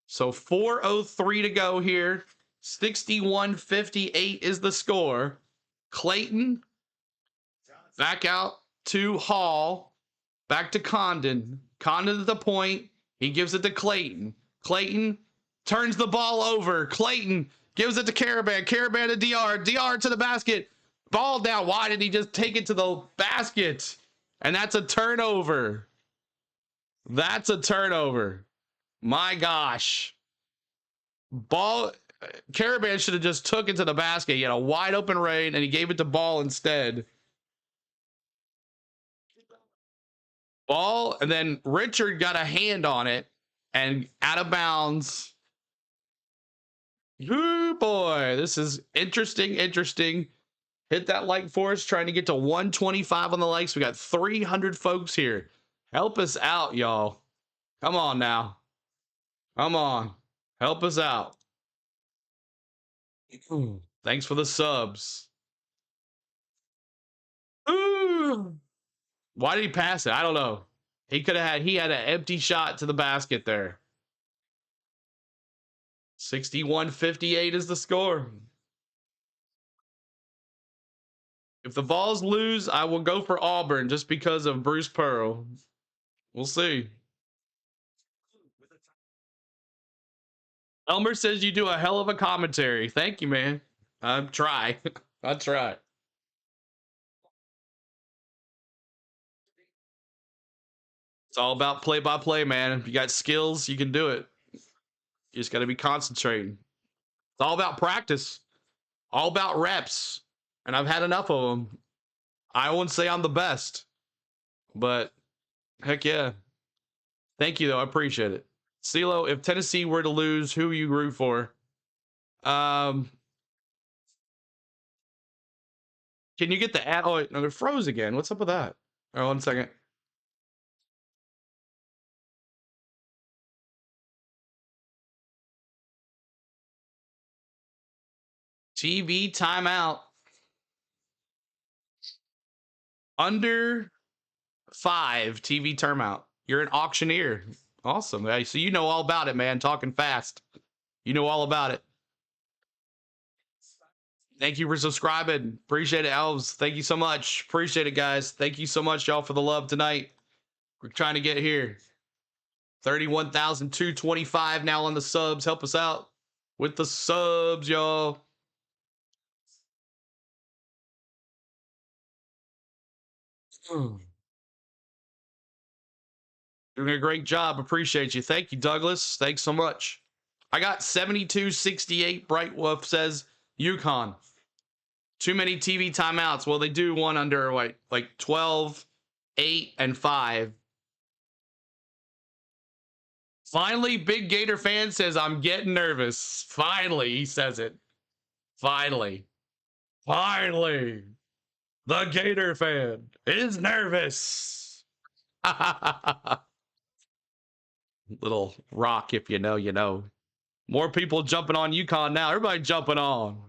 So 4:03 to go here. 61-58 is the score. Clayton. Back out to Hall. Back to Condon. Condon at the point. He gives it to Clayton. Clayton turns the ball over. Clayton gives it to Caravan. Caravan to DR. DR to the basket. Ball down. Why did he just take it to the basket? And that's a turnover. That's a turnover. My gosh. Ball. Caravan should have just took it to the basket. He had a wide open lane and he gave it to Ball instead. Ball, and then Richard got a hand on it and out of bounds. Ooh, boy, this is interesting. Hit that like for us, trying to get to 125 on the likes. We got 300 folks here. Help us out, y'all. Come on now. Come on. Help us out. Thanks for the subs. Ooh. Why did he pass it? I don't know. He had an empty shot to the basket there. 61-58 is the score. If the Vols lose, I will go for Auburn just because of Bruce Pearl. We'll see. Elmer says you do a hell of a commentary. Thank you, man. I'll try. I'll try. It's all about play-by-play, man. If you got skills, you can do it. You just got to be concentrating. It's all about practice. All about reps. And I've had enough of them. I wouldn't say I'm the best. But, heck yeah. Thank you, though. I appreciate it. CeeLo, if Tennessee were to lose, who you root for? Can you get the ad? Oh, wait, no, they're froze again. What's up with that? Oh, 1 second. TV timeout. Under 5 TV timeout. You're an auctioneer. Awesome. So you know all about it, man. Talking fast. You know all about it. Thank you for subscribing. Appreciate it, Elves. Thank you so much. Appreciate it, guys. Thank you so much, y'all, for the love tonight. We're trying to get here. 31,225 now on the subs. Help us out with the subs, y'all. Doing a great job. Appreciate you. Thank you, Douglas. Thanks so much. I got 7268. Bright Wolf says UConn. Too many TV timeouts. Well, they do one under like 12, 8, and 5. Finally, Big Gator fan says, I'm getting nervous. Finally, he says it. Finally. Finally. The Gator fan is nervous. Little rock, if you know, you know. More people jumping on UConn now. Everybody jumping on.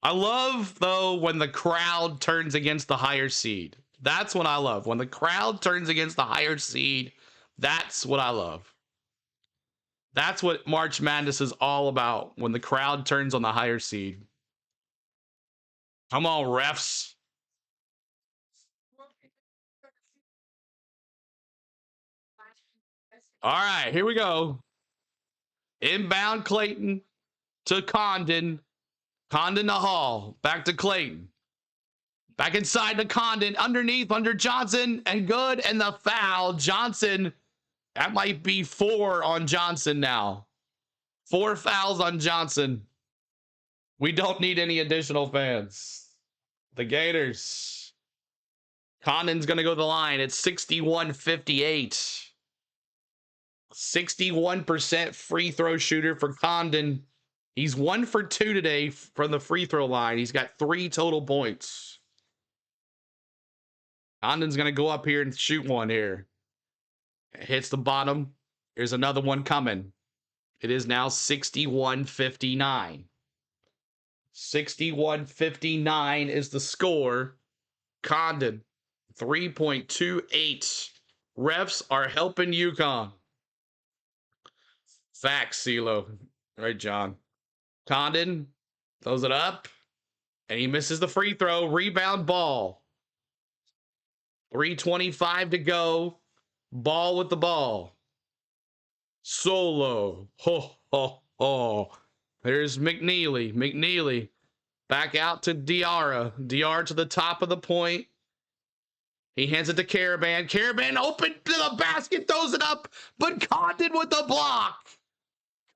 I love, though, when the crowd turns against the higher seed. That's what I love. When the crowd turns against the higher seed, that's what I love. That's what March Madness is all about, when the crowd turns on the higher seed. Come on, refs. All right, here we go. Inbound Clayton to Condon. Condon to Hall. Back to Clayton. Back inside to Condon. Underneath, under Johnson. And good. And the foul. Johnson. That might be 4 on Johnson now. 4 fouls on Johnson. We don't need any additional fans. The Gators. Condon's going to go to the line. It's 61-58. 61% free throw shooter for Condon. He's 1 for 2 today from the free throw line. He's got 3 total points. Condon's going to go up here and shoot one here. Hits the bottom. There's another one coming. It is now 61-59. 61-59 is the score. Condon, 3.28. Refs are helping UConn. Facts, CeeLo. Right, John. Condon throws it up, and he misses the free throw. Rebound ball. 3:25 to go. Ball with the ball. Solo. Ho, ho, ho. There's McNeely. McNeely back out to Diarra. Diarra to the top of the point. He hands it to Caravan. Caravan open to the basket, throws it up, but Condon with the block.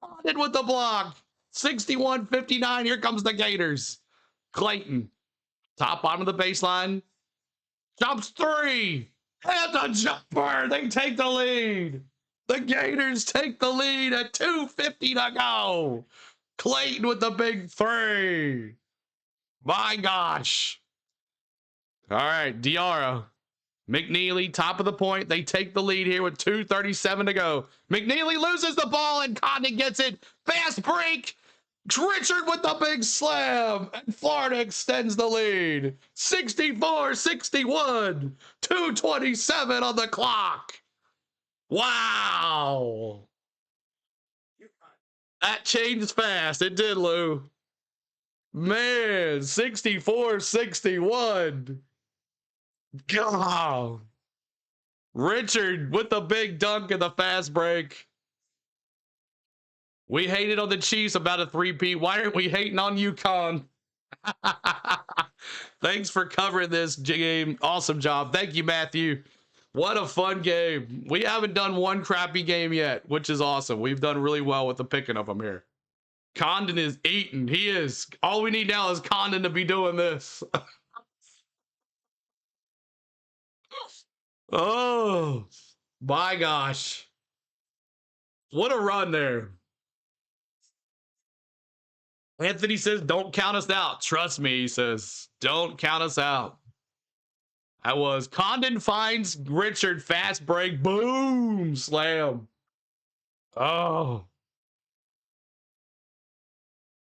Condon with the block. 61-59. Here comes the Gators. Clayton. Top bottom of the baseline. Jumps 3. And a jumper. They take the lead. The Gators take the lead at 2:50 to go. Clayton with the big three. My gosh. All right, Diarra. McNeely, top of the point. They take the lead here with 2:37 to go. McNeely loses the ball and Condon gets it. Fast break. Richard with the big slam. And Florida extends the lead. 64-61. 2:27 on the clock. Wow. That changed fast. It did, Lou. Man, 64-61. God. Richard with the big dunk and the fast break. We hated on the Chiefs about a 3-peat. Why aren't we hating on UConn? Thanks for covering this game. Awesome job. Thank you, Matthew. What a fun game. We haven't done one crappy game yet, which is awesome. We've done really well with the picking of them here. Condon is eating. He is. All we need now is Condon to be doing this. Oh, my gosh. What a run there. Anthony says, don't count us out. Trust me, he says, don't count us out. That was Condon finds Richard, fast break, boom, slam. Oh.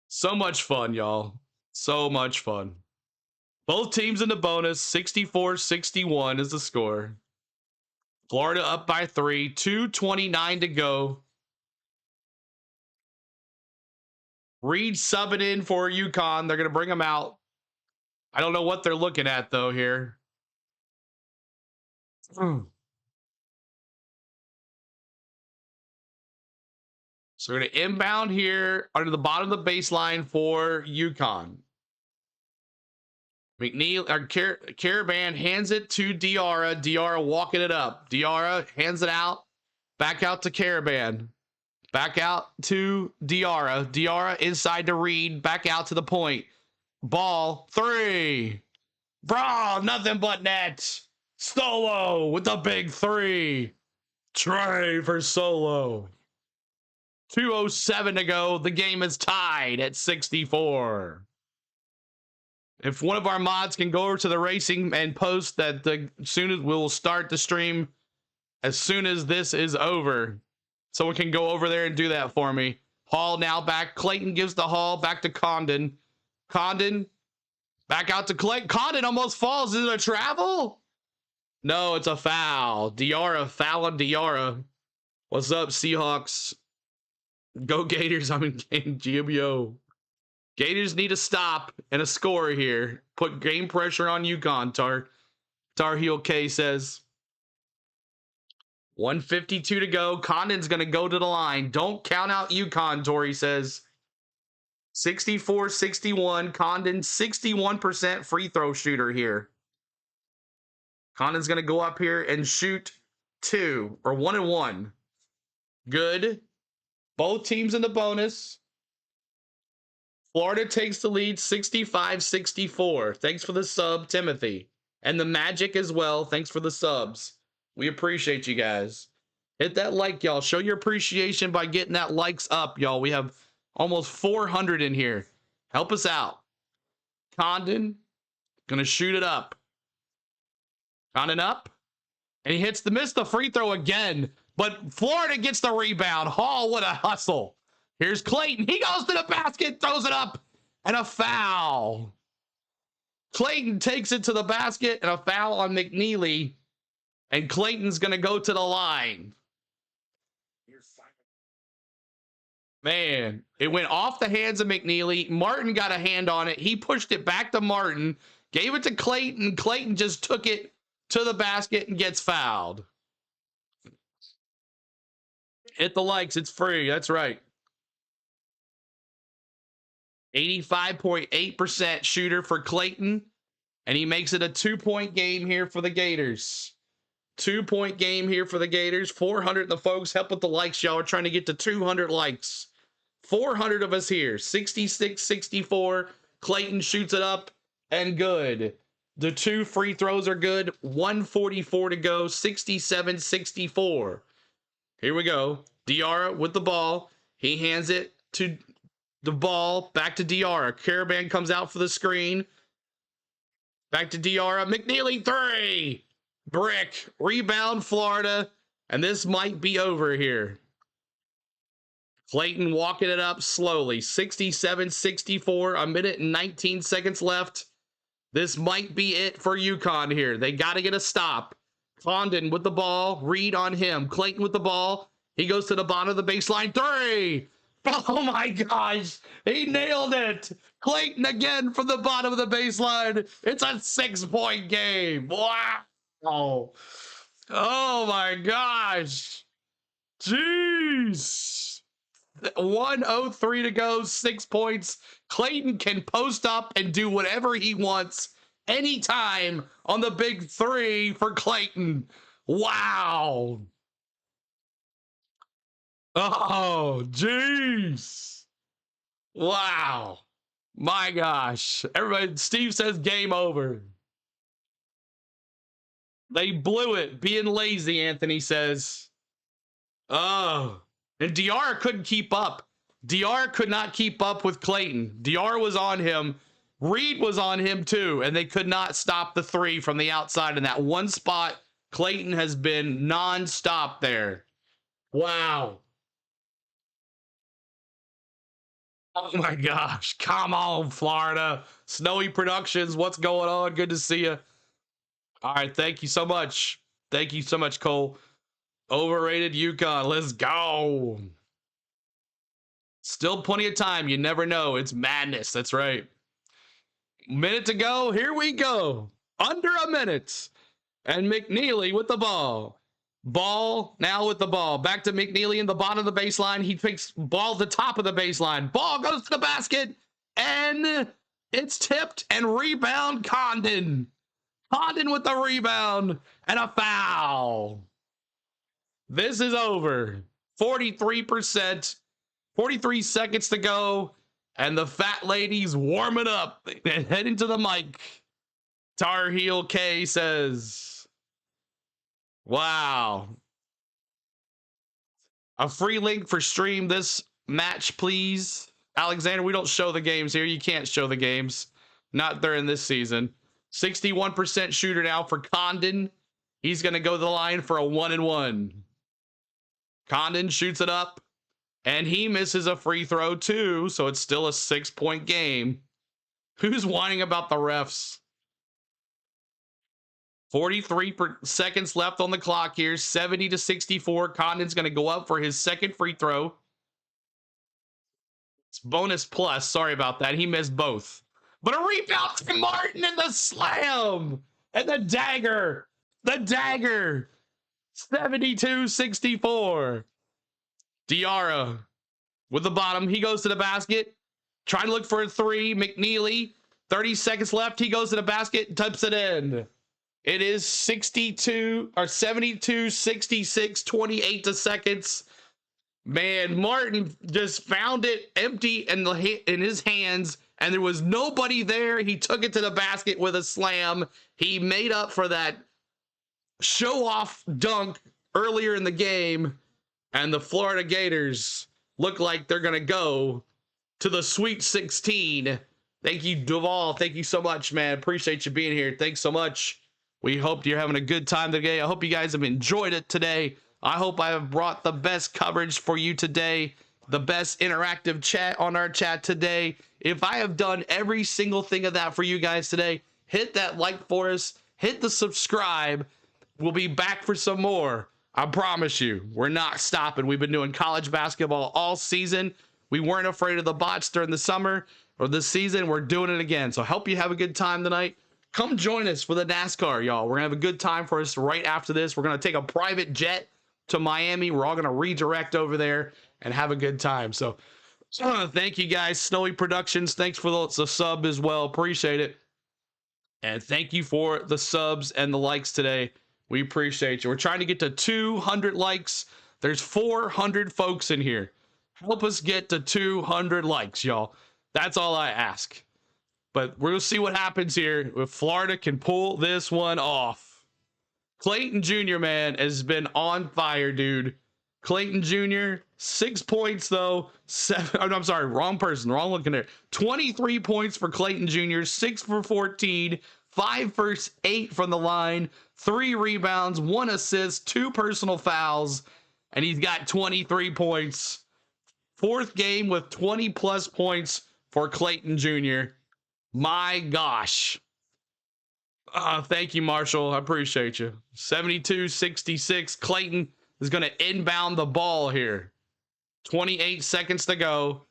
So much fun, y'all. So much fun. Both teams in the bonus, 64-61 is the score. Florida up by 3, 2:29 to go. Reed subbing in for UConn. They're going to bring them out. I don't know what they're looking at, though, here. So we're going to inbound here under the bottom of the baseline for UConn. McNeil or Caravan hands it to Diarra. Diarra walking it up. Diarra hands it out. Back out to Caravan. Back out to Diarra. Diarra inside to Reed. Back out to the point. Ball. 3. Bro, nothing but net. Solo with the big 3. Trey for Solo. 2:07 to go. The game is tied at 64. If one of our mods can go over to the racing and post that soon as we'll start the stream as soon as this is over. Someone can go over there and do that for me. Hall now back. Clayton gives the Hall back to Condon. Condon back out to Clayton. Condon almost falls. Is it a travel? No, it's a foul. Diarra, foul on Diarra. What's up, Seahawks? Go Gators. I'm in game GBO. Gators need a stop and a score here. Put game pressure on UConn, Tar Heel K says. 1:52 to go. Condon's going to go to the line. Don't count out UConn, Tori says. 64-61. Condon, 61% free throw shooter here. Condon's going to go up here and shoot 2 or 1 and 1. Good. Both teams in the bonus. Florida takes the lead 65-64. Thanks for the sub, Timothy. And the Magic as well. Thanks for the subs. We appreciate you guys. Hit that like, y'all. Show your appreciation by getting that likes up, y'all. We have almost 400 in here. Help us out. Condon, going to shoot it up. Condon up. And he hits missed the free throw again. But Florida gets the rebound. Hall, what a hustle. Here's Clayton. He goes to the basket, throws it up, and a foul. Clayton takes it to the basket, and a foul on McNeely. And Clayton's going to go to the line. Man, it went off the hands of McNeely. Martin got a hand on it. He pushed it back to Martin, gave it to Clayton. Clayton just took it to the basket and gets fouled. Hit the likes. It's free. That's right. 85.8% shooter for Clayton. And he makes it a 2-point game here for the Gators. 2-point game here for the Gators. 400. The folks, help with the likes. Y'all are trying to get to 200 likes. 400 of us here. 66-64. Clayton shoots it up and good. The 2 free throws are good. 1:44 to go. 67-64. Here we go. Diarra with the ball. He hands it to the ball back to Diarra. Caravan comes out for the screen. Back to Diarra. McNeely 3. Brick. Rebound Florida. And this might be over here. Clayton walking it up slowly. 67-64. A minute and 19 seconds left. This might be it for UConn here. They got to get a stop. Condon with the ball. Reed on him. Clayton with the ball. He goes to the bottom of the baseline. 3. Oh my gosh. He nailed it. Clayton again from the bottom of the baseline. It's a 6-point game. Wow. Oh my gosh. Jeez. 1:03 to go. 6 points. Clayton can post up and do whatever he wants anytime on the big 3 for Clayton. Wow. Oh, jeez. Wow. My gosh. Everybody, Steve says game over. They blew it. Being lazy, Anthony says. Oh. And Diarra couldn't keep up. Diarra could not keep up with Clayton. Diarra was on him. Reed was on him too. And they could not stop the 3 from the outside in that one spot. Clayton has been non-stop there. Wow. Oh my gosh. Come on, Florida. Snowy Productions, what's going on? Good to see you. All right, thank you so much. Thank you so much, Cole. Overrated UConn. Let's go. Still plenty of time. You never know. It's madness. That's right. Minute to go. Here we go. Under a minute. And McNeely with the ball. Ball now with the ball. Back to McNeely in the bottom of the baseline. He picks ball at the top of the baseline. Ball goes to the basket. And it's tipped and rebound Condon. Condon with the rebound. And a foul. This is over. 43%. 43 seconds to go. And the fat lady's warming up and heading to the mic. Tar Heel K says, wow. A free link for stream this match, please. Alexander, we don't show the games here. You can't show the games. Not during this season. 61% shooter now for Condon. He's going to go to the line for a 1-and-1. Condon shoots it up. And he misses a free throw too. So it's still a 6-point game. Who's whining about the refs? 43 seconds left on the clock here. 70-64. Condon's going to go up for his second free throw. It's bonus plus. Sorry about that. He missed both. But a rebound to Martin and the slam. And the dagger. The dagger. 72-64. Diarra with the bottom. He goes to the basket. Trying to look for a 3. McNeely. 30 seconds left. He goes to the basket. Types it in. It is 72-66, 28 seconds. Man, Martin just found it empty in his hands, and there was nobody there. He took it to the basket with a slam. He made up for that show-off dunk earlier in the game, and the Florida Gators look like they're going to go to the Sweet 16. Thank you, Duval. Thank you so much, man. Appreciate you being here. Thanks so much. We hope you're having a good time today. I hope you guys have enjoyed it today. I hope I have brought the best coverage for you today, the best interactive chat on our chat today. If I have done every single thing of that for you guys today, hit that like for us, hit the subscribe. We'll be back for some more. I promise you, we're not stopping. We've been doing college basketball all season. We weren't afraid of the bots during the summer or this season. We're doing it again. So I hope you have a good time tonight. Come join us for the NASCAR, y'all. We're going to have a good time for us right after this. We're going to take a private jet to Miami. We're all going to redirect over there and have a good time. So I want to thank you guys. Snowy Productions, thanks for the sub as well. Appreciate it. And thank you for the subs and the likes today. We appreciate you. We're trying to get to 200 likes. There's 400 folks in here. Help us get to 200 likes, y'all. That's all I ask. But we'll see what happens here if Florida can pull this one off. Clayton Jr., man, has been on fire, dude. Clayton Jr., 6 points though. I'm sorry, wrong person, wrong looking there. 23 points for Clayton Jr., 6 for 14, 5 for 8 from the line, 3 rebounds, 1 assist, 2 personal fouls, and he's got 23 points. 4th game with 20 plus points for Clayton Jr. My gosh. Thank you, Marshall. I appreciate you. 72-66. Clayton is going to inbound the ball here. 28 seconds to go.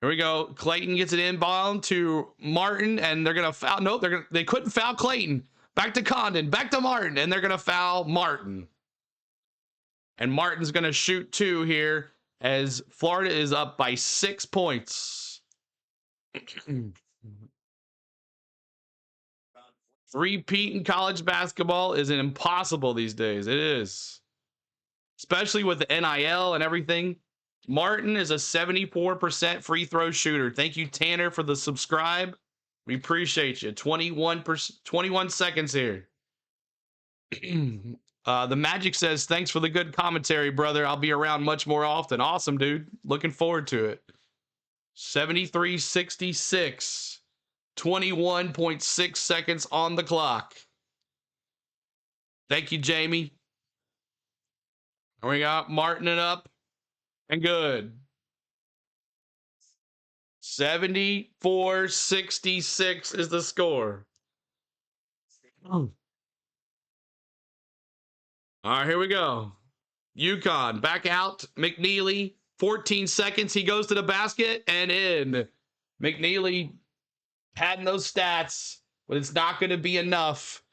Here we go. Clayton gets it inbound to Martin, and they're going to foul. Nope, they couldn't foul Clayton. Back to Condon, back to Martin, and they're going to foul Martin. And Martin's going to shoot 2 here as Florida is up by 6 points. 3-peat in college basketball is impossible these days. It is. Especially with the NIL and everything. Martin is a 74% free throw shooter. Thank you, Tanner, for the subscribe. We appreciate you. 21 seconds here. The Magic says, thanks for the good commentary, brother. I'll be around much more often. Awesome, dude. Looking forward to it. 73-66. 21.6 seconds on the clock. Thank you, Jamie. And we got Martin it up. And good. 74-66 is the score. All right, here we go. UConn back out. McNeely, 14 seconds. He goes to the basket and in. McNeely padding those stats, but it's not going to be enough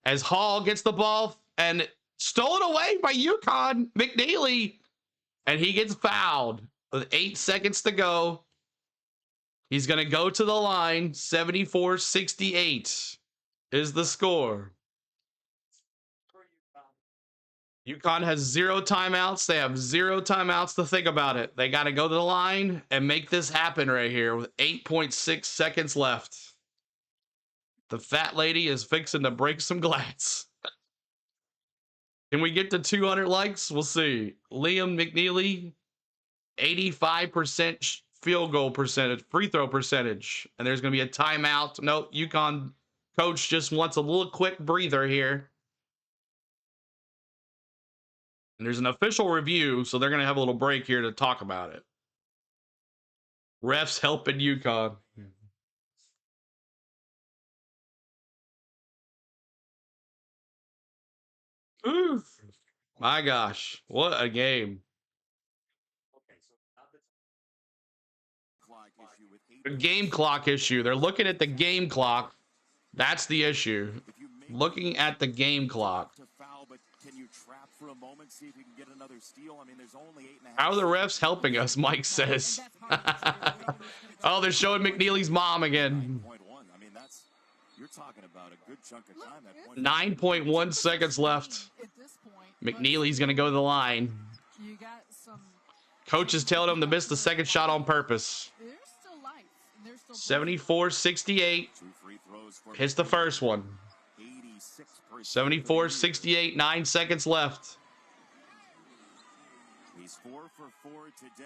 as Hall gets the ball and stolen away by UConn. McNeely, and he gets fouled with 8 seconds to go. He's going to go to the line. 74-68 is the score. UConn has 0 timeouts. They have 0 timeouts to think about it. They got to go to the line and make this happen right here with 8.6 seconds left. The fat lady is fixing to break some glass. Can we get to 200 likes? We'll see. Liam McNeely, 85% field goal percentage, free throw percentage. And there's going to be a timeout. No, UConn coach just wants a little quick breather here. And there's an official review, so they're going to have a little break here to talk about it. Refs helping UConn. Oof. My gosh, what a game. A game clock issue. They're looking at the game clock. That's the issue. Looking at the game clock. How are the refs helping us? Mike says. Oh, they're showing McNeely's mom again. 9.1 seconds left. McNeely's going to go to the line. Coach is telling him to miss the second shot on purpose. 74-68. Hits the first one. 74-68, 9 seconds left. He's 4 for 4 today.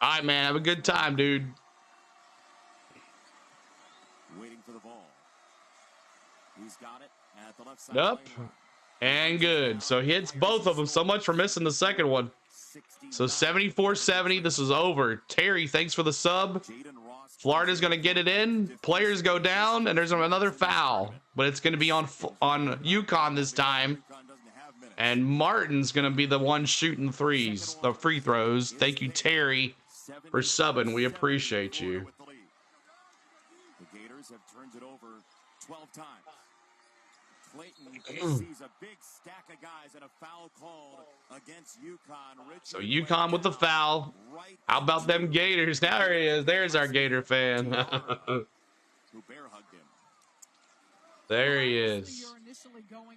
All right, man. Have a good time, dude. Waiting for the ball. He's got it at the left side. Yep. And good. So he hits both of them. So much for missing the second one. So 74-70. This is over. Terry, thanks for the sub. Florida's going to get it in. Players go down, and there's another foul. But it's going to be on UConn this time. And Martin's going to be the one shooting threes, the free throws. Thank you, Terry, for subbing. We appreciate you. The Gators have turned it over 12 times. Clayton sees a big stack of guys and a foul called against UConn. So UConn with the foul. How about them Gators? There he is. There's our Gator fan. There he is.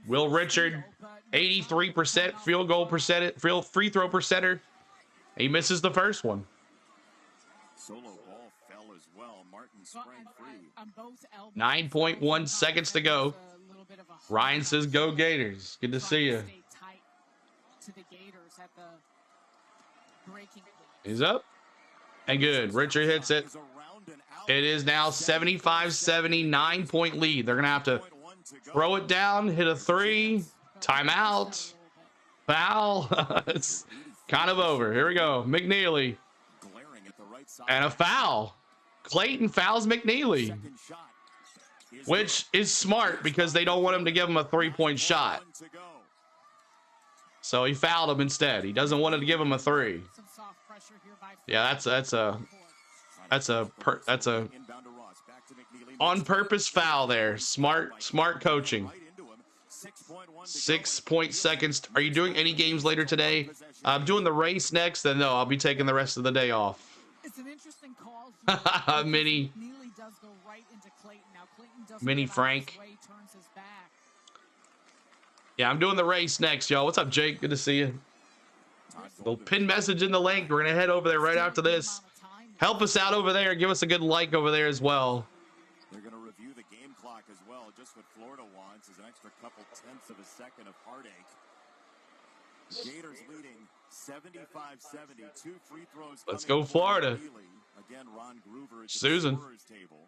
Will Richard, 83% field goal percentage, free throw percenter. He misses the first one. Solo ball fell as well. Martin sprang free. 9.1 seconds to go. Ryan says, go Gators. Good to see you. He's up and good. Richard hits it. It is now 75-70, 9-point lead. They're going to have to throw it down, hit a three, timeout, foul. It's kind of over. Here we go. McNeely. And a foul. Clayton fouls McNeely, which is smart because they don't want him to give him a 3-point shot. So he fouled him instead. He doesn't want him to give him a 3. Yeah, that's a on purpose foul there. Smart coaching. 6 seconds. Are you doing any games later today? I'm doing the race next, then no, I'll be taking the rest of the day off. It's an interesting call. Mini does go right into Clayton. Now Clayton does Mini Frank. Yeah, I'm doing the race next, y'all. What's up, Jake? Good to see you. Little pin message in the link. We're gonna head over there right after this. Help us out over there. Give us a good like over there as well. They're going to review the game clock as well. Just what Florida wants is an extra couple tenths of a second of heartache. Gators leading 75-70. 2 free throws. Let's go, Florida. Again, Ron Groover at Susan. Table.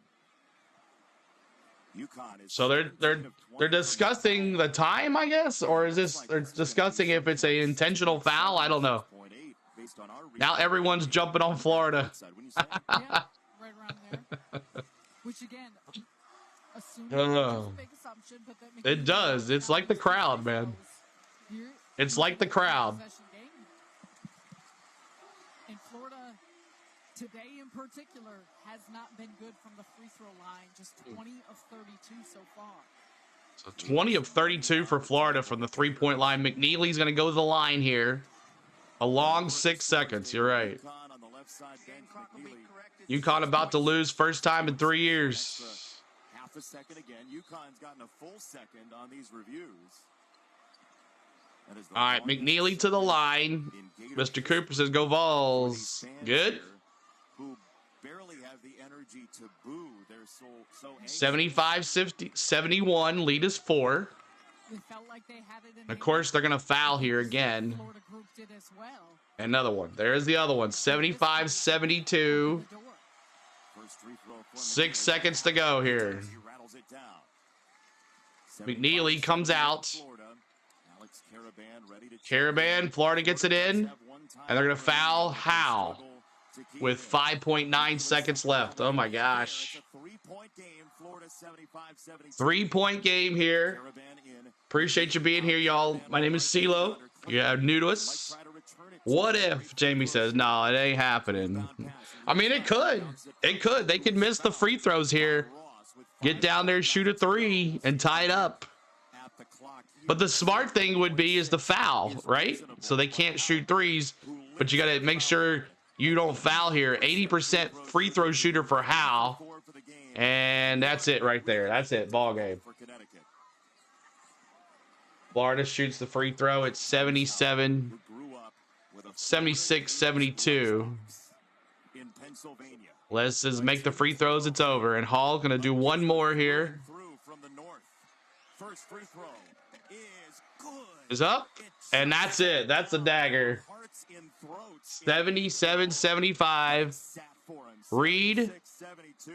UConn is So they're discussing the time, I guess, or is this they're discussing if it's a intentional foul? I don't know. Now everyone's jumping on Florida. Yeah, right around there. Which again, big assumption, but that It does. It's like the crowd, man. It's like the crowd. And Florida today in particular has not been good from the free throw line. Just 20 of 32 so far. So 20 of 32 for Florida from the 3-point line. McNeely's going to go to the line here. A long 6 seconds. You're right. UConn about to lose first time in 3 years. Half a second again. UConn's gotten a full second on these reviews. All right, McNeely to the line. Mr. Cooper says, go Vols. Good. Who barely have the energy to boo. They're so 75-71. Lead is 4. They felt like they had it in Of course, they're going to foul here again. Florida group did as well. Another one. There's the other one. 75-72. 6 seconds to go here. McNeely comes out. Caravan, Florida gets it in. And they're going to foul Howe with 5.9 seconds left. Oh, my gosh. 3-point game here. Appreciate you being here, y'all. My name is CeeLo. You're new to us. What if, Jamie says, no, it ain't happening. I mean, it could. It could. They could miss the free throws here. Get down there, shoot a 3, and tie it up. But the smart thing would be is the foul, right? So they can't shoot 3s, but you got to make sure you don't foul here. 80% free throw shooter for Howe. And that's it right there. That's it. Ball game. Florida shoots the free throw at 76-72. Let's just make the free throws. It's over. And Hall's going to do one more here. Is up. And that's it. That's a dagger. 77-75. Reed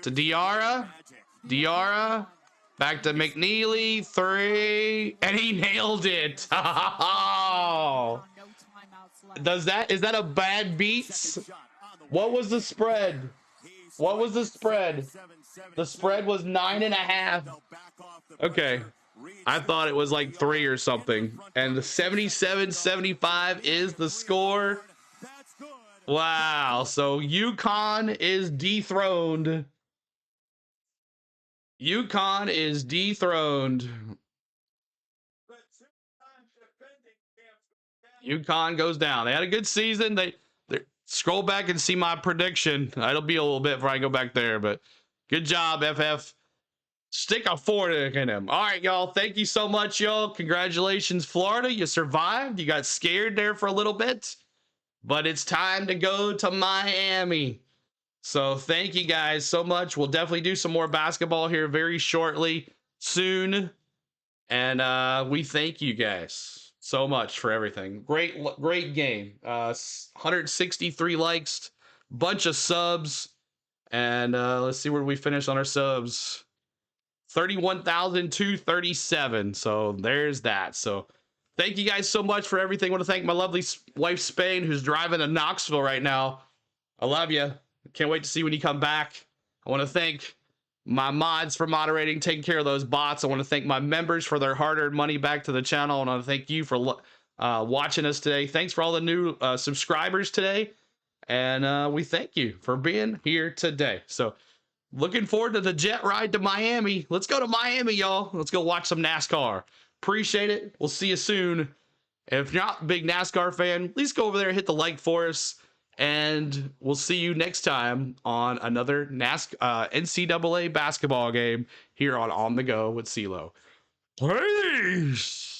to Diarra. Diarra. Back to McNeely. 3. And he nailed it. Oh. Is that a bad beats? What was the spread? What was the spread? The spread was 9.5. Okay. I thought it was like 3 or something. And the 77-75 is the score. Wow. So UConn is dethroned. UConn is dethroned. UConn goes down. They had a good season. They scroll back and see my prediction. It'll be a little bit before I go back there, but good job, FF. Stick a 4 in him. All right, y'all. Thank you so much, y'all. Congratulations, Florida. You survived. You got scared there for a little bit, but it's time to go to Miami. So thank you guys so much. We'll definitely do some more basketball here very shortly, soon. And we thank you guys. so much for everything. Great game. 163 likes, bunch of subs, and let's see where we finish on our subs. 31,237. So there's that. So thank you guys so much for everything. I want to thank my lovely wife Spain, who's driving to Knoxville right now. I love you. Can't wait to see when you come back. I want to thank my mods for moderating, taking care of those bots. I want to thank my members for their hard-earned money back to the channel. And I want to thank you for watching us today. Thanks for all the new subscribers today. And we thank you for being here today. So looking forward to the jet ride to Miami. Let's go to Miami, y'all. Let's go watch some NASCAR. Appreciate it. We'll see you soon. If you're not a big NASCAR fan, please go over there and hit the like for us. And we'll see you next time on another NCAA basketball game here on the Go with CeeLo. Peace.